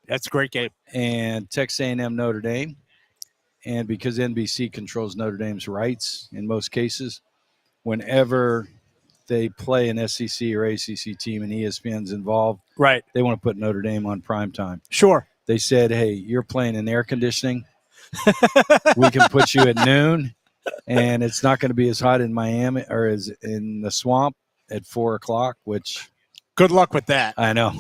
Speaker 2: That's a great game.
Speaker 3: And Texas A&M Notre Dame. And because NBC controls Notre Dame's rights in most cases, whenever they play an SEC or ACC team and ESPN's involved,
Speaker 2: right,
Speaker 3: they want to put Notre Dame on primetime.
Speaker 2: Sure.
Speaker 3: They said, hey, you're playing in air conditioning. We can put you at noon, and it's not going to be as hot in Miami or as in the swamp at 4 o'clock, which.
Speaker 2: Good luck with that.
Speaker 3: I know.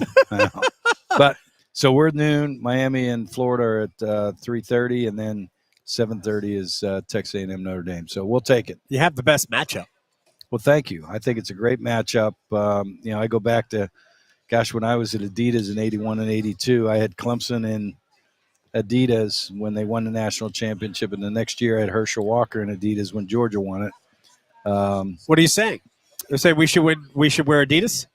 Speaker 3: But so we're noon. Miami and Florida are at 3:30, and then 7:30 is Texas A&M Notre Dame. So we'll take it.
Speaker 2: You have the best matchup.
Speaker 3: Well, thank you. I think it's a great matchup. I go back to, when I was at Adidas in 81 and 82, I had Clemson and Adidas when they won the national championship, and the next year I had Herschel Walker and Adidas when Georgia won it.
Speaker 2: What are you saying? You're saying we should wear Adidas?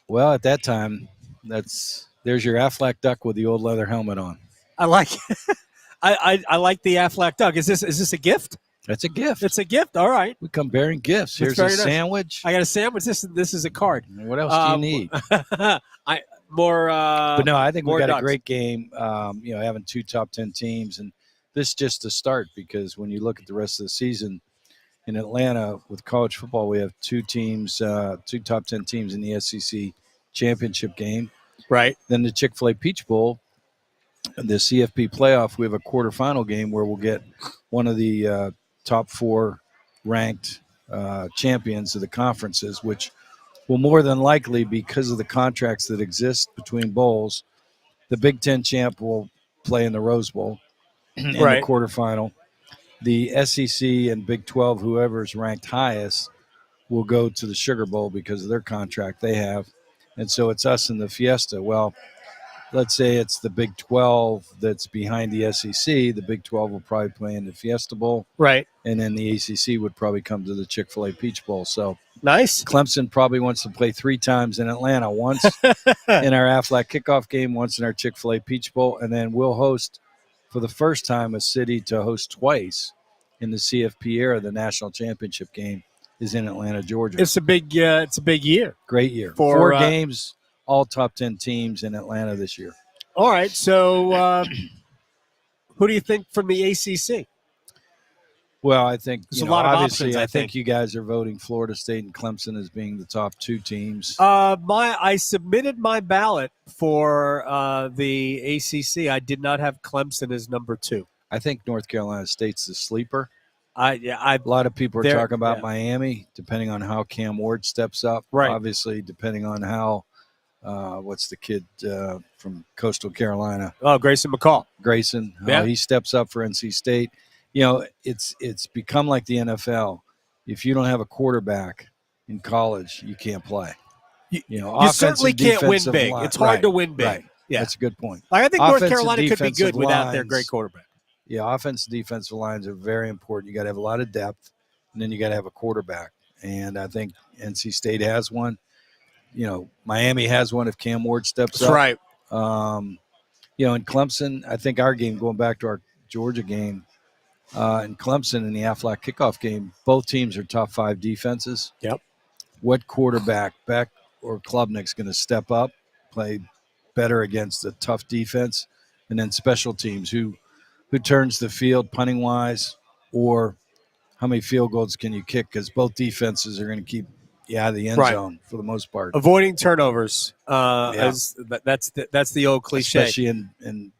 Speaker 3: Well, at that time, there's your Aflac duck with the old leather helmet on.
Speaker 2: I like I like the Aflac duck. Is this a gift?
Speaker 3: That's a gift.
Speaker 2: It's a gift. All right.
Speaker 3: We come bearing gifts.
Speaker 2: That's
Speaker 3: Here's a
Speaker 2: nice.
Speaker 3: sandwich.
Speaker 2: I got a sandwich. This is a card.
Speaker 3: What else do you need?
Speaker 2: But no,
Speaker 3: I think we got
Speaker 2: ducks.
Speaker 3: a great game. Having 2 top 10 teams, and this is just the start, because when you look at the rest of the season in Atlanta with college football, we have 2 teams, 2 top 10 teams in the SEC championship game.
Speaker 2: Right.
Speaker 3: Then the Chick-fil-A Peach Bowl, the CFP playoff, we have a quarterfinal game where we'll get one of the top 4 ranked champions of the conferences, which will more than likely, because of the contracts that exist between bowls, the Big Ten champ will play in the Rose Bowl in
Speaker 2: right.
Speaker 3: the quarterfinal. The SEC and Big 12, whoever's ranked highest, will go to the Sugar Bowl because of their contract they have. And so it's us in the Fiesta. Well, let's say it's the Big 12 that's behind the SEC. The Big 12 will probably play in the Fiesta Bowl.
Speaker 2: Right.
Speaker 3: And then the ACC would probably come to the Chick-fil-A Peach Bowl. So
Speaker 2: nice.
Speaker 3: Clemson probably wants to play 3 times in Atlanta, once in our Aflac kickoff game, once in our Chick-fil-A Peach Bowl, and then we'll host for the first time a city to host twice in the CFP era. The national championship game is in Atlanta, Georgia.
Speaker 2: It's a big year.
Speaker 3: Great year.
Speaker 2: For
Speaker 3: 4 games, all top 10 teams in Atlanta this year.
Speaker 2: All right. So who do you think from the ACC?
Speaker 3: Well, I think
Speaker 2: there's a lot of
Speaker 3: obviously,
Speaker 2: options.
Speaker 3: I think you guys are voting Florida State and Clemson as being the top 2 teams.
Speaker 2: I submitted my ballot for the ACC. I did not have Clemson as number 2.
Speaker 3: I think North Carolina State's the sleeper.
Speaker 2: A
Speaker 3: lot of people are talking about Miami, depending on how Cam Ward steps up.
Speaker 2: Right.
Speaker 3: Obviously, depending on how what's the kid from Coastal Carolina?
Speaker 2: Oh, Grayson McCall.
Speaker 3: Grayson, how he steps up for NC State. You know, it's become like the NFL. If you don't have a quarterback in college, you can't play.
Speaker 2: You certainly can't win big. It's hard to win big.
Speaker 3: Right.
Speaker 2: Yeah,
Speaker 3: that's a good point.
Speaker 2: I think North Carolina could be good without their great quarterback.
Speaker 3: Yeah, offensive, defensive lines are very important. You got to have a lot of depth, and then you got to have a quarterback. And I think NC State has one. You know, Miami has one if Cam Ward steps up.
Speaker 2: Right.
Speaker 3: You know, in Clemson, I think our game, going back to our Georgia game, in Clemson in the Aflac kickoff game, both teams are top 5 defenses.
Speaker 2: Yep.
Speaker 3: What quarterback, Beck or Klubnik's going to step up, play better against a tough defense, and then special teams, who turns the field punting wise, or how many field goals can you kick? Because both defenses are going to keep you out of the end zone for the most part.
Speaker 2: Avoiding turnovers, that's the old cliche,
Speaker 3: especially in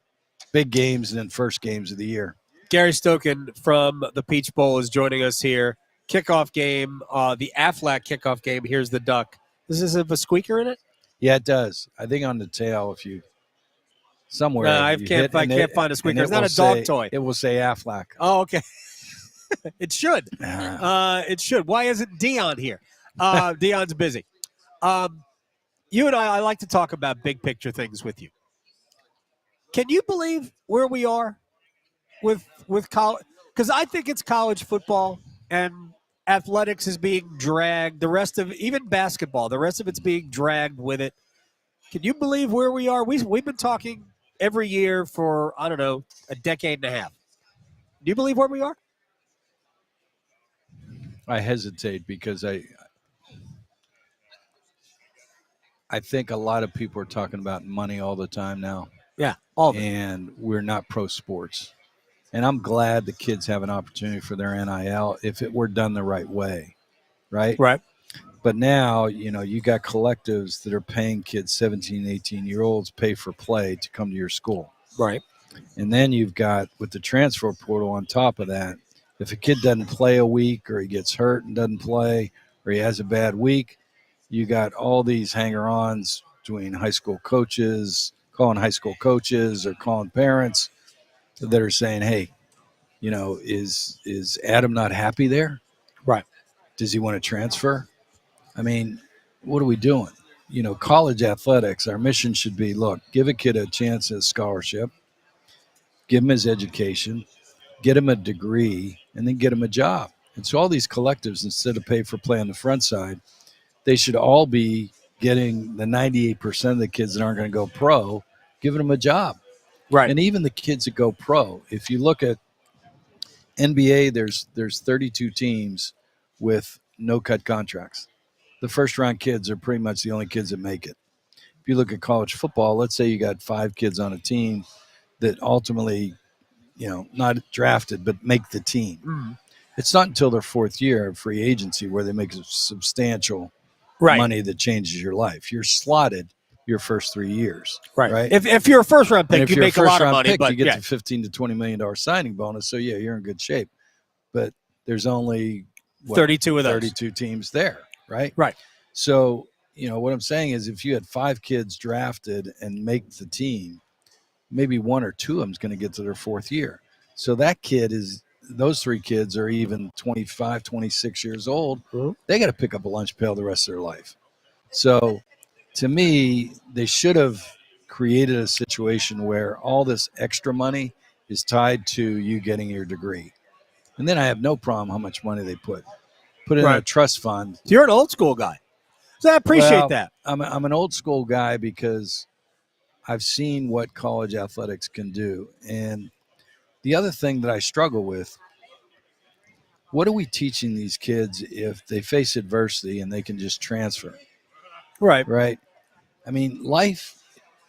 Speaker 3: big games and in first games of the year.
Speaker 2: Gary Stokan from the Peach Bowl is joining us here. Kickoff game, the Aflac kickoff game. Here's the duck. Does this have a squeaker in it?
Speaker 3: Yeah, it does. I think on the tail, if you somewhere.
Speaker 2: No, I can't find a squeaker. It's not a dog toy.
Speaker 3: It will say Aflac.
Speaker 2: Oh, okay. It should. It should. Why isn't Dion here? Dion's busy. You and I like to talk about big picture things with you. Can you believe where we are with college? Because I think it's college football and athletics is being dragged. The rest of even basketball, the rest of it's being dragged with it. Can you believe where we are? We've been talking every year for, I don't know, a decade and a half. Do you believe where we are?
Speaker 3: I hesitate because I think a lot of people are talking about money all the time now.
Speaker 2: Yeah, all of it.
Speaker 3: And we're not pro sports. And I'm glad the kids have an opportunity for their NIL if it were done the right way, right?
Speaker 2: Right.
Speaker 3: But now, you know, you got collectives that are paying kids 17, 18-year-olds pay for play to come to your school.
Speaker 2: Right.
Speaker 3: And then you've got, with the transfer portal on top of that, if a kid doesn't play a week or he gets hurt and doesn't play or he has a bad week, you got all these hanger-ons between high school coaches, calling high school coaches or calling parents that are saying, hey, you know, is Adam not happy there?
Speaker 2: Right.
Speaker 3: Does he want to transfer? I mean, what are we doing? You know, college athletics, our mission should be, look, give a kid a chance at a scholarship, give him his education, get him a degree, and then get him a job. And so all these collectives, instead of pay for play on the front side, they should all be getting the 98% of the kids that aren't going to go pro, giving them a job.
Speaker 2: Right.
Speaker 3: And even the kids that go pro, if you look at NBA, there's 32 teams with no-cut contracts. The first-round kids are pretty much the only kids that make it. If you look at college football, let's say you got 5 kids on a team that ultimately, you know, not drafted, but make the team.
Speaker 2: Mm-hmm.
Speaker 3: It's not until their 4th year of free agency where they make substantial money that changes your life. You're slotted your first 3 years. Right.
Speaker 2: If you're a first-round pick, you make a lot of money.
Speaker 3: Pick,
Speaker 2: but
Speaker 3: you get the $15 to $20 million signing bonus. So, yeah, you're in good shape. But there's only
Speaker 2: 32 of those.
Speaker 3: 32 teams there, right?
Speaker 2: Right.
Speaker 3: So, you know, what I'm saying is if you had 5 kids drafted and make the team, maybe 1 or 2 of them is going to get to their 4th year. So that kid is those three kids are even 25, 26 years old.
Speaker 2: Mm-hmm.
Speaker 3: They got to pick up a lunch pail the rest of their life. So to me, they should have created a situation where all this extra money is tied to you getting your degree. And then I have no problem how much money they put in a trust fund.
Speaker 2: So you're an old school guy. So I appreciate that.
Speaker 3: I'm an old school guy because I've seen what college athletics can do. And the other thing that I struggle with, what are we teaching these kids if they face adversity and they can just transfer? Right. I mean, life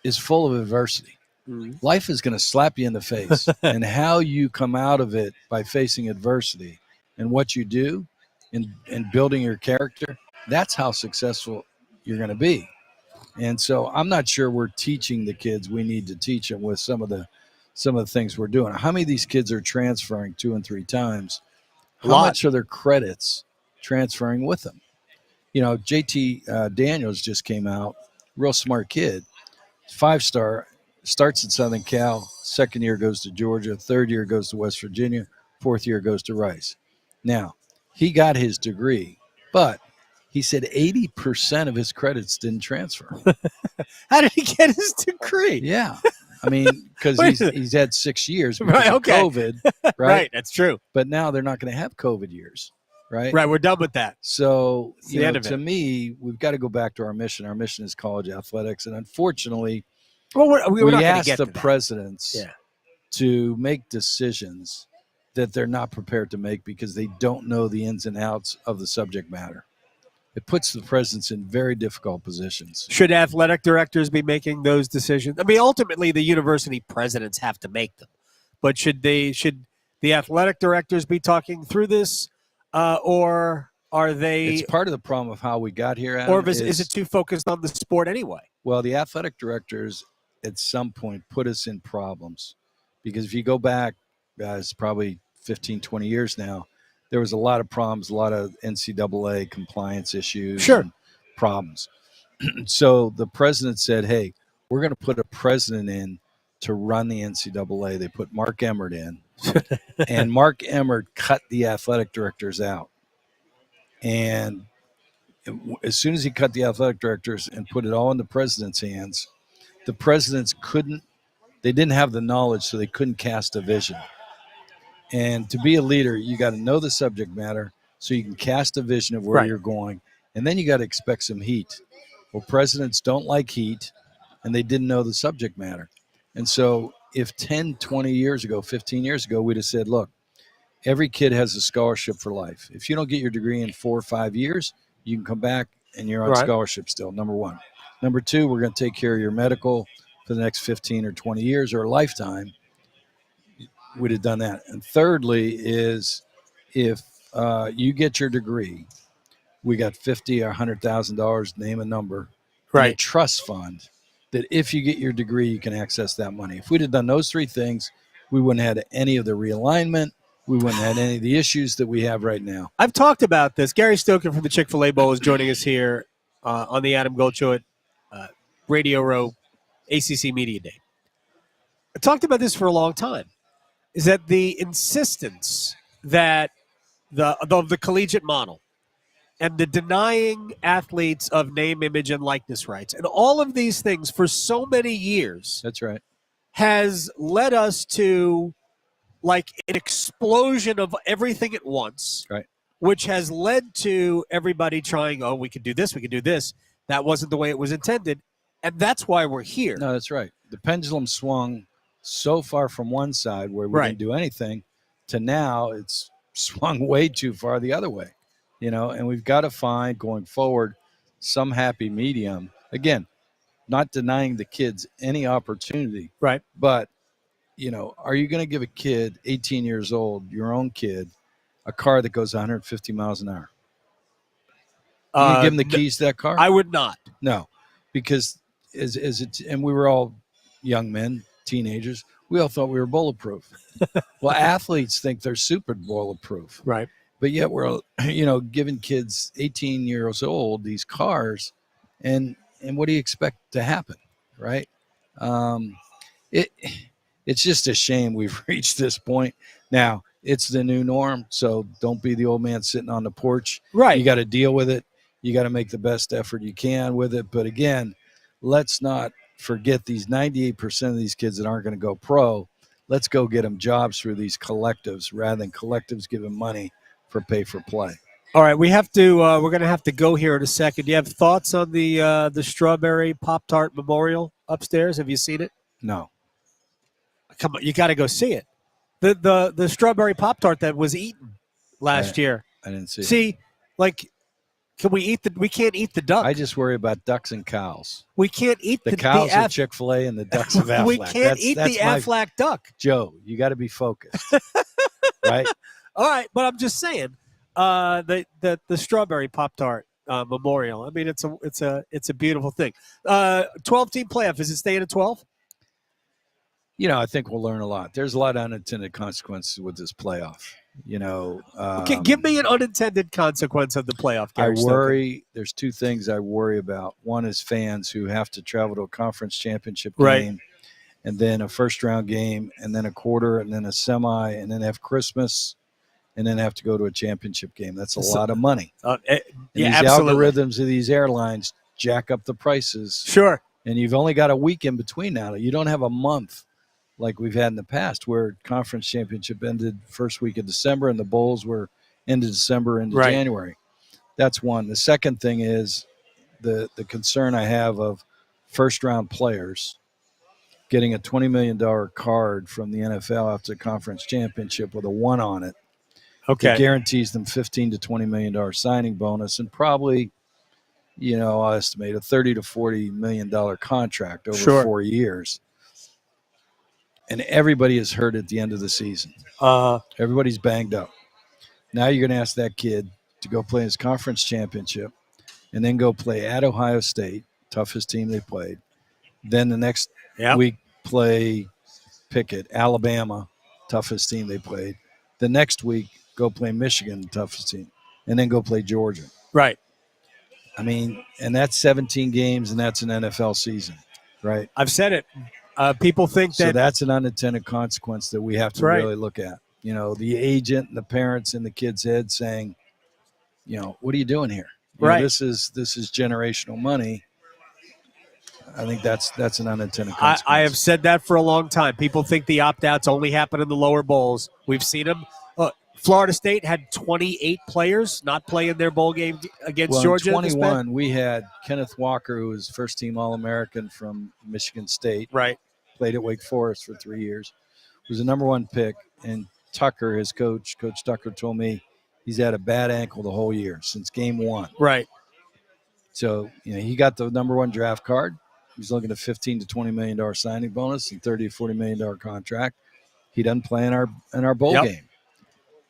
Speaker 3: is full of adversity.
Speaker 2: Mm-hmm.
Speaker 3: Life is going to slap you in the face. And how you come out of it by facing adversity and what you do and building your character, that's how successful you're going to be. And so I'm not sure we're teaching the kids we need to teach them with some of the things we're doing. How many of these kids are transferring 2 and 3 times? How much are their credits transferring with them? You know, JT Daniels just came out, real smart kid, 5-star, starts at Southern Cal, second year goes to Georgia, third year goes to West Virginia, fourth year goes to Rice. Now, he got his degree, but he said 80% of his credits didn't transfer.
Speaker 2: How did he get his degree?
Speaker 3: Yeah. I mean, because he's had 6 years because of COVID.
Speaker 2: Right, that's true.
Speaker 3: But now they're not going to have COVID years, right?
Speaker 2: Right, we're done with that.
Speaker 3: So,
Speaker 2: the end of
Speaker 3: to
Speaker 2: it.
Speaker 3: me, we've got to go back to our mission. Our mission is college athletics. And unfortunately,
Speaker 2: we're
Speaker 3: we
Speaker 2: not
Speaker 3: asked
Speaker 2: get
Speaker 3: the
Speaker 2: to that.
Speaker 3: presidents to make decisions that they're not prepared to make because they don't know the ins and outs of the subject matter. It puts the presidents in very difficult positions.
Speaker 2: Should athletic directors be making those decisions? I mean, ultimately, the university presidents have to make them. But should the athletic directors be talking through this, or are they?
Speaker 3: It's part of the problem of how we got here, Adam,
Speaker 2: or is it too focused on the sport anyway?
Speaker 3: Well, the athletic directors at some point put us in problems because if you go back, it's probably 15, 20 years now, there was a lot of problems, a lot of NCAA compliance issues, and problems. So the president said, hey, we're going to put a president in to run the NCAA. They put Mark Emmert in, and Mark Emmert cut the athletic directors out. And as soon as he cut the athletic directors and put it all in the president's hands, the presidents they didn't have the knowledge, so they couldn't cast a vision. And to be a leader, you got to know the subject matter so you can cast a vision of where you're going. And then you got to expect some heat. Well, presidents don't like heat, and they didn't know the subject matter. And so if 10, 20 years ago, 15 years ago, we'd have said, look, every kid has a scholarship for life. If you don't get your degree in 4 or 5 years, you can come back and you're on scholarship still, number one. Number two, we're going to take care of your medical for the next 15 or 20 years or a lifetime. We'd have done that. And thirdly is if you get your degree, we got $50,000 or $100,000, name a number, in a trust fund that if you get your degree, you can access that money. If we'd have done those 3 things, we wouldn't have had any of the realignment. We wouldn't have had any of the issues that we have right now.
Speaker 2: I've talked about this. Gary Stokan from the Chick-fil-A Bowl is joining us here on the Adam Gold Show at Radio Row ACC Media Day. I talked about this for a long time. Is that the insistence that the collegiate model and the denying athletes of name, image, and likeness rights and all of these things for so many years.
Speaker 3: That's right.
Speaker 2: Has led us to like an explosion of everything at once.
Speaker 3: Right.
Speaker 2: Which has led to everybody trying, we could do this, we could do this. That wasn't the way it was intended. And that's why we're here.
Speaker 3: No, that's right. The pendulum swung so far from one side where we didn't do anything to now it's swung way too far the other way, and we've got to find going forward some happy medium. Again, not denying the kids any opportunity.
Speaker 2: Right.
Speaker 3: But, are you going to give a kid 18 years old, your own kid, a car that goes 150 miles an hour? You give him the keys to that car?
Speaker 2: I would not.
Speaker 3: No, because and we were all young men, teenagers, we all thought we were bulletproof. Well, athletes think they're super bulletproof.
Speaker 2: Right.
Speaker 3: But yet we're, giving kids 18 years old these cars, and what do you expect to happen, right? It's just a shame we've reached this point. Now, it's the new norm. So don't be the old man sitting on the porch.
Speaker 2: Right.
Speaker 3: You got to deal with it. You got to make the best effort you can with it. But again, let's not forget these 98% of these kids that aren't going to go pro. Let's go get them jobs through these collectives rather than collectives giving money for pay for play.
Speaker 2: All right, we have to. We're going to have to go here in a second. Do you have thoughts on the Strawberry Pop-Tart Memorial upstairs? Have you seen it?
Speaker 3: No.
Speaker 2: Come on, you got to go see it. The Strawberry Pop-Tart that was eaten last year.
Speaker 3: I didn't see it.
Speaker 2: See, like, can we eat we can't eat the duck.
Speaker 3: I just worry about ducks and cows.
Speaker 2: We can't eat
Speaker 3: the cows of Chick-fil-A and the ducks of Aflac.
Speaker 2: We can't eat the Aflac duck.
Speaker 3: Joe, you got to be focused, right?
Speaker 2: All right, but I'm just saying, the Strawberry Pop-Tart Memorial. I mean, it's a beautiful thing. 12-team playoff. Is it staying at 12?
Speaker 3: You know, I think we'll learn a lot. There's a lot of unintended consequences with this playoff. You know,
Speaker 2: okay, give me an unintended consequence of the playoff.
Speaker 3: I worry. There's two things I worry about. One is fans who have to travel to a conference championship game, and then a first-round game, and then a quarter, and then a semi, and then have Christmas, and then have to go to a championship game. That's a lot of money. These
Speaker 2: absolutely.
Speaker 3: algorithms of these airlines jack up the prices.
Speaker 2: Sure.
Speaker 3: And you've only got a week in between now. You don't have a month like we've had in the past where conference championship ended first week of December and the bowls were into December, into January. That's one. The second thing is the concern I have of first-round players getting a $20 million card from the NFL after the conference championship with a 1 on it.
Speaker 2: Okay.
Speaker 3: It guarantees them $15 to $20 million signing bonus and probably, you know, I'll estimate a $30 to $40 million contract over 4 years. And everybody is hurt at the end of the season. Everybody's banged up. Now you're going to ask that kid to go play his conference championship and then go play at Ohio State, toughest team they played. Then the next week play Pickett, Alabama, toughest team they played. The next week go play Michigan, toughest team, and then go play Georgia.
Speaker 2: Right.
Speaker 3: I mean, and that's 17 games, and that's an NFL season, right?
Speaker 2: I've said it. People think that.
Speaker 3: So that's an unintended consequence that we have to really look at. You know, the agent and the parents in the kid's head saying, you know, what are you doing here? You know, this is generational money. I think that's an unintended consequence.
Speaker 2: I have said that for a long time. People think the opt-outs only happen in the lower bowls. We've seen them. Florida State had 28 players not play in their bowl game against Georgia.
Speaker 3: In 21, we had Kenneth Walker, who was first-team All-American from Michigan State.
Speaker 2: Right.
Speaker 3: Played at Wake Forest for 3 years. Was the number 1 pick. And Tucker, his coach, Coach Tucker, told me he's had a bad ankle the whole year since game 1.
Speaker 2: Right.
Speaker 3: So, you know, he got the number 1 draft card. He's looking at $15 to $20 million signing bonus and $30 to $40 million contract. He doesn't play in our bowl game.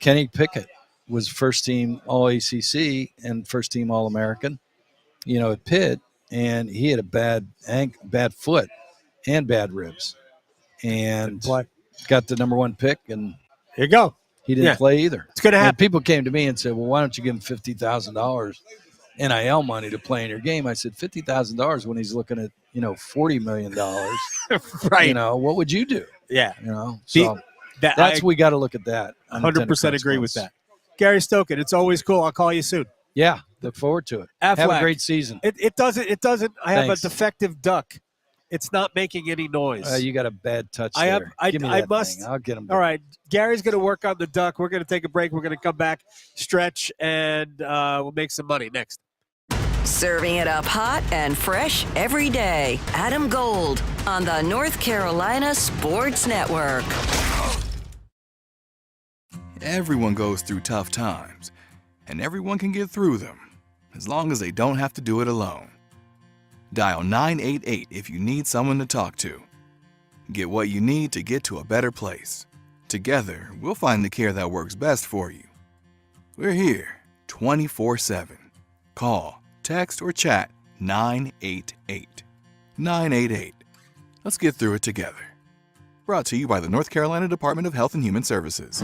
Speaker 3: Kenny Pickett was first-team All-ACC and first-team All-American, you know, at Pitt, and he had a bad foot and bad ribs, and got the number 1 pick, and
Speaker 2: here you go.
Speaker 3: He didn't play either.
Speaker 2: It's going to happen.
Speaker 3: People came to me and said, well, why don't you give him $50,000 NIL money to play in your game? I said, $50,000 when he's looking at, you know, $40 million.
Speaker 2: Right.
Speaker 3: You know, what would you do?
Speaker 2: Yeah.
Speaker 3: You know, so we got to look at that.
Speaker 2: 100% agree with that. Gary Stokan, it's always cool. I'll call you soon.
Speaker 3: Yeah. Look forward to it.
Speaker 2: Aflac.
Speaker 3: Have a great season.
Speaker 2: It doesn't. I have a defective duck. It's not making any noise.
Speaker 3: You got a bad touch there. Give me that thing. I'll get him.
Speaker 2: All right. Gary's going to work on the duck. We're going to take a break. We're going to come back, stretch, and we'll make some money next.
Speaker 4: Serving it up hot and fresh every day. Adam Gold on the North Carolina Sports Network.
Speaker 6: Everyone goes through tough times, and everyone can get through them, as long as they don't have to do it alone. Dial 988 if you need someone to talk to. Get what you need to get to a better place. Together, we'll find the care that works best for you. We're here 24/7. Call, text, or chat 988. 988. Let's get through it together. Brought to you by the North Carolina Department of Health and Human Services.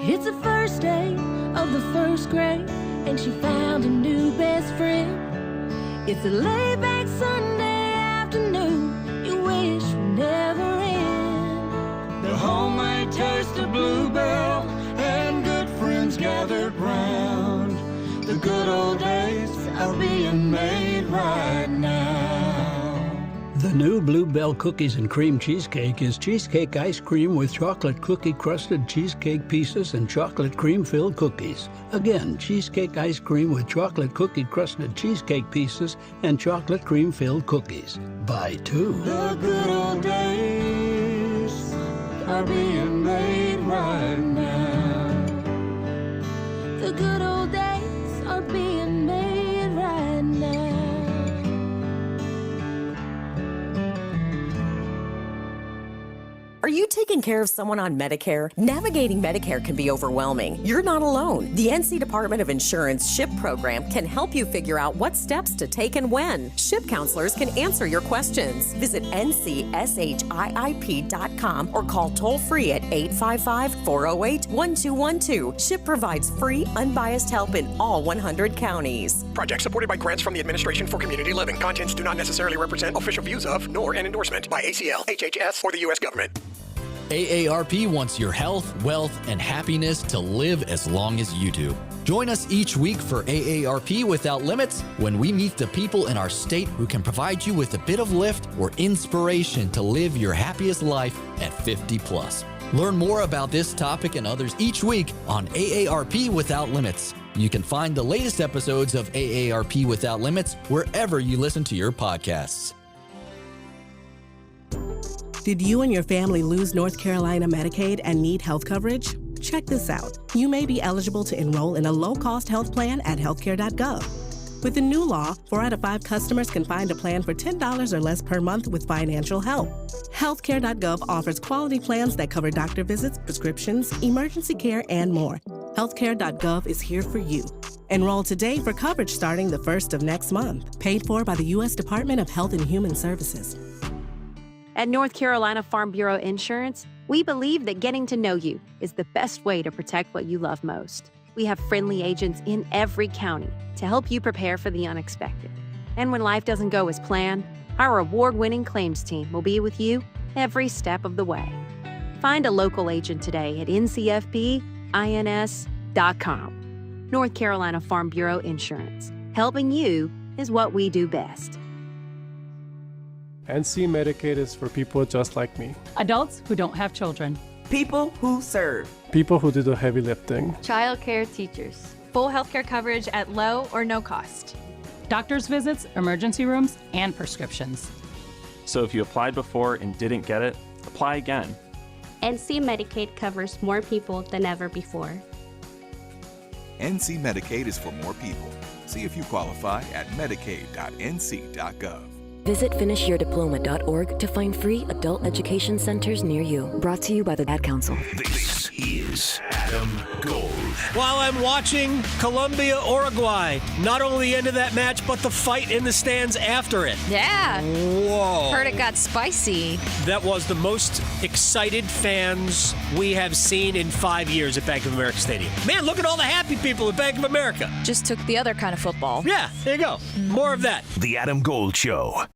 Speaker 7: It's the first day of the first grade, and she found a new best friend. It's a laid-back Sunday afternoon you wish would never end. The homemade
Speaker 8: The new Bluebell Cookies and Cream Cheesecake is cheesecake ice cream with chocolate cookie-crusted cheesecake pieces and chocolate cream-filled cookies. Again, cheesecake ice cream with chocolate cookie-crusted cheesecake pieces and chocolate cream-filled cookies. Buy two.
Speaker 7: The good old days are being made right now. The good old days are being made right now.
Speaker 9: Are you taking care of someone on Medicare? Navigating Medicare can be overwhelming. You're not alone. The NC Department of Insurance SHIP program can help you figure out what steps to take and when. SHIP counselors can answer your questions. Visit ncshiip.com or call toll-free at 855-408-1212. SHIP provides free, unbiased help in all 100 counties.
Speaker 16: Project supported by grants from the Administration for Community Living. Contents do not necessarily represent official views of, nor an endorsement by ACL, HHS, or the U.S. government.
Speaker 18: AARP wants your health, wealth, and happiness to live as long as you do. Join us each week for AARP Without Limits when we meet the people in our state who can provide you with a bit of lift or inspiration to live your happiest life at 50 plus. Learn more about this topic and others each week on AARP Without Limits. You can find the latest episodes of AARP Without Limits wherever you listen to your podcasts.
Speaker 19: Did you and your family lose North Carolina Medicaid and need health coverage? Check this out. You may be eligible to enroll in a low-cost health plan at healthcare.gov. With the new law, 4 out of 5 customers can find a plan for $10 or less per month with financial help. Healthcare.gov offers quality plans that cover doctor visits, prescriptions, emergency care, and more. Healthcare.gov is here for you. Enroll today for coverage starting the 1st of next month. Paid for by the U.S. Department of Health and Human Services.
Speaker 22: At North Carolina Farm Bureau Insurance, we believe that getting to know you is the best way to protect what you love most. We have friendly agents in every county to help you prepare for the unexpected. And when life doesn't go as planned, our award-winning claims team will be with you every step of the way. Find a local agent today at ncfpins.com. North Carolina Farm Bureau Insurance. Helping you is what we do best.
Speaker 23: NC Medicaid is for people just like me.
Speaker 24: Adults who don't have children.
Speaker 25: People who serve.
Speaker 23: People who do the heavy lifting.
Speaker 30: Childcare teachers. Full healthcare coverage at low or no cost.
Speaker 24: Doctor's visits, emergency rooms, and prescriptions.
Speaker 31: So if you applied before and didn't get it, apply again.
Speaker 32: NC Medicaid covers more people than ever before.
Speaker 6: NC Medicaid is for more people. See if you qualify at medicaid.nc.gov.
Speaker 33: Visit finishyourdiploma.org to find free adult education centers near you. Brought to you by the Ad Council.
Speaker 5: This is Adam Gold.
Speaker 2: While I'm watching Colombia, Uruguay, not only the end of that match, but the fight in the stands after it.
Speaker 1: Yeah.
Speaker 2: Whoa.
Speaker 1: Heard it got spicy.
Speaker 2: That was the most excited fans we have seen in 5 years at Bank of America Stadium. Man, look at all the happy people at Bank of America.
Speaker 1: Just took the other kind of football.
Speaker 2: Yeah, there you go. More of that.
Speaker 5: The Adam Gold Show.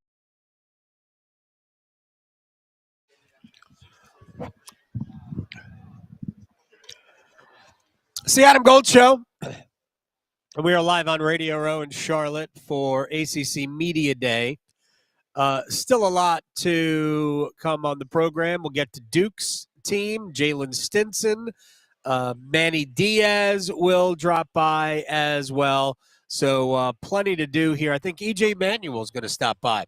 Speaker 2: It's the Adam Gold Show. We are live on Radio Row in Charlotte for ACC Media Day. Still a lot to come on the program. We'll get to Duke's team, Jaylen Stinson. Manny Diaz will drop by as well. So plenty to do here. I think EJ Manuel is going to stop by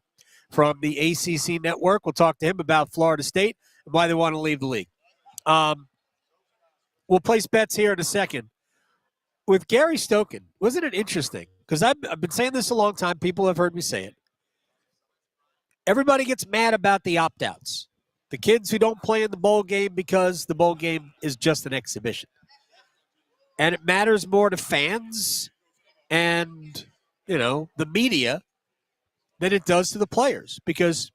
Speaker 2: from the ACC Network. We'll talk to him about Florida State and why they want to leave the league. We'll place bets here in a second. With Gary Stokan, wasn't it interesting? Because I've been saying this a long time. People have heard me say it. Everybody gets mad about the opt-outs. The kids who don't play in the bowl game because the bowl game is just an exhibition. And it matters more to fans and, the media than it does to the players. Because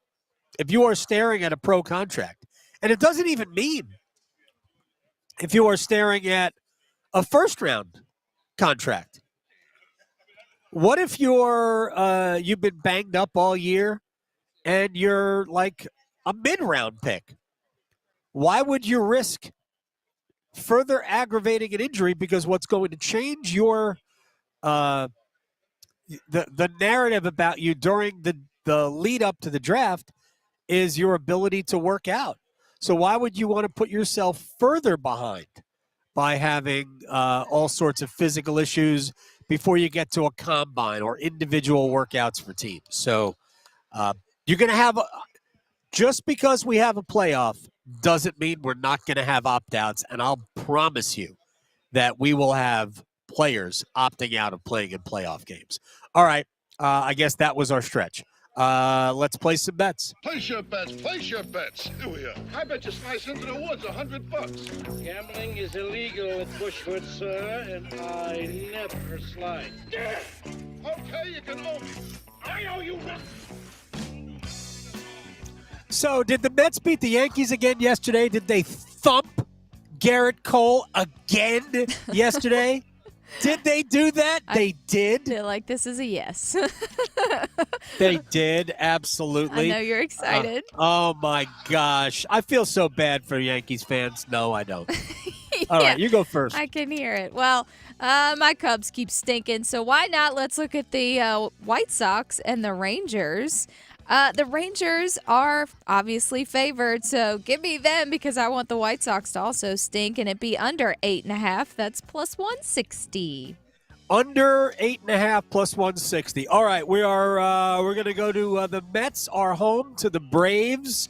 Speaker 2: if you are staring at a pro contract, and it doesn't even mean if you are staring at a first-round contract. What if you've been banged up all year and you're like a mid-round pick? Why would you risk further aggravating an injury? Because what's going to change your the narrative about you during the lead up to the draft is your ability to work out. So why would you want to put yourself further behind by having all sorts of physical issues before you get to a combine or individual workouts for teams? So you're going to have just because we have a playoff doesn't mean we're not going to have opt-outs, and I'll promise you that we will have players opting out of playing in playoff games. All right, I guess that was our stretch. Let's play some bets.
Speaker 10: Place your bets. Place your bets. Here we are. I bet you slice into the woods $100.
Speaker 11: Gambling is illegal at Bushwood, sir, and I never slide.
Speaker 10: Okay, you can owe me. I owe you nothing.
Speaker 2: So, did the Mets beat the Yankees again yesterday? Did they thump Garrett Cole again yesterday? Did they do that? They did.
Speaker 1: I feel like this is a yes.
Speaker 2: They did, absolutely.
Speaker 1: I know you're excited.
Speaker 2: Oh, my gosh. I feel so bad for Yankees fans. No, I don't. All right, you go first.
Speaker 1: I can hear it. Well, my Cubs keep stinking, so why not? Let's look at the White Sox and the Rangers. The Rangers are obviously favored, so give me them because I want the White Sox to also stink and it be under 8.5. That's plus 160.
Speaker 2: Under 8.5 plus 160. All right, we're going to go to the Mets are home to the Braves.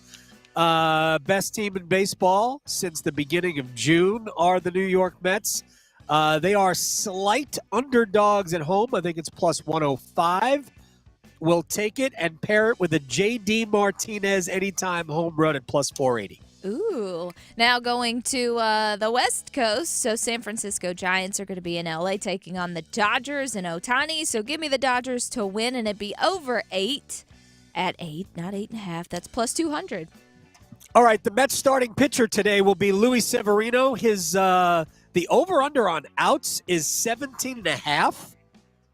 Speaker 2: Best team in baseball since the beginning of June are the New York Mets. They are slight underdogs at home. I think it's plus 105. We'll take it and pair it with a J.D. Martinez anytime home run at plus 480.
Speaker 1: Ooh. Now going to the West Coast. So San Francisco Giants are going to be in L.A. taking on the Dodgers and Ohtani. So give me the Dodgers to win, and it'd be over 8 at 8, not 8.5. That's plus 200.
Speaker 2: All right, the Mets starting pitcher today will be Luis Severino. His the over-under on outs is 17.5.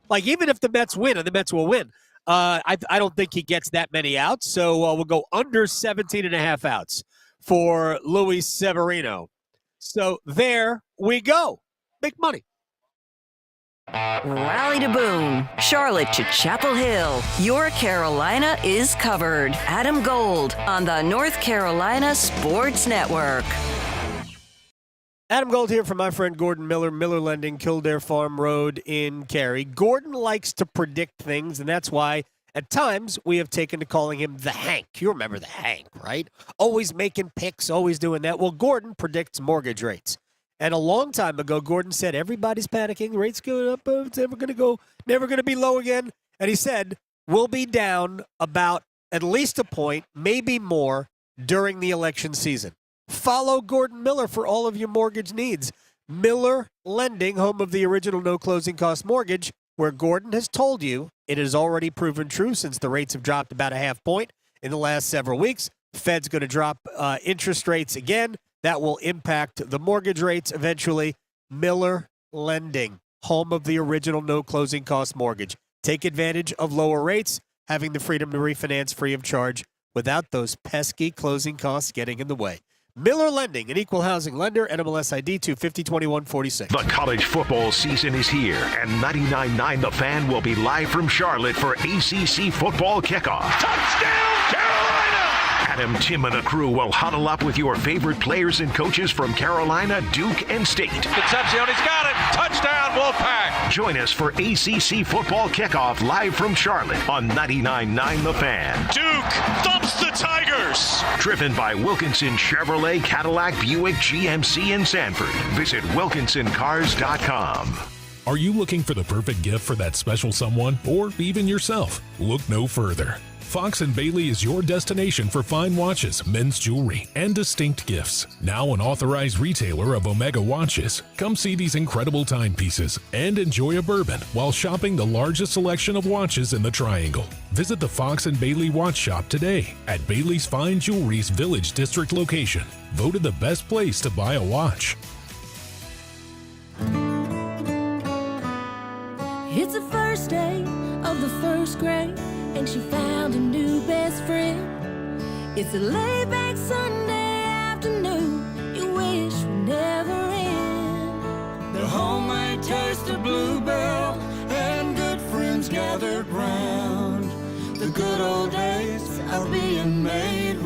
Speaker 2: Like, even if the Mets win, and the Mets will win, I don't think he gets that many outs, so we'll go under 17.5 outs for Luis Severino. So there we go. Big money.
Speaker 4: Raleigh to Boone, Charlotte to Chapel Hill. Your Carolina is covered. Adam Gold on the North Carolina Sports Network.
Speaker 2: Adam Gold here from my friend Gordon Miller, Miller Lending, Kildare Farm Road in Cary. Gordon likes to predict things, and that's why at times we have taken to calling him the Hank. You remember the Hank, right? Always making picks, always doing that. Well, Gordon predicts mortgage rates. And a long time ago, Gordon said, everybody's panicking, rates going up, it's never going to be low again. And he said, we'll be down about at least a point, maybe more, during the election season. Follow Gordon Miller for all of your mortgage needs. Miller Lending, home of the original no closing cost mortgage, where Gordon has told you it has already proven true since the rates have dropped about a half point in the last several weeks. Fed's going to drop interest rates again. That will impact the mortgage rates eventually. Miller Lending, home of the original no closing cost mortgage. Take advantage of lower rates, having the freedom to refinance free of charge without those pesky closing costs getting in the way. Miller Lending, an equal housing lender, NMLS ID 250-2146.
Speaker 5: The college football season is here, and 99.9 The Fan will be live from Charlotte for ACC Football Kickoff. Touchdown, Carolina! Adam, Tim, and the crew will huddle up with your favorite players and coaches from Carolina, Duke, and State.
Speaker 12: Concepcion, he's got it! Touchdown, Wolfpack!
Speaker 5: Join us for ACC Football Kickoff live from Charlotte on 99.9 The Fan.
Speaker 12: Duke thumps the Tigers!
Speaker 5: Driven by Wilkinson Chevrolet, Cadillac, Buick, GMC, and Sanford. Visit WilkinsonCars.com.
Speaker 13: Are you looking for the perfect gift for that special someone or even yourself? Look no further. Fox & Bailey is your destination for fine watches, men's jewelry, and distinct gifts. Now an authorized retailer of Omega watches. Come see these incredible timepieces and enjoy a bourbon while shopping the largest selection of watches in the Triangle. Visit the Fox & Bailey Watch Shop today at Bailey's Fine Jewelry's Village District location. Voted the best place to buy a watch.
Speaker 7: It's the first day of the first grade, and she found a new best friend. It's a laid-back Sunday afternoon you wish would never end.
Speaker 14: The homemade taste of Bluebell and good friends gathered round. The good old days are being made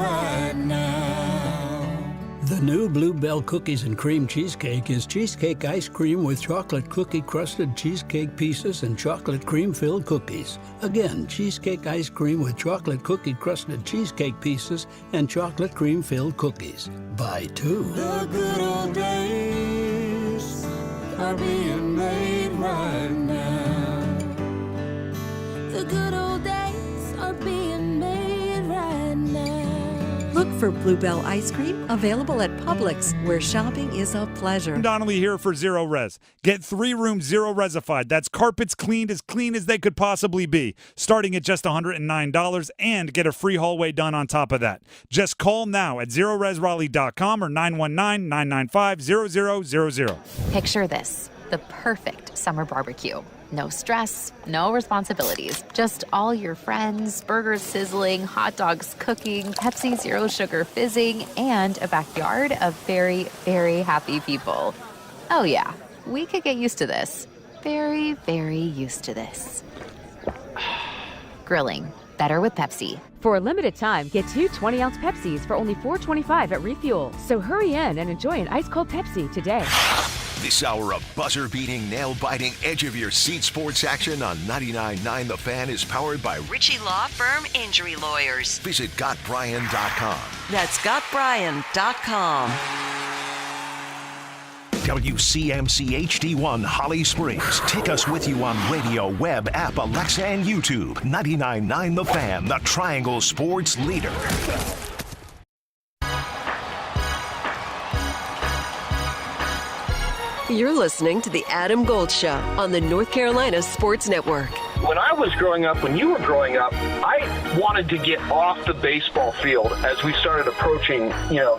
Speaker 3: new Bluebell Cookies and Cream Cheesecake is cheesecake ice cream with chocolate cookie-crusted cheesecake pieces and chocolate cream-filled cookies. Again, cheesecake ice cream with chocolate cookie-crusted cheesecake pieces and chocolate cream-filled cookies. Buy two.
Speaker 14: The good old days are being made right now.
Speaker 7: The good old days are being made right now.
Speaker 8: Look for Bluebell ice cream available at Publix, where shopping is a pleasure.
Speaker 9: Donnelly here for Zero Res. Get 3 rooms Zero Resified. That's carpets cleaned as they could possibly be, starting at just $109, and get a free hallway done on top of that. Just call now at ZeroResRaleigh.com or 919-995-0000.
Speaker 15: Picture this, the perfect summer barbecue. No stress, no responsibilities, just all your friends, burgers sizzling, hot dogs cooking, Pepsi Zero Sugar fizzing, and a backyard of very, very happy people. Oh yeah, we could get used to this. Very, very used to this. Grilling, better with Pepsi.
Speaker 16: For a limited time, get 2 20-ounce Pepsis for only $4.25 at Refuel. So hurry in and enjoy an ice-cold Pepsi today.
Speaker 5: This hour of buzzer-beating, nail-biting, edge-of-your-seat sports action on 99.9 The Fan is powered by
Speaker 4: Ritchie Law Firm Injury Lawyers.
Speaker 5: Visit GotBryan.com.
Speaker 4: That's GotBryan.com.
Speaker 5: WCMC HD1 Holly Springs. Take us with you on radio, web, app, Alexa, and YouTube. 99.9 The Fan, the Triangle Sports leader.
Speaker 17: You're listening to The Adam Gold Show on the North Carolina Sports Network.
Speaker 18: When I was growing up, when you were growing up, I wanted to get off the baseball field as we started approaching,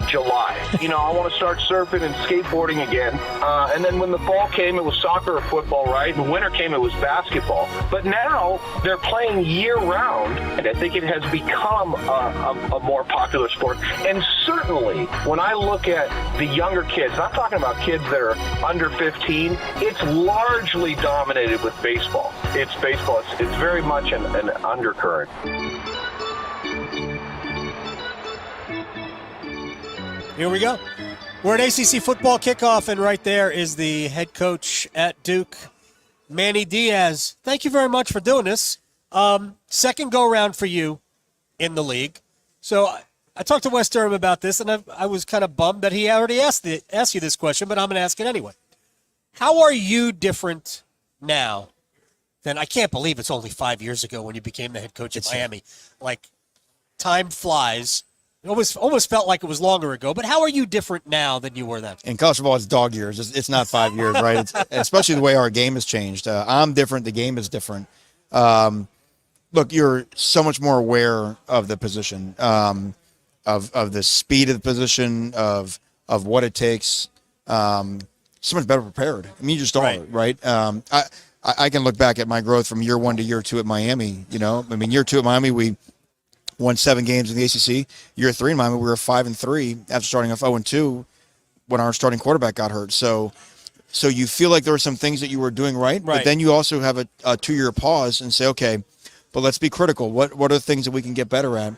Speaker 18: July. I want to start surfing and skateboarding again. And then when the fall came, it was soccer or football, right? And winter came, it was basketball. But now they're playing year-round, and I think it has become a more popular sport. And certainly, when I look at the younger kids, I'm talking about kids that are under 15, it's largely dominated with baseball. It's baseball. It's very much an undercurrent.
Speaker 2: Here we go. We're at ACC Football Kickoff, and right there is the head coach at Duke, Manny Diaz. Thank you very much for doing this. Second go-around for you in the league. So I talked to West Durham about this, and I was kind of bummed that he already asked you this question, but I'm going to ask it anyway. How are you different now? Then I can't believe it's only 5 years ago when you became the head coach at Miami. Like, time flies. It almost felt like it was longer ago. But how are you different now than you were then?
Speaker 20: In college football, it's dog years. It's not 5 years, right? Especially the way our game has changed. I'm different. The game is different. Look, you're so much more aware of the position, of the speed of the position, of what it takes. So much better prepared. I mean, you just are, right? I can look back at my growth from year 1 to year 2 at Miami. Year 2 at Miami, we won 7 games in the ACC. Year 3 in Miami, we were 5-3 after starting off 0-2 when our starting quarterback got hurt. So you feel like there were some things that you were doing right. But then you also have a 2-year pause and say, okay, but let's be critical. What are the things that we can get better at?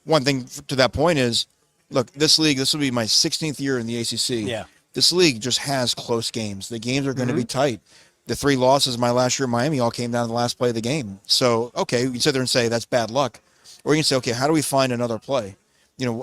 Speaker 20: One thing to that point is, look, this league, this will be my 16th year in the ACC.
Speaker 2: Yeah.
Speaker 20: This league just has close games. The games are going to be tight. The 3 losses my last year in Miami all came down to the last play of the game. So, okay, you can sit there and say that's bad luck. Or you can say, okay, how do we find another play?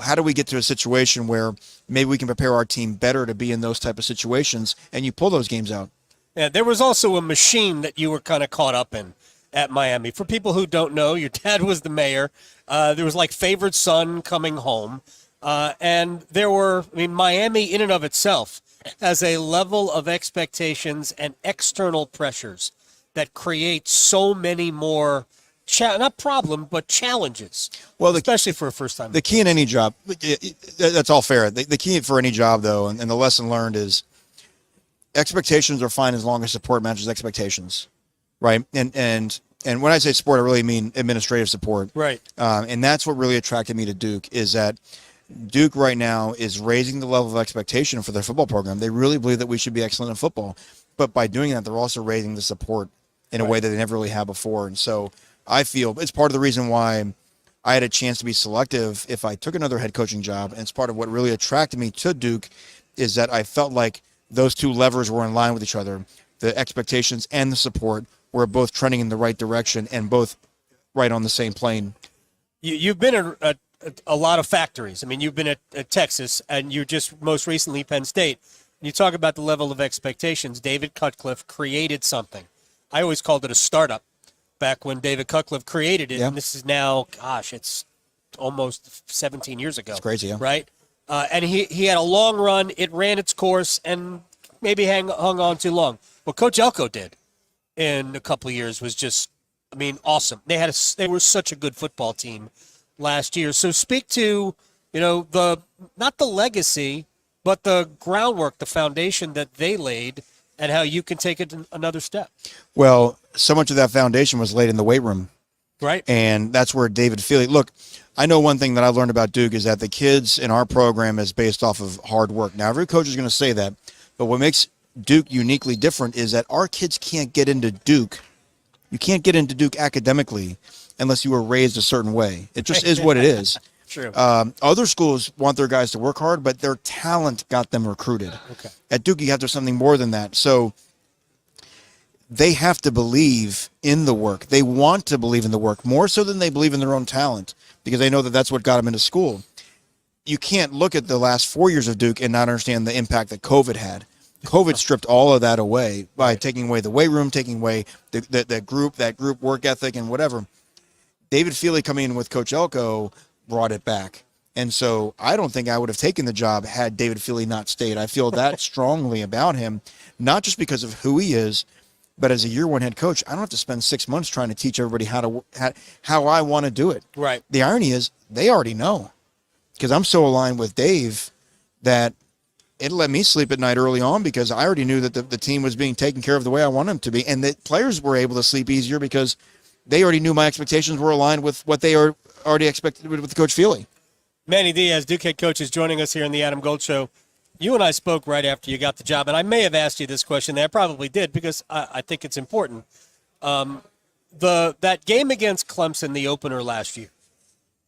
Speaker 20: How do we get to a situation where maybe we can prepare our team better to be in those type of situations, and you pull those games out?
Speaker 2: Yeah, there was also a machine that you were kind of caught up in at Miami. For people who don't know, your dad was the mayor. There was like favorite son coming home. And there were, Miami in and of itself has a level of expectations and external pressures that create so many more, not problem, but challenges, especially for a first time.
Speaker 20: The key in any job, that's all fair. The key for any job, though, and the lesson learned is expectations are fine as long as support matches expectations, right? And when I say support, I really mean administrative support.
Speaker 2: Right.
Speaker 20: And that's what really attracted me to Duke, is that Duke right now is raising the level of expectation for their football program. They really believe that we should be excellent in football. But by doing that, they're also raising the support in a way that they never really have before. And so I feel it's part of the reason why I had a chance to be selective if I took another head coaching job. And it's part of what really attracted me to Duke is that I felt like those two levers were in line with each other. The expectations and the support were both trending in the right direction and both right on the same plane.
Speaker 2: You've been at a lot of factories. I mean, you've been at Texas, and you just most recently Penn State. You talk about the level of expectations. David Cutcliffe created something. I always called it a startup back when David Cutcliffe created it. Yeah. And this is now, gosh, it's almost 17 years ago.
Speaker 20: It's crazy, yeah.
Speaker 2: Right? And he had a long run. It ran its course and maybe hung on too long. What Coach Elko did in a couple of years was just, I mean, awesome. They were such a good football team last year. So speak to, not the legacy, but the groundwork, the foundation that they laid, and how you can take it another step.
Speaker 20: Well, so much of that foundation was laid in the weight room.
Speaker 2: Right.
Speaker 20: And that's where David Feely, look, I know one thing that I've learned about Duke is that the kids in our program is based off of hard work. Now, every coach is going to say that, but what makes Duke uniquely different is that our kids can't get into Duke. You can't get into Duke academically unless you were raised a certain way. It just is what it is.
Speaker 2: True.
Speaker 20: Other schools want their guys to work hard, but their talent got them recruited.
Speaker 2: Okay.
Speaker 20: At Duke, you have to do something more than that. So they have to believe in the work. They want to believe in the work more so than they believe in their own talent because they know that that's what got them into school. You can't look at the last 4 years of Duke and not understand the impact that COVID had. COVID stripped all of that away by taking away the weight room, taking away that group work ethic and whatever. David Feely coming in with Coach Elko brought it back. And so I don't think I would have taken the job had David Feely not stayed. I feel that strongly about him, not just because of who he is, but as a year one head coach, I don't have to spend 6 months trying to teach everybody how I want to do it.
Speaker 2: Right.
Speaker 20: The irony is they already know because I'm so aligned with Dave that it let me sleep at night early on because I already knew that the team was being taken care of the way I wanted them to be. And the players were able to sleep easier because they already knew my expectations were aligned with what they already expected with Coach Feely.
Speaker 2: Manny Diaz, Duke head coach, is joining us here in the Adam Gold Show. You and I spoke right after you got the job, and I may have asked you this question. I probably did because I think it's important. That game against Clemson, the opener last year,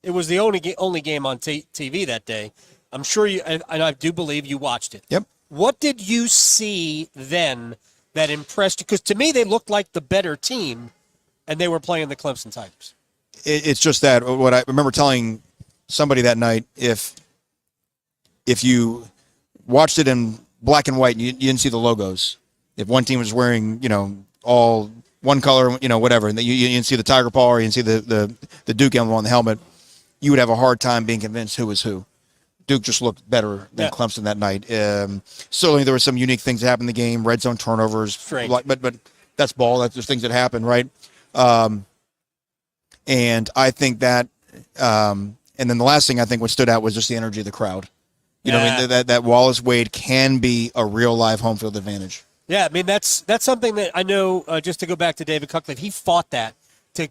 Speaker 2: it was the only game on TV that day. I'm sure you, and I do believe you watched it.
Speaker 20: Yep.
Speaker 2: What did you see then that impressed you? Because to me, they looked like the better team, and they were playing the Clemson Tigers.
Speaker 20: It's just that what I remember telling somebody that night, if you watched it in black and white, you didn't see the logos. If one team was wearing, all one color, whatever, and you didn't see the Tiger paw or you didn't see the Duke emblem on the helmet, you would have a hard time being convinced who was who. Duke just looked better than Clemson that night. Certainly there were some unique things that happened in the game, red zone turnovers, but that's ball. That's just things that happen, right? And I think that, and then the last thing I think what stood out was just the energy of the crowd. That Wallace Wade can be a real live home field advantage.
Speaker 2: Yeah, I mean that's something that I know. Just to go back to David Cutcliffe, he fought that to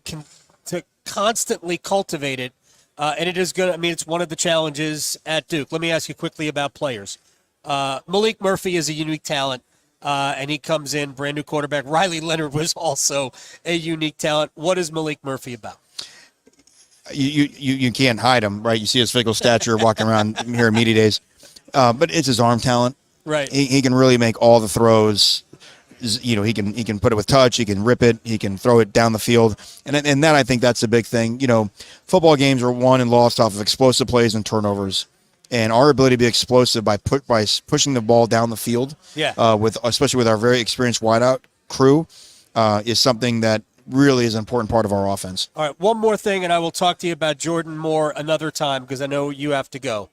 Speaker 2: constantly cultivate it, and it is good. I mean, it's one of the challenges at Duke. Let me ask you quickly about players. Malik Murphy is a unique talent, and he comes in brand new quarterback. Riley Leonard was also a unique talent. What is Malik Murphy about?
Speaker 20: You can't hide him, right? You see his physical stature walking around here at media days, but it's his arm talent.
Speaker 2: Right.
Speaker 20: He can really make all the throws. He can put it with touch. He can rip it. He can throw it down the field, and that I think that's a big thing. Football games are won and lost off of explosive plays and turnovers, and our ability to be explosive by pushing the ball down the field.
Speaker 2: Yeah.
Speaker 20: Especially with our very experienced wideout crew, is something that really is an important part of our offense.
Speaker 2: All right, one more thing, and I will talk to you about Jordan Moore another time because I know you have to go.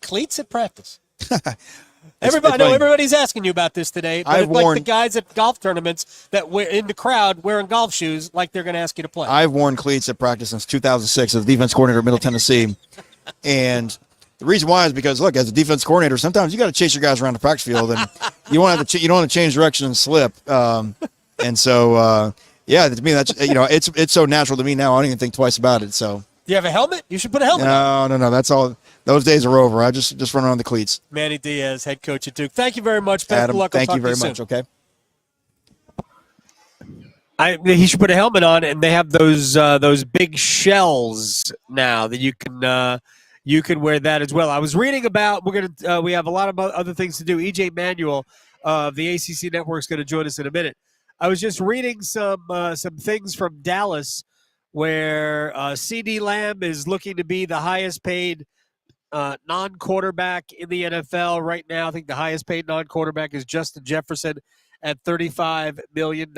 Speaker 2: Cleats at practice. I know everybody's asking you about this today, but it's like the guys at golf tournaments that were in the crowd wearing golf shoes like they're going to ask you to play.
Speaker 20: I've worn cleats at practice since 2006 as the defense coordinator at Middle Tennessee. And the reason why is because, look, as a defense coordinator, sometimes you got to chase your guys around the practice field, and you don't want to change direction and slip. And so, yeah, to me, that's it's so natural to me now. I don't even think twice about it. So,
Speaker 2: do you have a helmet? You should put a helmet on.
Speaker 20: No. That's all. Those days are over. I just run around the cleats.
Speaker 2: Manny Diaz, head coach at Duke. Thank you very much. Best
Speaker 20: Adam,
Speaker 2: of luck.
Speaker 20: thank you very
Speaker 2: soon.
Speaker 20: much. Okay.
Speaker 2: He should put a helmet on, and they have those big shells now that you can wear that as well. I was reading about we have a lot of other things to do. EJ Manuel of the ACC Network is going to join us in a minute. I was just reading some things from Dallas where CD Lamb is looking to be the highest paid non-quarterback in the NFL right now. I think the highest paid non-quarterback is Justin Jefferson at $35 million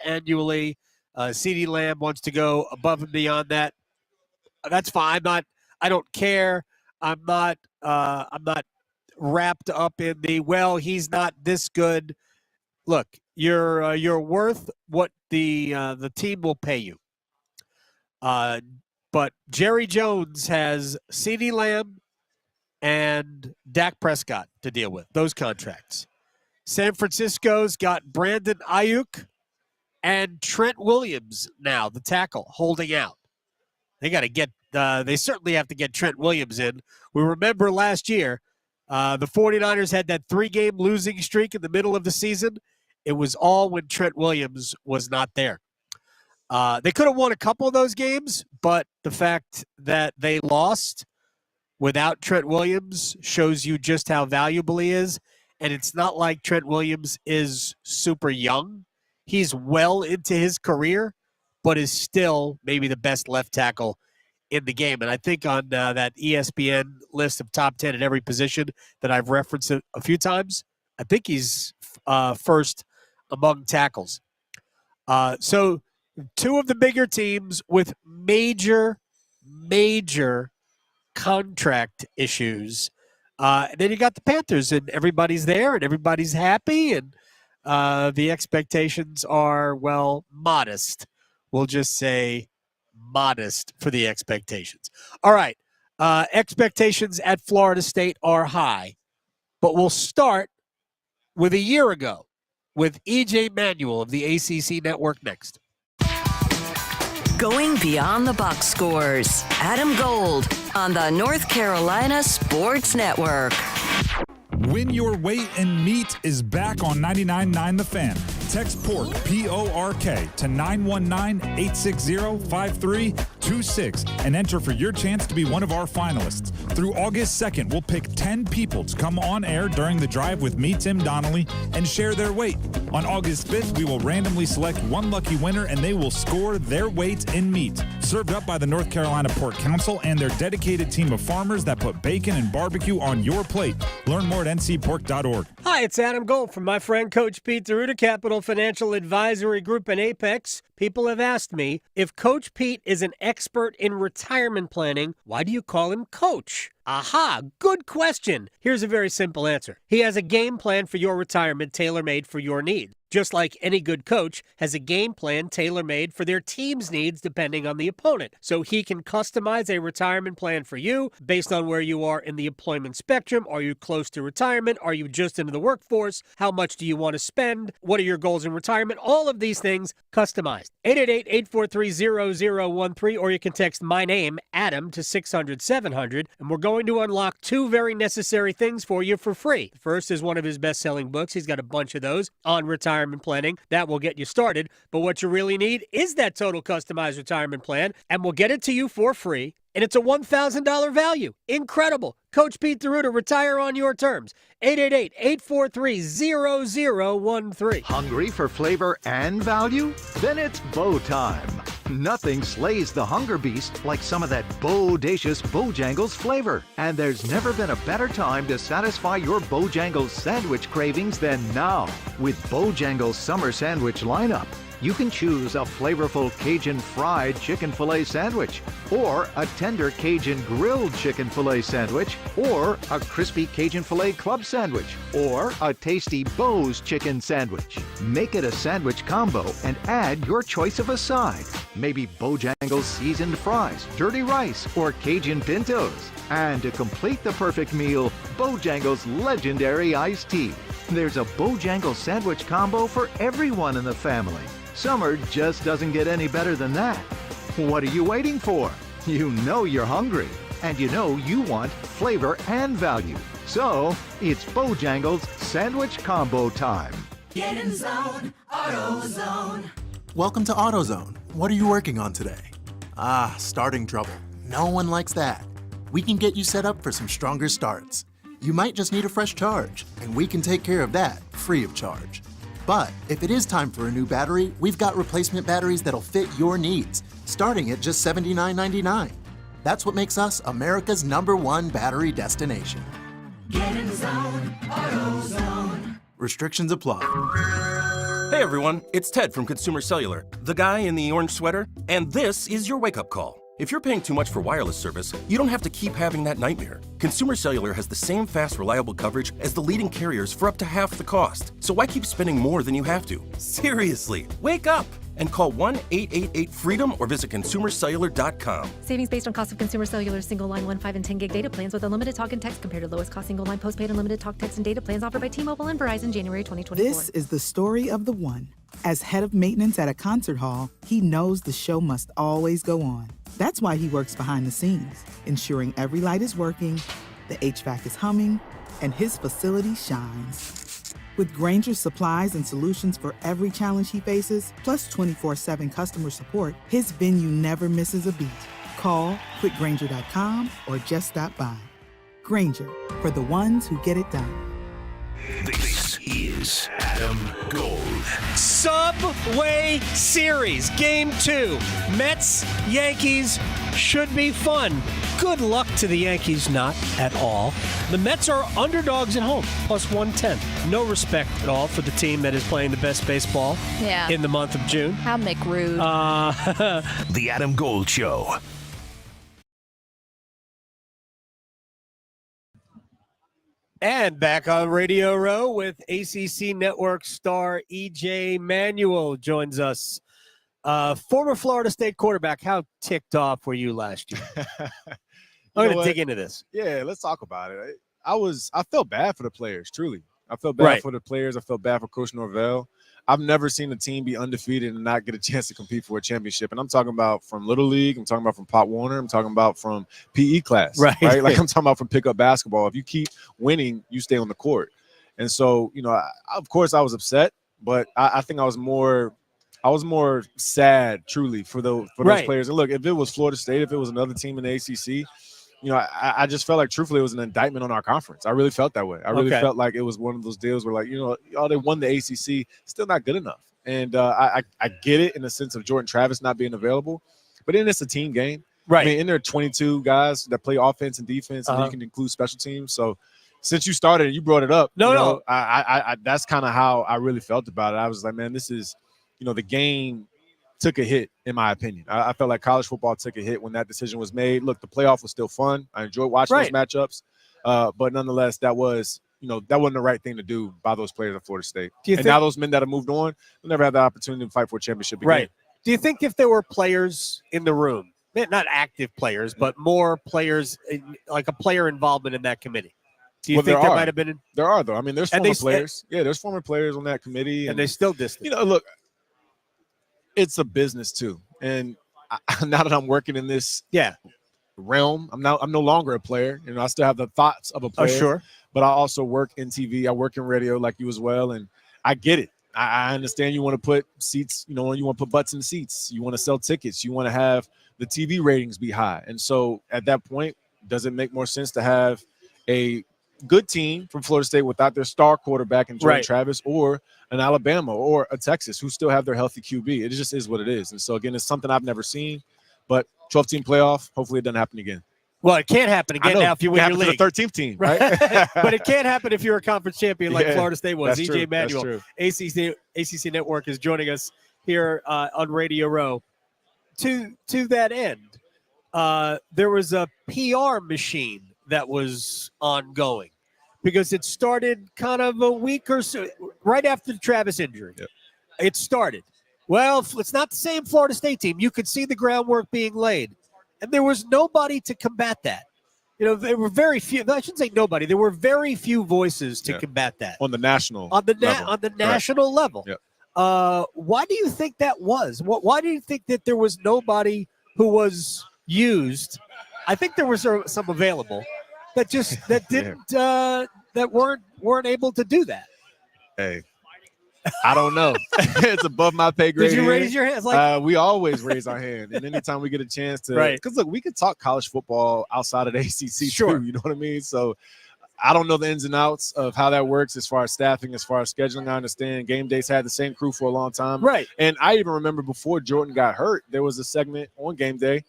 Speaker 2: annually. CD Lamb wants to go above and beyond that. That's fine. I don't care. I'm not wrapped up in he's not this good. Look, you're worth what the team will pay you. But Jerry Jones has CD Lamb and Dak Prescott to deal with, those contracts. San Francisco's got Brandon Ayuk and Trent Williams now, the tackle, holding out. They got to get they certainly have to get Trent Williams in. We remember last year, the 49ers had that 3-game losing streak in the middle of the season. It was all when Trent Williams was not there. They could have won a couple of those games, but the fact that they lost without Trent Williams shows you just how valuable he is. And it's not like Trent Williams is super young. He's well into his career, but is still maybe the best left tackle in the game. And I think on that ESPN list of top 10 at every position that I've referenced a few times, I think he's first among tackles. So two of the bigger teams with major contract issues. And then you got the Panthers, and everybody's there, and everybody's happy, and the expectations are, modest. We'll just say modest for the expectations. All right. Expectations at Florida State are high, but we'll start with a year ago with EJ Manuel of the ACC Network next.
Speaker 4: Going beyond the box scores. Adam Gold on the North Carolina Sports Network.
Speaker 9: Win Your Weight in Meat is back on 99.9 The Fan. Text PORK, P-O-R-K, to 919-860-5326 and enter for your chance to be one of our finalists. Through August 2nd, we'll pick 10 people to come on air during the drive with me, Tim Donnelly, and share their weight. On August 5th, we will randomly select one lucky winner, and they will score their weight in meat. Served up by the North Carolina Pork Council and their dedicated team of farmers that put bacon and barbecue on your plate. Learn more at ncpork.org.
Speaker 2: Hi, it's Adam Gold from my friend Coach Pete Deruta, Capital Financial Advisory Group in Apex. People have asked me, if Coach Pete is an expert in retirement planning, why do you call him Coach? Aha, good question. Here's a very simple answer. He has a game plan for your retirement tailor-made for your needs. Just like any good coach has a game plan tailor-made for their team's needs depending on the opponent. So he can customize a retirement plan for you based on where you are in the employment spectrum. Are you close to retirement? Are you just into the workforce? How much do you want to spend? What are your goals in retirement? All of these things customized. 888-843-0013, or you can text my name, Adam, to 600-700, and we're going to unlock two very necessary things for you for free. The first is one of his best-selling books. He's got a bunch of those on retirement planning. That will get you started. But what you really need is that total customized retirement plan, and we'll get it to you for free. And it's a $1,000 value. Incredible. Coach Pete Deruta, retire on your terms. 888-843-0013.
Speaker 19: Hungry for flavor and value? Then it's Bo time. Nothing slays the hunger beast like some of that bodacious Bojangles flavor. And there's never been a better time to satisfy your Bojangles sandwich cravings than now. With Bojangles Summer Sandwich lineup, you can choose a flavorful Cajun fried chicken filet sandwich, or a tender Cajun grilled chicken filet sandwich, or a crispy Cajun filet club sandwich, or a tasty Bo's chicken sandwich. Make it a sandwich combo and add your choice of a side. Maybe Bojangles seasoned fries, dirty rice, or Cajun pintos. And to complete the perfect meal, Bojangles legendary iced tea. There's a Bojangles sandwich combo for everyone in the family. Summer just doesn't get any better than that. What are you waiting for? You know you're hungry, and you know you want flavor and value. So, it's Bojangles Sandwich Combo time.
Speaker 14: Get in zone, AutoZone.
Speaker 6: Welcome to AutoZone. What are you working on today? Ah, starting trouble. No one likes that. We can get you set up for some stronger starts. You might just need a fresh charge, and we can take care of that free of charge. But if it is time for a new battery, we've got replacement batteries that'll fit your needs, starting at just $79.99. That's what makes us America's #1 battery destination.
Speaker 14: Get in the zone, AutoZone.
Speaker 6: Restrictions apply.
Speaker 21: Hey everyone, it's Ted from Consumer Cellular, the guy in the orange sweater, and this is your wake-up call. If you're paying too much for wireless service, you don't have to keep having that nightmare. Consumer Cellular has the same fast, reliable coverage as the leading carriers for up to half the cost. So why keep spending more than you have to? Seriously, wake up and call 1-888-FREEDOM or visit consumercellular.com.
Speaker 22: Savings based on cost of Consumer Cellular single line 1, 5, and 10 gig data plans with unlimited talk and text compared to lowest cost single line postpaid unlimited talk, text, and data plans offered by T-Mobile and Verizon January 2024.
Speaker 23: This is the story of the one. As head of maintenance at a concert hall, he knows the show must always go on. That's why he works behind the scenes, ensuring every light is working, the HVAC is humming, and his facility shines. With Grainger's supplies and solutions for every challenge he faces, plus 24/7 customer support, his venue never misses a beat. Call quickgrainger.com or just stop by. Grainger, for the ones who get it done.
Speaker 5: This is Adam Gold.
Speaker 2: Subway Series, Game 2. Mets, Yankees should be fun. Good luck to the Yankees, not at all. The Mets are underdogs at home, plus 110. No respect at all for the team that is playing the best baseball in the month of June.
Speaker 1: How McRude.
Speaker 5: The Adam Gold Show.
Speaker 2: And back on Radio Row with ACC Network star EJ Manuel joins us. Former Florida State quarterback, how ticked off were you last year? I'm going to dig into this.
Speaker 24: Yeah, let's talk about it. I felt bad for the players, truly. I felt bad for the players. I felt bad for Coach Norvell. I've never seen a team be undefeated and not get a chance to compete for a championship. And I'm talking about from Little League. I'm talking about from Pop Warner. I'm talking about from PE class. Right? Like I'm talking about from pickup basketball. If you keep winning, you stay on the court. And so, of course I was upset, but I think I was more sad, truly, for those players. And look, if it was Florida State, if it was another team in the ACC, I just felt like, truthfully, it was an indictment on our conference. I really felt that way. I really felt like it was one of those deals where, like, they won the ACC, still not good enough. And I get it in the sense of Jordan Travis not being available, but then it's a team game. Right. I mean, in there are 22 guys that play offense and defense, and you can include special teams. So since you started and you brought it up, I that's kind of how I really felt about it. I was like, man, this is, the game took a hit, in my opinion. I felt like college football took a hit when that decision was made. Look, the playoff was still fun. I enjoyed watching those matchups. But nonetheless, that wasn't the right thing to do by those players at Florida State. Now those men that have moved on will never have the opportunity to fight for a championship again. Right.
Speaker 2: Do you think if there were players in the room, not active players, but more players, like a player involvement in that committee? Do you think there might have been?
Speaker 24: There are, though. I mean, there's former players. Yeah, there's former players on that committee.
Speaker 2: And they still distant.
Speaker 24: Look, it's a business too, and now that I'm working in this realm, I'm no longer a player. I still have the thoughts of a player.
Speaker 2: Oh, sure.
Speaker 24: But I also work in TV. I work in radio like you as well, and I get it. I understand you want to put seats. You want to put butts in seats. You want to sell tickets. You want to have the TV ratings be high, and so at that point, does it make more sense to have a good team from Florida State without their star quarterback and Jordan Travis, or an Alabama or a Texas who still have their healthy QB? It just is what it is. And so, again, it's something I've never seen. But 12-team playoff, hopefully it doesn't happen again.
Speaker 2: Well, it can't happen again now if you win your league.
Speaker 24: The 13th team, right?
Speaker 2: But it can't happen if you're a conference champion like Florida State was.
Speaker 24: That's
Speaker 2: EJ Manuel, ACC Network, is joining us here on Radio Row. To that end, there was a PR machine that was ongoing because it started kind of a week or so right after the Travis injury. Yep. It started. Well, it's not the same Florida State team. You could see the groundwork being laid, and there was nobody to combat that. There were very few. I shouldn't say nobody. There were very few voices to combat that
Speaker 24: on the national
Speaker 2: national level.
Speaker 24: Yep.
Speaker 2: Why do you think that was? Why do you think that there was nobody who was used? I think there was some available that weren't able to do that.
Speaker 24: Hey, I don't know. It's above my pay grade.
Speaker 2: Did you raise your hands? Like
Speaker 24: we always raise our hand, and anytime we get a chance to,
Speaker 2: Right.
Speaker 24: Because look, we could talk college football outside of the ACC
Speaker 2: Sure.
Speaker 24: too. You know what I mean? So I don't know the ins and outs of how that works as far as staffing, as far as scheduling. I understand game days had the same crew for a long time,
Speaker 2: Right.
Speaker 24: And I even remember before Jordan got hurt, there was a segment on game day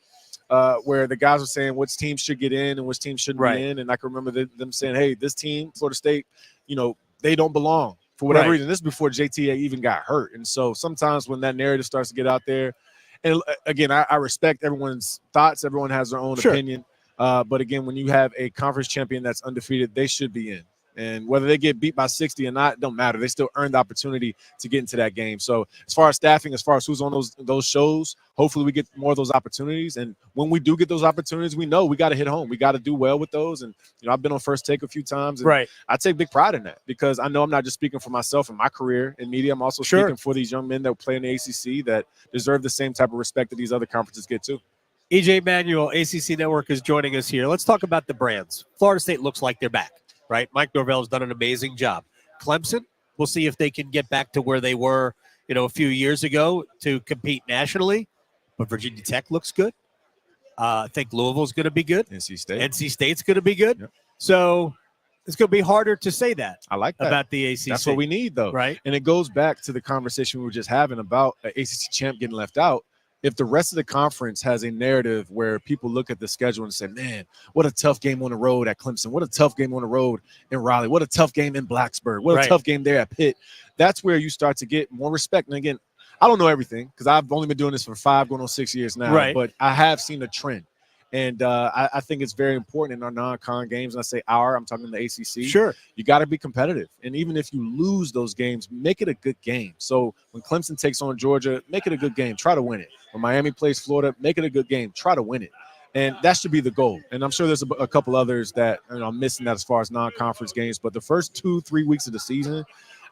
Speaker 24: where the guys were saying which teams should get in and which teams shouldn't
Speaker 2: Right.
Speaker 24: be in, and I can remember them saying, "Hey, this team, Florida State, they don't belong." For whatever
Speaker 2: Right.
Speaker 24: reason, this is before JTA even got hurt. And so sometimes when that narrative starts to get out there, and again, I respect everyone's thoughts. Everyone has their own
Speaker 2: Sure.
Speaker 24: opinion. But again, when you have a conference champion that's undefeated, they should be in. And whether they get beat by 60 or not, don't matter. They still earned the opportunity to get into that game. So as far as staffing, as far as who's on those shows, hopefully we get more of those opportunities. And when we do get those opportunities, we know we got to hit home. We got to do well with those. And, I've been on First Take a few times. And
Speaker 2: Right.
Speaker 24: I take big pride in that because I know I'm not just speaking for myself and my career in media. I'm also
Speaker 2: Sure.
Speaker 24: speaking for these young men that play in the ACC that deserve the same type of respect that these other conferences get too.
Speaker 2: EJ Manuel, ACC Network, is joining us here. Let's talk about the brands. Florida State looks like they're back, right? Mike Norvell's done an amazing job. Clemson, we'll see if they can get back to where they were, a few years ago to compete nationally. But Virginia Tech looks good. I think Louisville's going to be good. NC State's going to be good.
Speaker 24: Yep.
Speaker 2: So it's going to be harder to say that.
Speaker 24: I like that.
Speaker 2: About the ACC.
Speaker 24: That's what we need, though.
Speaker 2: Right.
Speaker 24: And it goes back to the conversation we were just having about an ACC champ getting left out. If the rest of the conference has a narrative where people look at the schedule and say, man, what a tough game on the road at Clemson. What a tough game on the road in Raleigh. What a tough game in Blacksburg. What a
Speaker 2: Right.
Speaker 24: tough game there at Pitt. That's where you start to get more respect. And again, I don't know everything because I've only been doing this for 5 going on 6 years now.
Speaker 2: Right.
Speaker 24: But I have seen a trend. And I think it's very important in our non-con games. And I say I'm talking the ACC.
Speaker 2: Sure.
Speaker 24: You got to be competitive. And even if you lose those games, make it a good game. So when Clemson takes on Georgia, make it a good game. Try to win it. When Miami plays Florida, make it a good game. Try to win it. And that should be the goal. And I'm sure there's a couple others that I'm missing that as far as non-conference games. But the first 2-3 weeks of the season,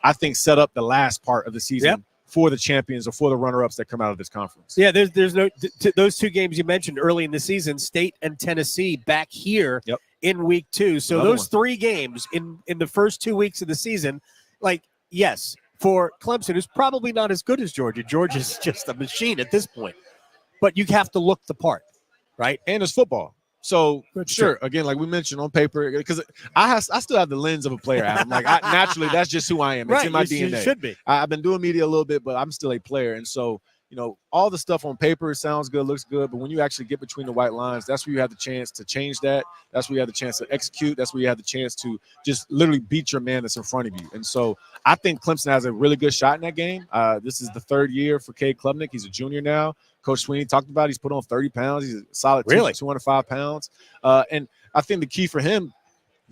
Speaker 24: I think set up the last part of the season.
Speaker 2: Yep.
Speaker 24: For the champions or for the runner-ups that come out of this conference.
Speaker 2: Yeah, there's no those 2 games you mentioned early in the season, State and Tennessee back here in week 2. So
Speaker 24: Another
Speaker 2: those
Speaker 24: one.
Speaker 2: 3 games in the first 2 weeks of the season, yes, for Clemson, who's probably not as good as Georgia. Georgia's just a machine at this point. But you have to look the part, right?
Speaker 24: And it's football. So
Speaker 2: Good,
Speaker 24: sure, again, like we mentioned on paper, because I still have the lens of a player, Adam. Like naturally, that's just who I am. It's
Speaker 2: Right,
Speaker 24: in my
Speaker 2: you
Speaker 24: DNA.
Speaker 2: should be.
Speaker 24: I've been doing media a little bit, but I'm still a player. And so, all the stuff on paper sounds good, looks good. But when you actually get between the white lines, that's where you have the chance to change that. That's where you have the chance to execute. That's where you have the chance to just literally beat your man that's in front of you. And so I think Clemson has a really good shot in that game. This is the 3rd year for Cade Klubnik. He's a junior now. Coach Sweeney talked about he's put on 30 pounds. He's a solid 205 pounds. And I think the key for him,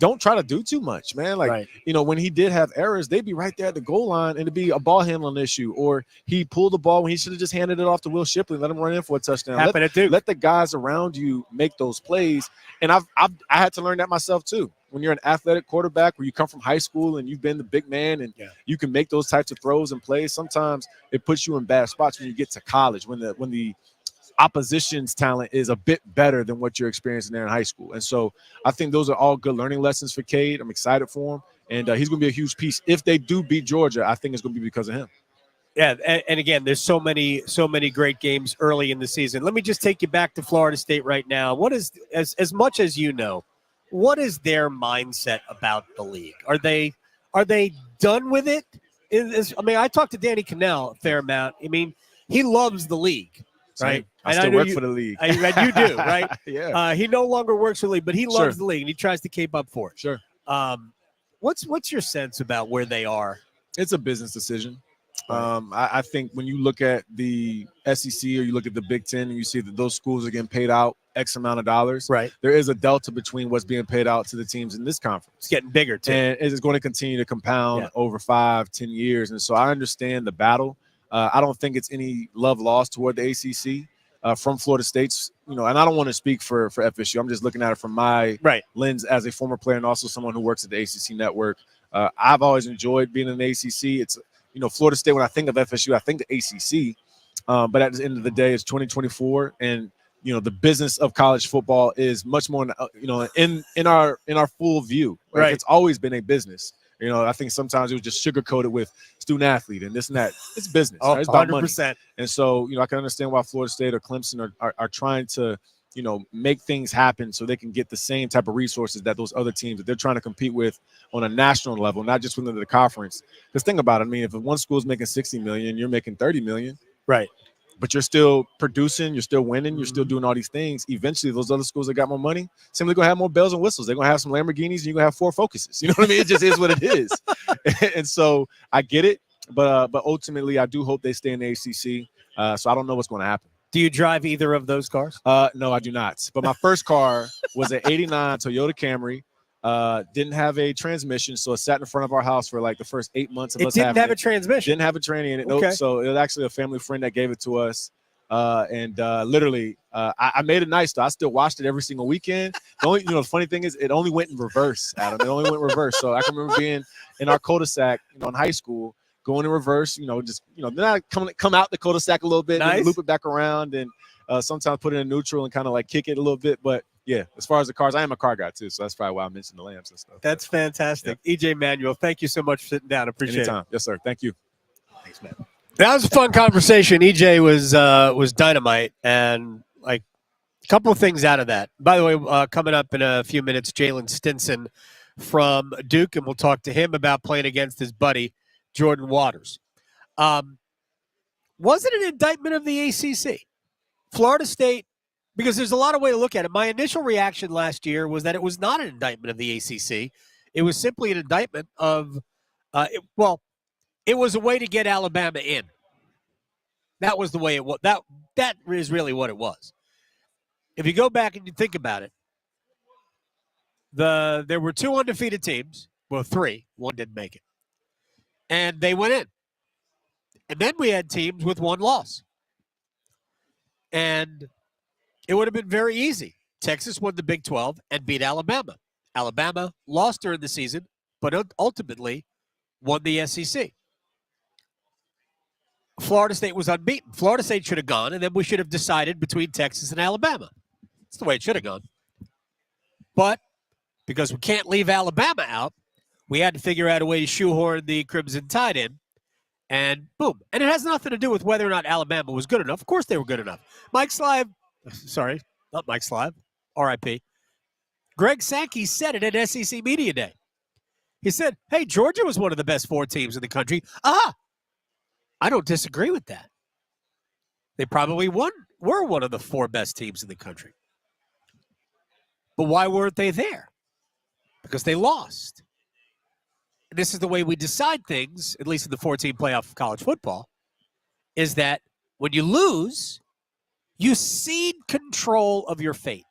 Speaker 24: don't try to do too much, man. Like, when he did have errors, they'd be right there at the goal line and it'd be a ball handling issue. Or he pulled the ball when he should have just handed it off to Will Shipley, let him run in for a touchdown. Let the guys around you make those plays. And I had to learn that myself too. When you're an athletic quarterback, where you come from high school and you've been the big man and you can make those types of throws and plays, sometimes it puts you in bad spots when you get to college, when the opposition's talent is a bit better than what you're experiencing there in high school. And so I think those are all good learning lessons for Cade. I'm excited for him. And he's going to be a huge piece. If they do beat Georgia, I think it's going to be because of him.
Speaker 2: Yeah, and again, there's so many great games early in the season. Let me just take you back to Florida State right now. What is, as much as you know, what is their mindset about the league? Are they done with it? I talked to Danny Canales a fair amount. I mean, he loves the league, right?
Speaker 24: I still work for the league.
Speaker 2: You do, right?
Speaker 24: Yeah.
Speaker 2: He no longer works for the league, but he loves the league, and he tries to keep up for it.
Speaker 24: Sure.
Speaker 2: What's your sense about where they are?
Speaker 24: It's a business decision. I think when you look at the SEC or you look at the Big Ten and you see that those schools are getting paid out X amount of dollars,
Speaker 2: right?
Speaker 24: There is a delta between what's being paid out to the teams in this conference.
Speaker 2: It's getting bigger too.
Speaker 24: And it's going to continue to compound over 5-10 years. And so I understand the battle. I don't think it's any love lost toward the ACC from Florida State's, and I don't want to speak for FSU. I'm just looking at it from my lens as a former player and also someone who works at the ACC network. I've always enjoyed being in the ACC. It's, Florida State, when I think of FSU, I think the ACC. But at the end of the day, it's 2024. And, the business of college football is much more, in our full view. Right? It's always been a business. You know, I think sometimes it was just sugar-coated with student athlete and this and that. It's business.
Speaker 2: Oh,
Speaker 24: right? It's about
Speaker 2: 100%.
Speaker 24: money. And so, you know, I can understand why Florida State or Clemson are trying to, you know, make things happen so they can get the same type of resources that those other teams that they're trying to compete with on a national level, not just within the conference. Because think about it. I mean, if one school is making $60 million, you're making $30 million.
Speaker 2: Right.
Speaker 24: But you're still producing, you're still winning, you're still doing all these things. Eventually, those other schools that got more money, simply gonna have more bells and whistles. They're gonna have some Lamborghinis, and you're gonna have Ford Focuses. You know what I mean? It just is what it is. And so I get it, but ultimately, I do hope they stay in the ACC. So I don't know what's going to happen.
Speaker 2: Do you drive either of those cars?
Speaker 24: No, I do not. But my first car was an '89 Toyota Camry. Didn't have a transmission, so it sat in front of our house for like the first 8 months of us having it.
Speaker 2: It didn't have a transmission.
Speaker 24: Didn't have a tranny in it.
Speaker 2: Okay.
Speaker 24: Nope. So it was actually a family friend that gave it to us. Literally, I made it nice though. I still watched it every single weekend. The only, the funny thing is, it only went in reverse, Adam. It only went in reverse. So I can remember being in our cul-de-sac, in high school, going in reverse. Then I come out the cul-de-sac a little bit,
Speaker 2: nice.
Speaker 24: And loop it back around, and sometimes put it in neutral and kind of like kick it a little bit. But yeah, as far as the cars, I am a car guy too, so that's probably why I mentioned the lamps and stuff.
Speaker 2: That's fantastic. Yeah. EJ Manuel, thank you so much for sitting down. Appreciate
Speaker 24: Anytime.
Speaker 2: it.
Speaker 24: Yes, sir. Thank you.
Speaker 2: Thanks, man. That was a fun conversation. EJ was dynamite, and like a couple of things out of that. By the way, coming up in a few minutes, Jaylen Stinson from Duke, and we'll talk to him about playing against his buddy Jordan Waters. Was it an indictment of the ACC? Florida State, because there's a lot of way to look at it. My initial reaction last year was that it was not an indictment of the ACC. It was simply an indictment of, it was a way to get Alabama in. That was the way it was. That is really what it was. If you go back and you think about it, there were two undefeated teams. Well, three. One didn't make it. And they went in. And then we had teams with one loss. And it would have been very easy. Texas won the Big 12 and beat Alabama. Alabama lost during the season, but ultimately won the SEC. Florida State was unbeaten. Florida State should have gone, and then we should have decided between Texas and Alabama. That's the way it should have gone. But because we can't leave Alabama out, we had to figure out a way to shoehorn the Crimson Tide in, and boom. And it has nothing to do with whether or not Alabama was good enough. Of course they were good enough. Not Mike Slive, RIP. Greg Sankey said it at SEC Media Day. He said, hey, Georgia was one of the best 4 teams in the country. I don't disagree with that. They probably were one of the 4 best teams in the country. But why weren't they there? Because they lost. And this is the way we decide things, at least in the 14 playoff of college football, is that when you lose, you cede control of your fate.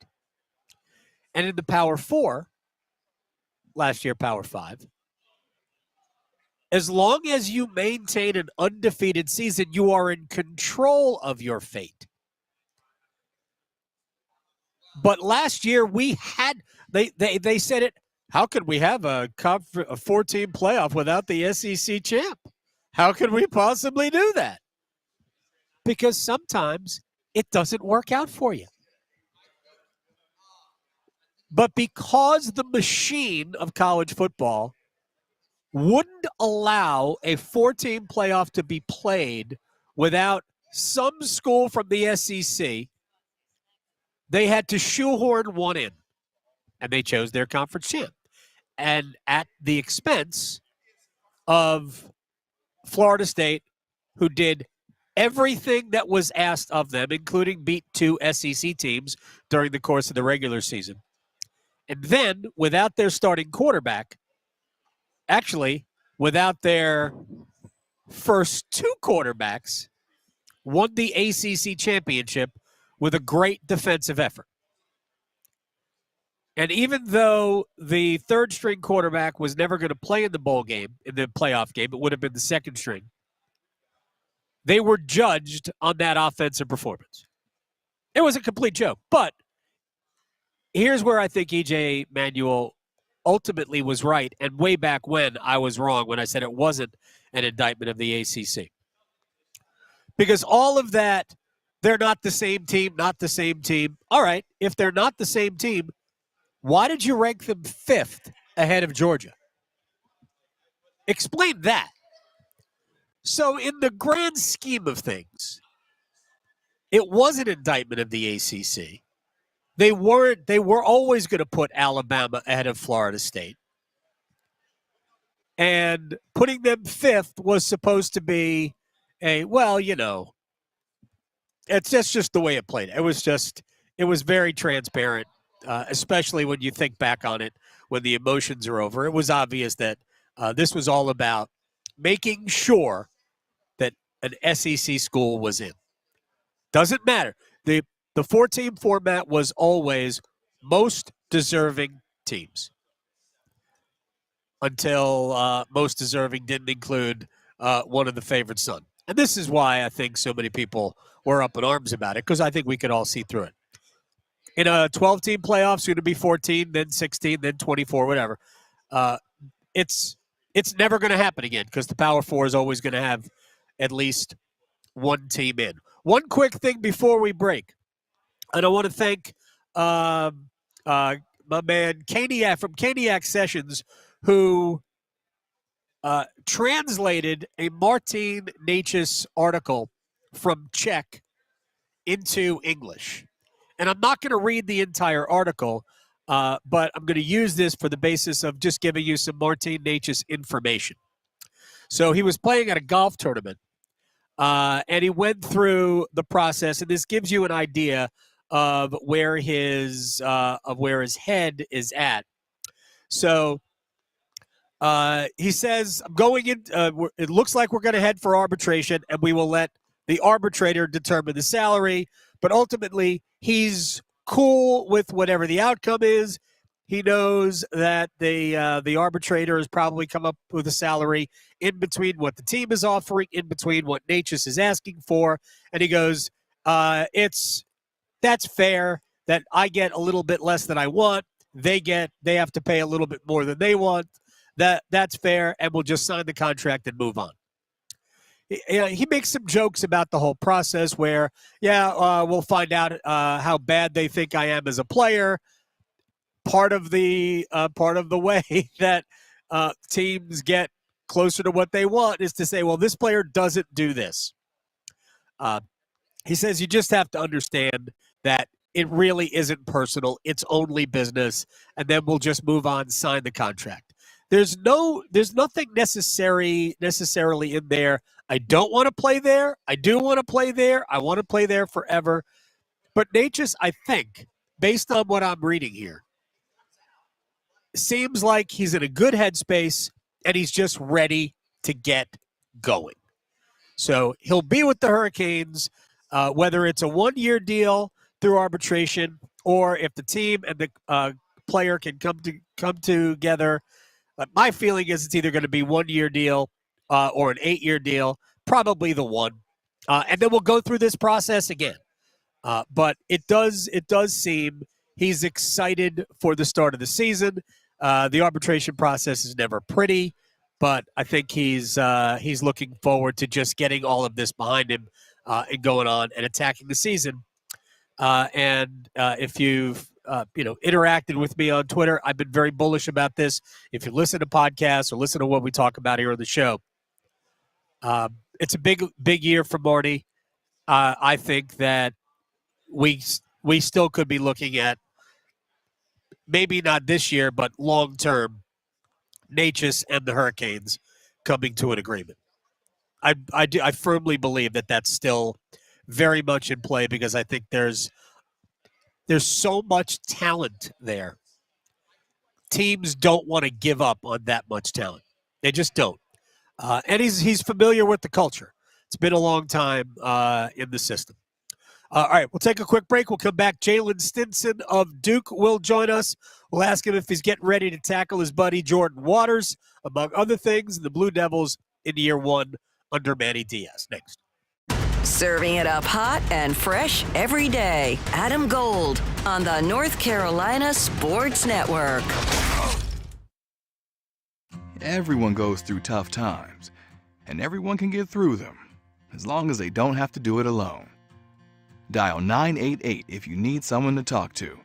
Speaker 2: And in the Power 4, last year Power 5, as long as you maintain an undefeated season, you are in control of your fate. But last year we had, they said it, how could we have a 14 playoff without the SEC champ? How could we possibly do that? Because sometimes it doesn't work out for you. But because the machine of college football wouldn't allow a 14 playoff to be played without some school from the SEC, they had to shoehorn one in, and they chose their conference champ. And at the expense of Florida State, who did everything that was asked of them, including beat 2 SEC teams during the course of the regular season. And then, without their starting quarterback, actually, without their first 2 quarterbacks, won the ACC championship with a great defensive effort. And even though the third-string quarterback was never going to play in the bowl game, in the playoff game, it would have been the second string, they were judged on that offensive performance. It was a complete joke. But here's where I think EJ Manuel ultimately was right, and way back when I was wrong when I said it wasn't an indictment of the ACC. Because all of that, they're not the same team, not the same team. All right, if they're not the same team, why did you rank them 5th ahead of Georgia? Explain that. So in the grand scheme of things, it was an indictment of the ACC. They were always going to put Alabama ahead of Florida State. And putting them fifth was supposed to be it's just the way it played. It was very transparent, especially when you think back on it, when the emotions are over. It was obvious that this was all about making sure that an SEC school was in. Doesn't matter. The 4-team format was always most deserving teams until most deserving didn't include one of the favorite son. And this is why I think so many people were up in arms about it, because I think we could all see through it. In a 12-team playoff, soon to be 14, then 16, then 24, whatever. It's never going to happen again because the Power Four is always going to have at least one team in. One quick thing before we break. And I want to thank my man Caniac from Caniac Sessions, who translated a Martin Necas article from Czech into English. And I'm not going to read the entire article, but I'm going to use this for the basis of just giving you some Martin Necas information. So he was playing at a golf tournament, and he went through the process, and this gives you an idea of where his head is at. So he says, "I'm going in. It looks like we're going to head for arbitration, and we will let the arbitrator determine the salary. But ultimately, he's cool with whatever the outcome is. He knows that the arbitrator has probably come up with a salary in between what the team is offering, in between what Necas is asking for, and he goes, that's fair. That I get a little bit less than I want. They have to pay a little bit more than they want. That's fair, and we'll just sign the contract and move on." He makes some jokes about the whole process where, we'll find out how bad they think I am as a player. Part of the way that teams get closer to what they want is to say, well, this player doesn't do this. He says you just have to understand that it really isn't personal. It's only business, and then we'll just move on, sign the contract. There's nothing necessarily in there. I don't want to play there. I do want to play there. I want to play there forever. But Necas, I think, based on what I'm reading here, seems like he's in a good headspace and he's just ready to get going. So he'll be with the Hurricanes, whether it's a one-year deal through arbitration or if the team and the player can come together. My feeling is it's either going to be 1 year deal or an 8-year deal, probably the one. And then we'll go through this process again. But it does seem he's excited for the start of the season. The arbitration process is never pretty, but I think he's looking forward to just getting all of this behind him and going on and attacking the season. And if you've interacted with me on Twitter, I've been very bullish about this. If you listen to podcasts or listen to what we talk about here on the show, it's a big year for Marty. I think that we still could be looking at, maybe not this year, but long term, Necas and the Hurricanes coming to an agreement. I firmly believe that that's still very much in play because I think there's so much talent there. Teams don't want to give up on that much talent. They just don't. And he's familiar with the culture. It's been a long time in the system. All right, we'll take a quick break. We'll come back. Jaylen Stinson of Duke will join us. We'll ask him if he's getting ready to tackle his buddy Jordan Waters, among other things, the Blue Devils in year one under Manny Diaz. Next.
Speaker 4: Serving it up hot and fresh every day. Adam Gold on the North Carolina Sports Network.
Speaker 10: Everyone goes through tough times, and everyone can get through them, as long as they don't have to do it alone. Dial 988 if you need someone to talk to.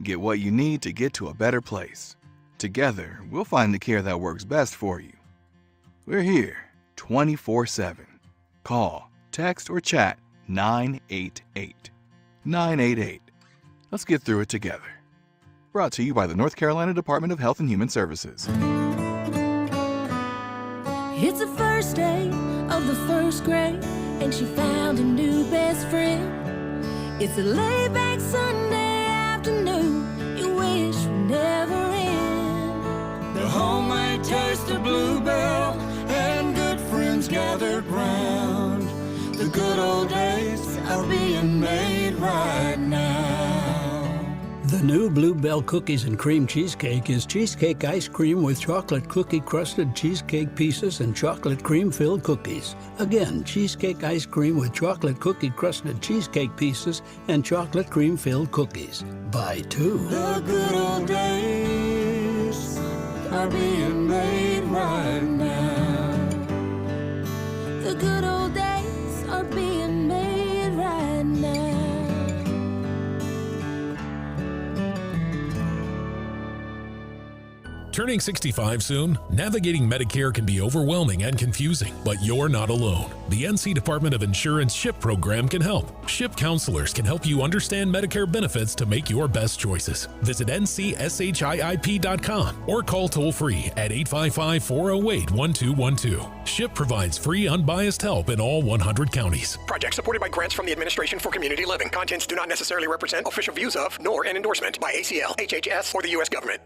Speaker 10: Get what you need to get to a better place. Together, we'll find the care that works best for you. We're here 24/7. Call, text, or chat 988. 988. Let's get through it together. Brought to you by the North Carolina Department of Health and Human Services.
Speaker 7: It's the first day of the first grade, and she found a new best friend. It's a laid-back Sunday afternoon you wish would never end.
Speaker 14: The homemade taste of Bluebell and good friends gathered round. The good old days are being made right now.
Speaker 3: The new Bluebell Cookies and Cream Cheesecake is cheesecake ice cream with chocolate cookie crusted cheesecake pieces and chocolate cream filled cookies. Again, cheesecake ice cream with chocolate cookie crusted cheesecake pieces and chocolate cream filled cookies. Buy two.
Speaker 14: The good old days are being made right now.
Speaker 7: The good old days are being made right now.
Speaker 11: Turning 65 soon? Navigating Medicare can be overwhelming and confusing, but you're not alone. The NC Department of Insurance SHIP program can help. SHIP counselors can help you understand Medicare benefits to make your best choices. Visit ncship.com or call toll-free at 855-408-1212. SHIP provides free, unbiased help in all 100 counties.
Speaker 12: Project supported by grants from the Administration for Community Living. Contents do not necessarily represent official views of, nor an endorsement by ACL, HHS, or the U.S. government.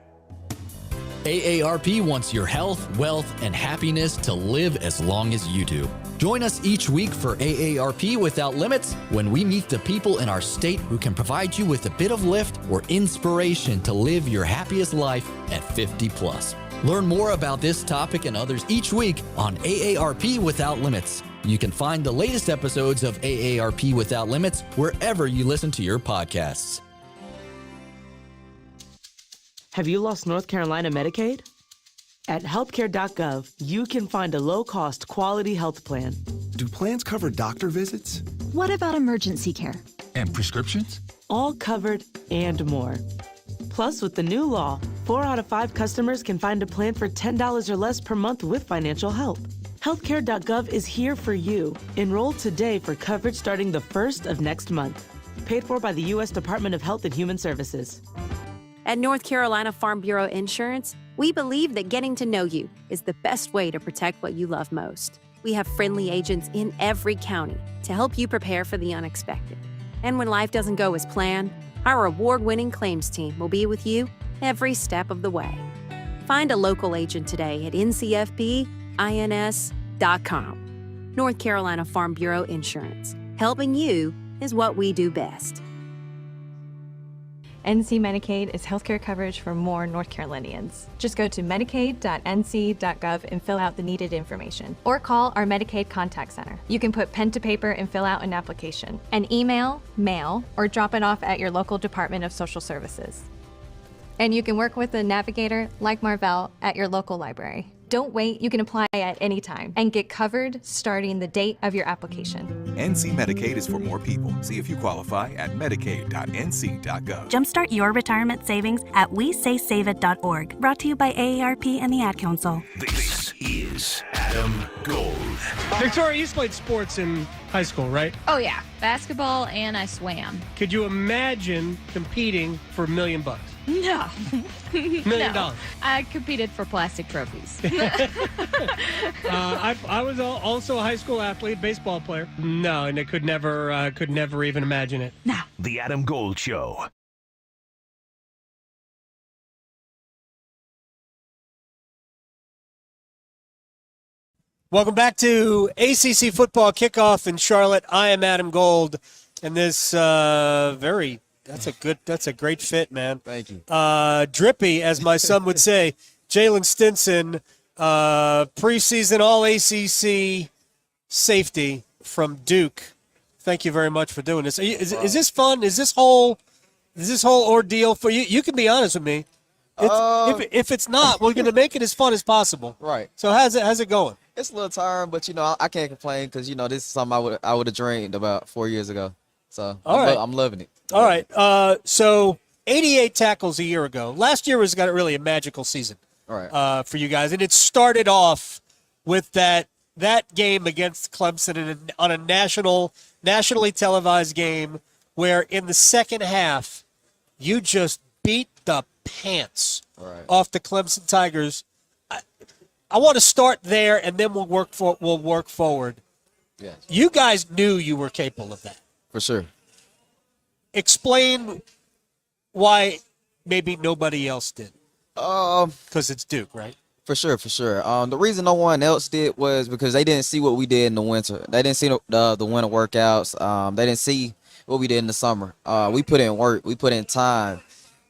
Speaker 13: AARP wants your health, wealth, and happiness to live as long as you do. Join us each week for AARP Without Limits when we meet the people in our state who can provide you with a bit of lift or inspiration to live your happiest life at 50 plus. Learn more about this topic and others each week on AARP Without Limits. You can find the latest episodes of AARP Without Limits wherever you listen to your podcasts.
Speaker 25: Have you lost North Carolina Medicaid? At healthcare.gov, you can find a low-cost, quality health plan.
Speaker 26: Do plans cover doctor visits?
Speaker 27: What about emergency care?
Speaker 26: And prescriptions?
Speaker 25: All covered and more. Plus, with the new law, 4 out of 5 customers can find a plan for $10 or less per month with financial help. Healthcare.gov is here for you. Enroll today for coverage starting the 1st of next month. Paid for by the U.S. Department of Health and Human Services.
Speaker 28: At North Carolina Farm Bureau Insurance, we believe that getting to know you is the best way to protect what you love most. We have friendly agents in every county to help you prepare for the unexpected. And when life doesn't go as planned, our award-winning claims team will be with you every step of the way. Find a local agent today at ncfbins.com. North Carolina Farm Bureau Insurance. Helping you is what we do best.
Speaker 29: NC Medicaid is healthcare coverage for more North Carolinians. Just go to medicaid.nc.gov and fill out the needed information. Or call our Medicaid Contact Center. You can put pen to paper and fill out an application. And email, mail, or drop it off at your local Department of Social Services. And you can work with a navigator like Marvell at your local library. Don't wait, you can apply at any time and get covered starting the date of your application.
Speaker 30: NC Medicaid is for more people. See if you qualify at medicaid.nc.gov.
Speaker 31: Jumpstart your retirement savings at WeSaySaveIt.org. Brought to you by AARP and the Ad Council.
Speaker 5: This is Adam Gold.
Speaker 2: Victoria, you played sports in high school, right?
Speaker 1: Oh, yeah. Basketball, and I swam.
Speaker 2: Could you imagine competing for $1 million?
Speaker 1: No.
Speaker 2: $1 million.
Speaker 1: No. I competed for plastic trophies.
Speaker 2: I was also a high school athlete, baseball player. No, and I could never even imagine it.
Speaker 1: No.
Speaker 5: The Adam Gold Show.
Speaker 2: Welcome back to ACC Football Kickoff in Charlotte. I am Adam Gold, and this that's a great fit, man.
Speaker 20: Thank you.
Speaker 2: Drippy, as my son would say, Jaylen Stinson, preseason All-ACC safety from Duke. Thank you very much for doing this. Is this fun? Is this whole ordeal for you? You can be honest with me. If it's not, we're going to make it as fun as possible.
Speaker 20: Right.
Speaker 2: So how's it going?
Speaker 20: It's a little tiring, but I can't complain because this is something I would have dreamed about 4 years ago. So I'm loving it.
Speaker 2: All right. So 88 tackles a year ago. Last year got really a magical season.
Speaker 20: All right.
Speaker 2: For you guys, and it started off with that game against Clemson on a nationally televised game where in the second half you just beat the pants off the Clemson Tigers. I want to start there, and then we'll work forward.
Speaker 6: Yes.
Speaker 2: You guys knew you were capable of that.
Speaker 6: For sure.
Speaker 2: Explain why maybe nobody else did. Because it's Duke, right?
Speaker 6: For sure. The reason no one else did was because they didn't see what we did in the winter. They didn't see the winter workouts. They didn't see what we did in the summer. We put in work. We put in time.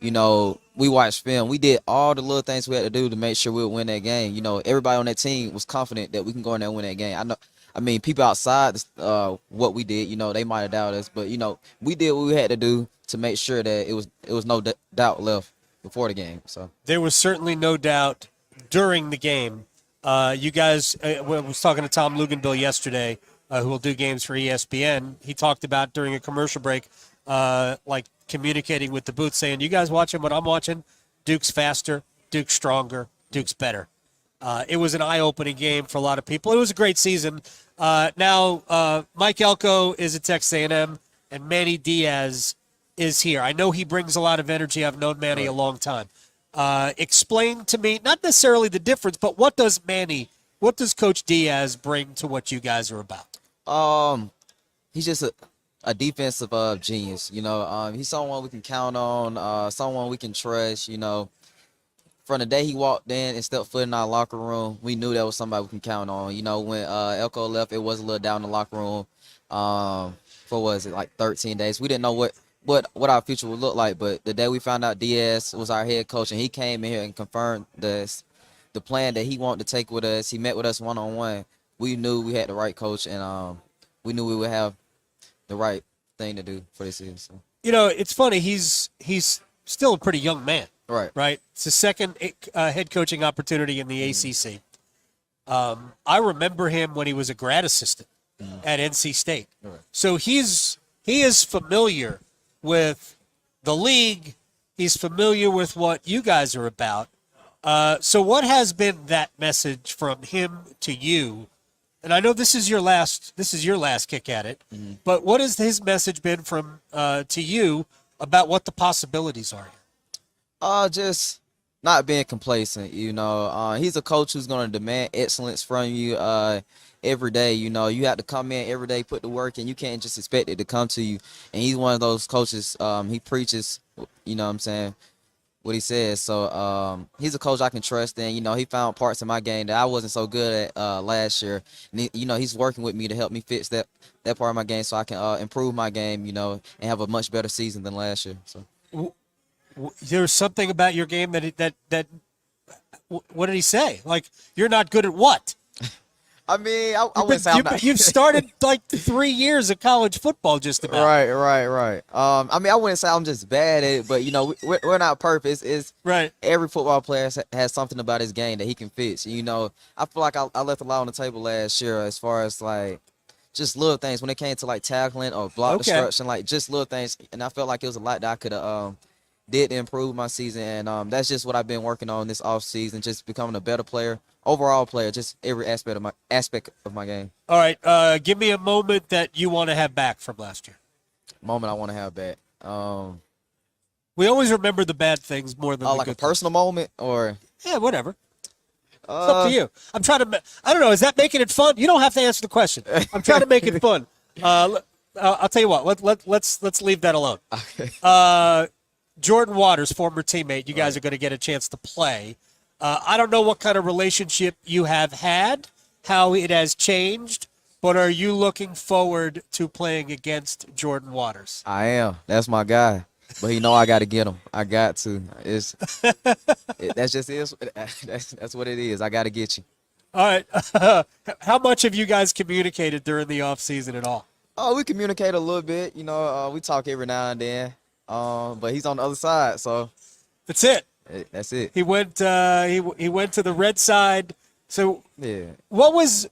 Speaker 6: We watched film. We did all the little things we had to do to make sure we would win that game. Everybody on that team was confident that we can go in there and win that game. I mean, people outside what we did, they might have doubted us, but we did what we had to do to make sure that it was no doubt left before the game. So
Speaker 2: there was certainly no doubt during the game. You guys, I was talking to Tom Luganville yesterday, who will do games for ESPN. He talked about during a commercial break, like communicating with the booth, saying, "You guys watching what I'm watching? Duke's faster, Duke's stronger, Duke's better." It was an eye-opening game for a lot of people. It was a great season. Now, Mike Elko is at Texas A&M, and Manny Diaz is here. I know he brings a lot of energy. I've known Manny a long time. Explain to me, not necessarily the difference, but what does Coach Diaz bring to what you guys are about?
Speaker 6: He's just a defensive genius. He's someone we can count on, someone we can trust. From the day he walked in and stepped foot in our locker room, we knew that was somebody we can count on. When Elko left, it was a little down in the locker room for, like 13 days. We didn't know what our future would look like, but the day we found out Diaz was our head coach and he came in here and confirmed the plan that he wanted to take with us, he met with us one-on-one, we knew we had the right coach and we knew we would have the right thing to do for this season. So.
Speaker 2: It's funny. He's still a pretty young man.
Speaker 6: Right.
Speaker 2: It's his second head coaching opportunity in the ACC. I remember him when he was a grad assistant at NC State.
Speaker 6: Right.
Speaker 2: So he is familiar with the league. He's familiar with what you guys are about. So what has been that message from him to you? And I know this is your last kick at it, but what has his message been from to you about what the possibilities are here?
Speaker 6: Just not being complacent. He's a coach who's going to demand excellence from you every day. You have to come in every day, put the work in. You can't just expect it to come to you. And he's one of those coaches. He preaches, what I'm saying, what he says. So he's a coach I can trust in. He found parts in my game that I wasn't so good at last year. And he's working with me to help me fix that part of my game so I can improve my game, and have a much better season than last year. So.
Speaker 2: There's something about your game that what did he say? Like, you're not good at what?
Speaker 6: I mean, I wouldn't say I'm not.
Speaker 2: You've started like 3 years of college football just about.
Speaker 6: Right. I mean, I wouldn't say I'm just bad at it, but, we're not perfect. It's
Speaker 2: right.
Speaker 6: Every football player has something about his game that he can fix. I feel like I left a lot on the table last year as far as, like, just little things when it came to, like, tackling or block destruction, like, just little things. And I felt like it was a lot that I could have did to improve my season, and that's just what I've been working on this off season, just becoming a better player, overall player, just every aspect of my game.
Speaker 2: All right, give me a moment that you want to have back from last year.
Speaker 6: Moment I want to have back.
Speaker 2: We always remember the bad things more than the
Speaker 6: like
Speaker 2: good
Speaker 6: a personal moment, or
Speaker 2: whatever. It's up to you. I'm trying to. I don't know. Is that making it fun? You don't have to answer the question. I'm trying to make it fun. I'll tell you what. Let's leave that alone.
Speaker 6: Okay.
Speaker 2: Jordan Waters, former teammate, you guys are going to get a chance to play. I don't know what kind of relationship you have had, how it has changed, but are you looking forward to playing against Jordan Waters?
Speaker 6: I am. That's my guy. But I got to get him. I got to. That's just is. That's what it is. I got to get you.
Speaker 2: All right. How much have you guys communicated during the offseason at all?
Speaker 6: Oh, we communicate a little bit. We talk every now and then. But he's on the other side, so
Speaker 2: that's it.
Speaker 6: That's it.
Speaker 2: He went. He went to the red side. So
Speaker 6: yeah.
Speaker 2: What was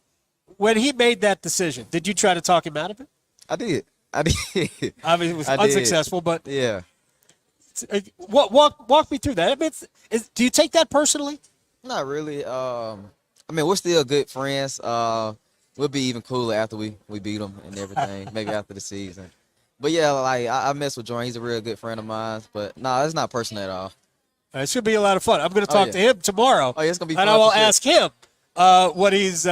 Speaker 2: when he made that decision? Did you try to talk him out of it?
Speaker 6: I did.
Speaker 2: I mean, it was unsuccessful, but
Speaker 6: yeah.
Speaker 2: Walk me through that. I mean, do you take that personally?
Speaker 6: Not really. I I mean, we're still good friends. We'll be even cooler after we beat them and everything, maybe after the season. But, yeah, like, I mess with Jordan. He's a real good friend of mine. But, no, it's not personal at all.
Speaker 2: It's going to be a lot of fun. I'm going to talk to him tomorrow.
Speaker 6: Oh, yeah, it's going to be fun.
Speaker 2: And I will ask him what he's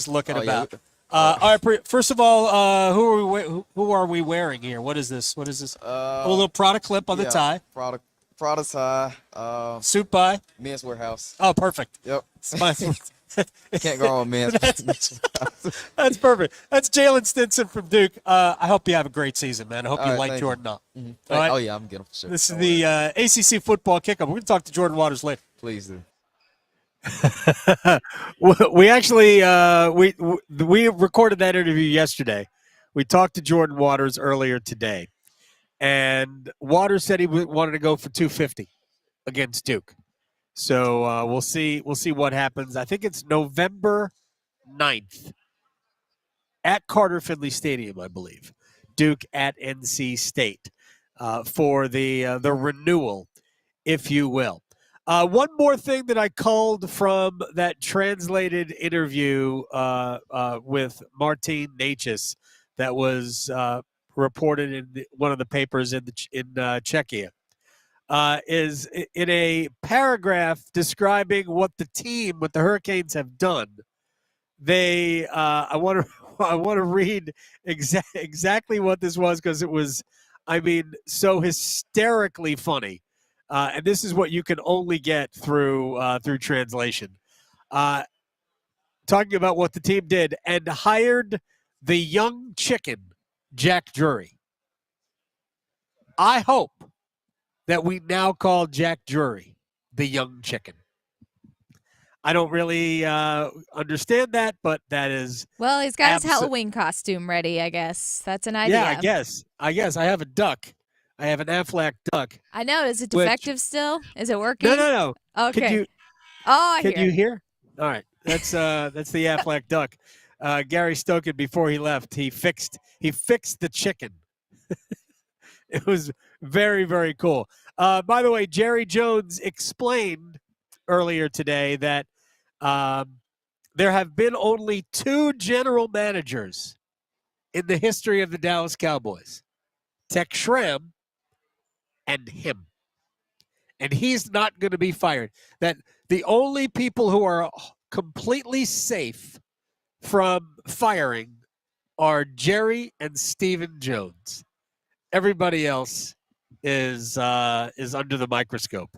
Speaker 2: looking about. All right, first of all, who are we wearing here? What is this? A little Prada clip on the tie.
Speaker 6: Prada tie.
Speaker 2: Suit by?
Speaker 6: Men's Warehouse.
Speaker 2: Oh, perfect.
Speaker 6: Yep.
Speaker 2: Can't
Speaker 6: go wrong with Men's Warehouse.
Speaker 2: That's perfect. That's Jaylen Stinson from Duke. I hope you have a great season, man. I hope
Speaker 6: All
Speaker 2: you
Speaker 6: right,
Speaker 2: like
Speaker 6: thank
Speaker 2: Jordan
Speaker 6: you.
Speaker 2: up.
Speaker 6: Mm-hmm.
Speaker 2: All right?
Speaker 6: Oh, yeah, I'm getting for sure.
Speaker 2: This is the ACC football kickoff. We're going to talk to Jordan Waters later.
Speaker 6: Please do.
Speaker 2: We actually we recorded that interview yesterday. We talked to Jordan Waters earlier today, and Waters said he wanted to go for 250 against Duke. So we'll see what happens. I think it's November 9th at Carter Finley Stadium, I believe. Duke at NC State for the renewal, if you will. One more thing that I culled from that translated interview with Martin Natchez that was reported in one of the papers in Czechia is in a paragraph describing what the Hurricanes have done. I want to read exactly what this was, because it was, I mean, so hysterically funny. And this is what you can only get through translation. Talking about what the team did and hired the young chicken, Jack Drury. I hope that we now call Jack Drury the young chicken. I don't really understand that, but that is.
Speaker 1: Well, he's got his Halloween costume ready, I guess. That's an idea.
Speaker 2: Yeah, I guess. I have a duck. I have an Aflac duck.
Speaker 1: I know. Is it defective still? Is it working?
Speaker 2: No.
Speaker 1: Okay.
Speaker 2: Can you hear? All right. That's the Aflac duck. Gary Stokan, before he left, he fixed the chicken. It was very, very cool. By the way, Jerry Jones explained earlier today that there have been only 2 general managers in the history of the Dallas Cowboys: Tex Schramm and him. And he's not going to be fired. That the only people who are completely safe from firing are Jerry and Stephen Jones. Everybody else is under the microscope.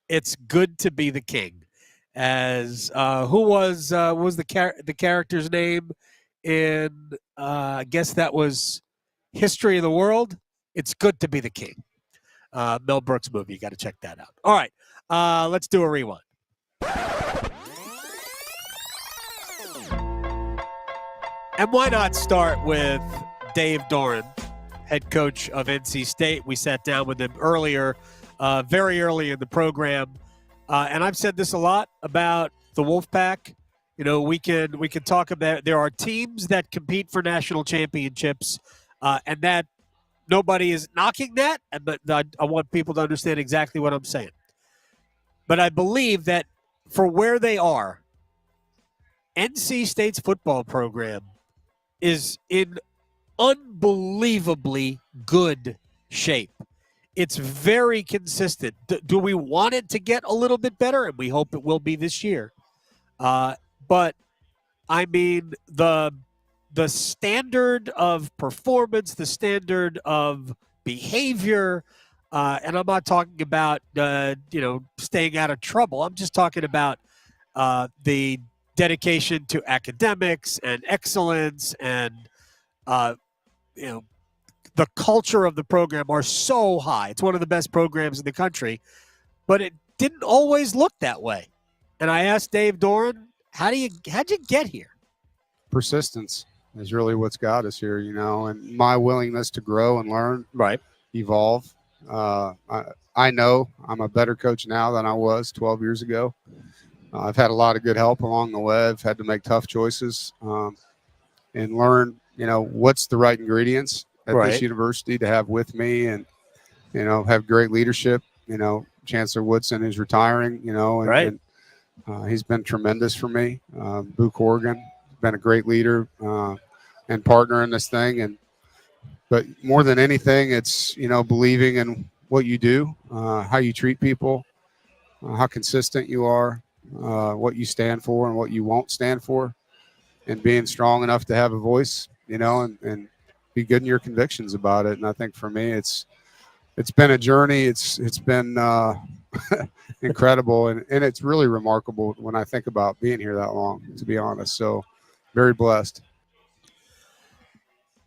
Speaker 2: It's good to be the king. As who was the character's name in I guess that was History of the World? It's good to be the king. Mel Brooks movie. You got to check that out. All right. Let's do a rewind. And why not start with Dave Doeren, head coach of NC State? We sat down with him earlier, very early in the program. And I've said this a lot about the Wolfpack. You know, we can talk about, there are teams that compete for national championships, and that nobody is knocking that, but I want people to understand exactly what I'm saying. But I believe that for where they are, NC State's football program is in unbelievably good shape. It's very consistent. Do we want it to get a little bit better? And we hope it will be this year. But, I mean, the standard of performance, the standard of behavior, and I'm not talking about, staying out of trouble. I'm just talking about the dedication to academics and excellence and, the culture of the program are so high. It's one of the best programs in the country, but it didn't always look that way. And I asked Dave Doeren, how'd you get here?
Speaker 8: Persistence is really what's got us here, and my willingness to grow and learn, evolve. I know I'm a better coach now than I was 12 years ago. I've had a lot of good help along the way. I've had to make tough choices and learn, what's the right ingredients at this university to have with me, and, have great leadership. Chancellor Woodson is retiring, and He's been tremendous for me. Boo Corrigan, been a great leader and partner in this thing. But more than anything, it's, believing in what you do, how you treat people, how consistent you are, what you stand for and what you won't stand for, and being strong enough to have a voice, and be good in your convictions about it. And I think for me, it's been a journey. It's been incredible, and it's really remarkable when I think about being here that long, to be honest. So very blessed.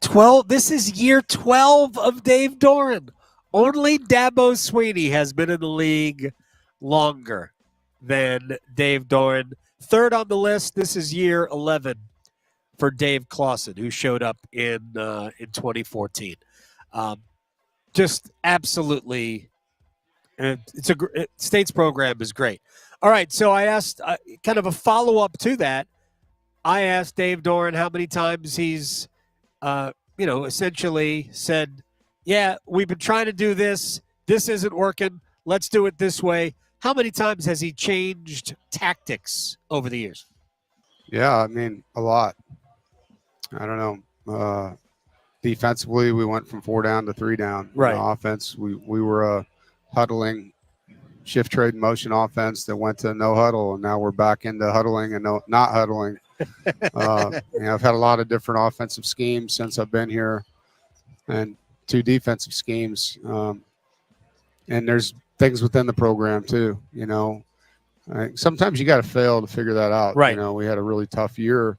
Speaker 2: 12. This is year 12 of Dave Doeren. Only Dabo Sweeney has been in the league longer than Dave Doeren. Third on the list. This is year 11 for Dave Clawson, who showed up in 2014. Just absolutely, State's program is great. All right, so I asked kind of a follow-up to that. I asked Dave Doeren how many times he's essentially said, yeah, we've been trying to do this. This isn't working. Let's do it this way. How many times has he changed tactics over the years?
Speaker 8: Yeah, I mean, a lot. I don't know. Defensively, we went from 4 down to 3 down.
Speaker 2: Right.
Speaker 8: Offense, we were a huddling, shift trade motion offense that went to no huddle, and now we're back into huddling and not huddling. I've had a lot of different offensive schemes since I've been here, and 2 defensive schemes. And there's things within the program too. Sometimes you got to fail to figure that out.
Speaker 2: Right.
Speaker 8: We had a really tough year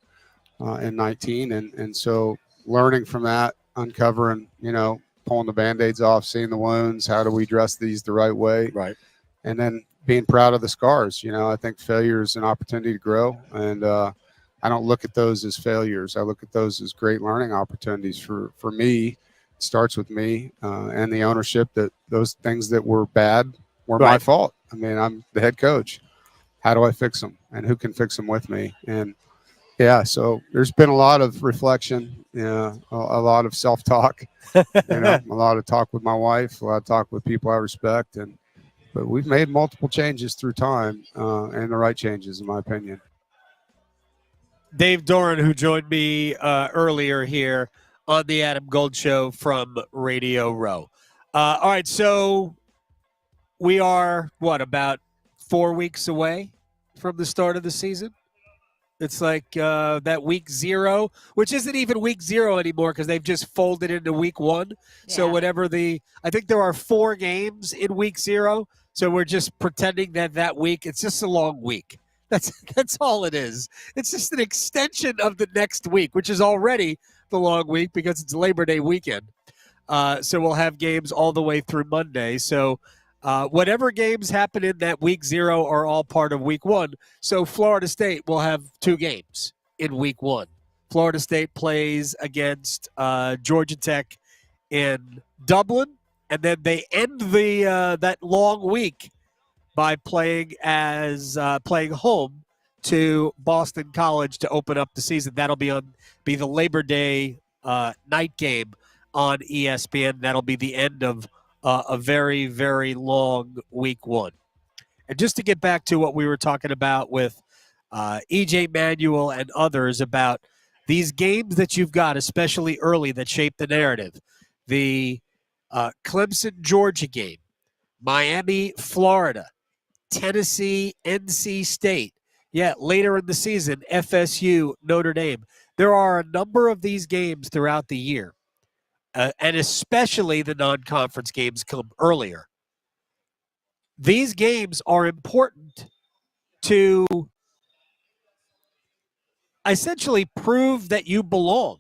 Speaker 8: in 19, and so learning from that, uncovering, pulling the Band-Aids off, seeing the wounds, how do we dress these the right way?
Speaker 2: Right.
Speaker 8: And then being proud of the scars. I think failure is an opportunity to grow, and I don't look at those as failures. I look at those as great learning opportunities for me. It starts with me and the ownership, that those things that were bad were my fault. I mean, I'm the head coach. How do I fix them, and who can fix them with me? And so there's been a lot of reflection, a lot of self-talk, a lot of talk with my wife, a lot of talk with people I respect, but we've made multiple changes through time, and the right changes, in my opinion.
Speaker 2: Dave Doeren, who joined me earlier here on the Adam Gold Show from Radio Row. All right, so we are, about 4 weeks away from the start of the season? It's like that week 0, which isn't even week 0 anymore because they've just folded into week 1. Yeah. So whatever I think there are 4 games in week 0. So we're just pretending that week, it's just a long week. That's all it is. It's just an extension of the next week, which is already the long week because it's Labor Day weekend. So we'll have games all the way through Monday. So whatever games happen in that week 0 are all part of week 1. So Florida State will have 2 games in week 1. Florida State plays against Georgia Tech in Dublin, and then they end that long week by playing home to Boston College to open up the season. That'll be the Labor Day night game on ESPN. That'll be the end of a very, very long week 1. And just to get back to what we were talking about with EJ Manuel and others about these games that you've got, especially early, that shape the narrative. The Clemson-Georgia game, Miami, Florida, Tennessee, NC State. Yeah, later in the season, FSU, Notre Dame. There are a number of these games throughout the year, and especially the non-conference games come earlier. These games are important to essentially prove that you belong.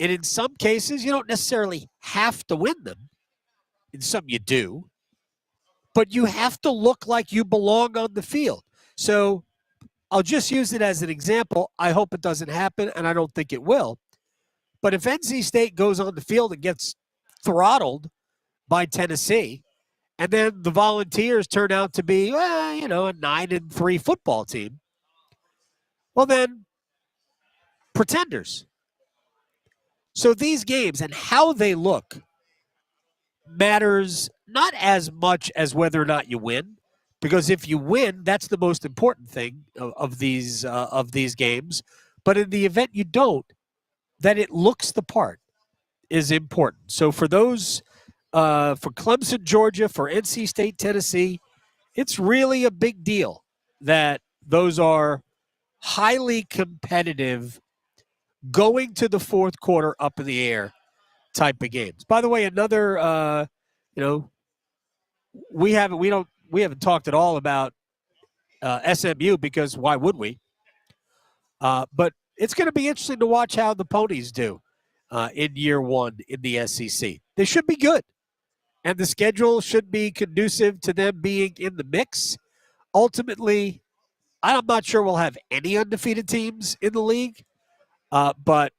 Speaker 2: And in some cases, you don't necessarily have to win them. In some you do. But you have to look like you belong on the field. So I'll just use it as an example. I hope it doesn't happen, and I don't think it will. But if NC State goes on the field and gets throttled by Tennessee, and then the Volunteers turn out to be, a 9-3 football team, well then, pretenders. So these games and how they look matters not as much as whether or not you win, Because if you win, that's the most important thing of these games. But in the event you don't, that it looks the part is important. So for those, for Clemson, Georgia, for NC State, Tennessee, it's really a big deal that those are highly competitive, going to the fourth quarter up in the air type of games. By the way, another, we haven't talked at all about SMU because why would we? But it's going to be interesting to watch how the Ponies do in year one in the SEC. They should be good, and the schedule should be conducive to them being in the mix. Ultimately, I'm not sure we'll have any undefeated teams in the league, but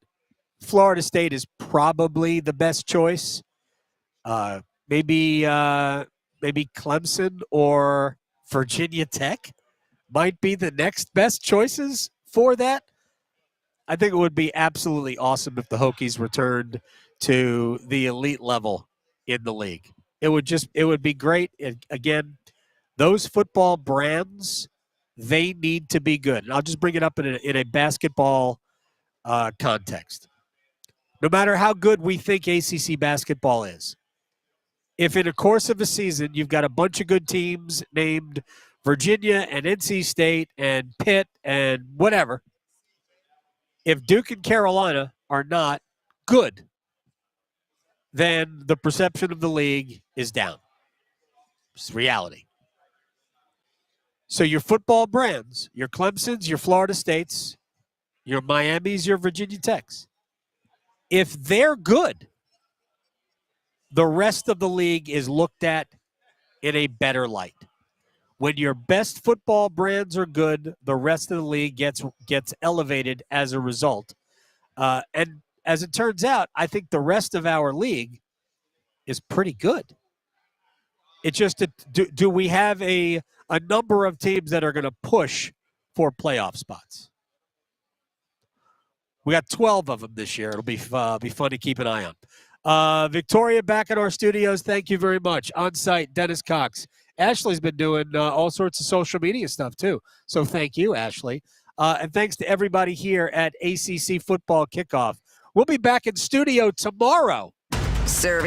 Speaker 2: Florida State is probably the best choice. Maybe Clemson or Virginia Tech might be the next best choices for that. I think it would be absolutely awesome if the Hokies returned to the elite level in the league. It would be great. And again, those football brands, they need to be good. And I'll just bring it up in a basketball context. No matter how good we think ACC basketball is, if in the course of a season you've got a bunch of good teams named Virginia and NC State and Pitt and whatever, if Duke and Carolina are not good, then the perception of the league is down. It's reality. So your football brands, your Clemsons, your Florida States, your Miamis, your Virginia Techs, if they're good, the rest of the league is looked at in a better light. When your best football brands are good, the rest of the league gets elevated as a result. And as it turns out, I think the rest of our league is pretty good. It's just, do we have a number of teams that are going to push for playoff spots? We got 12 of them this year. It'll be fun to keep an eye on. Victoria back in our studios. Thank you very much. On site, Dennis Cox. Ashley's been doing all sorts of social media stuff too. So thank you, Ashley. And thanks to everybody here at ACC Football Kickoff. We'll be back in studio tomorrow.
Speaker 4: Serving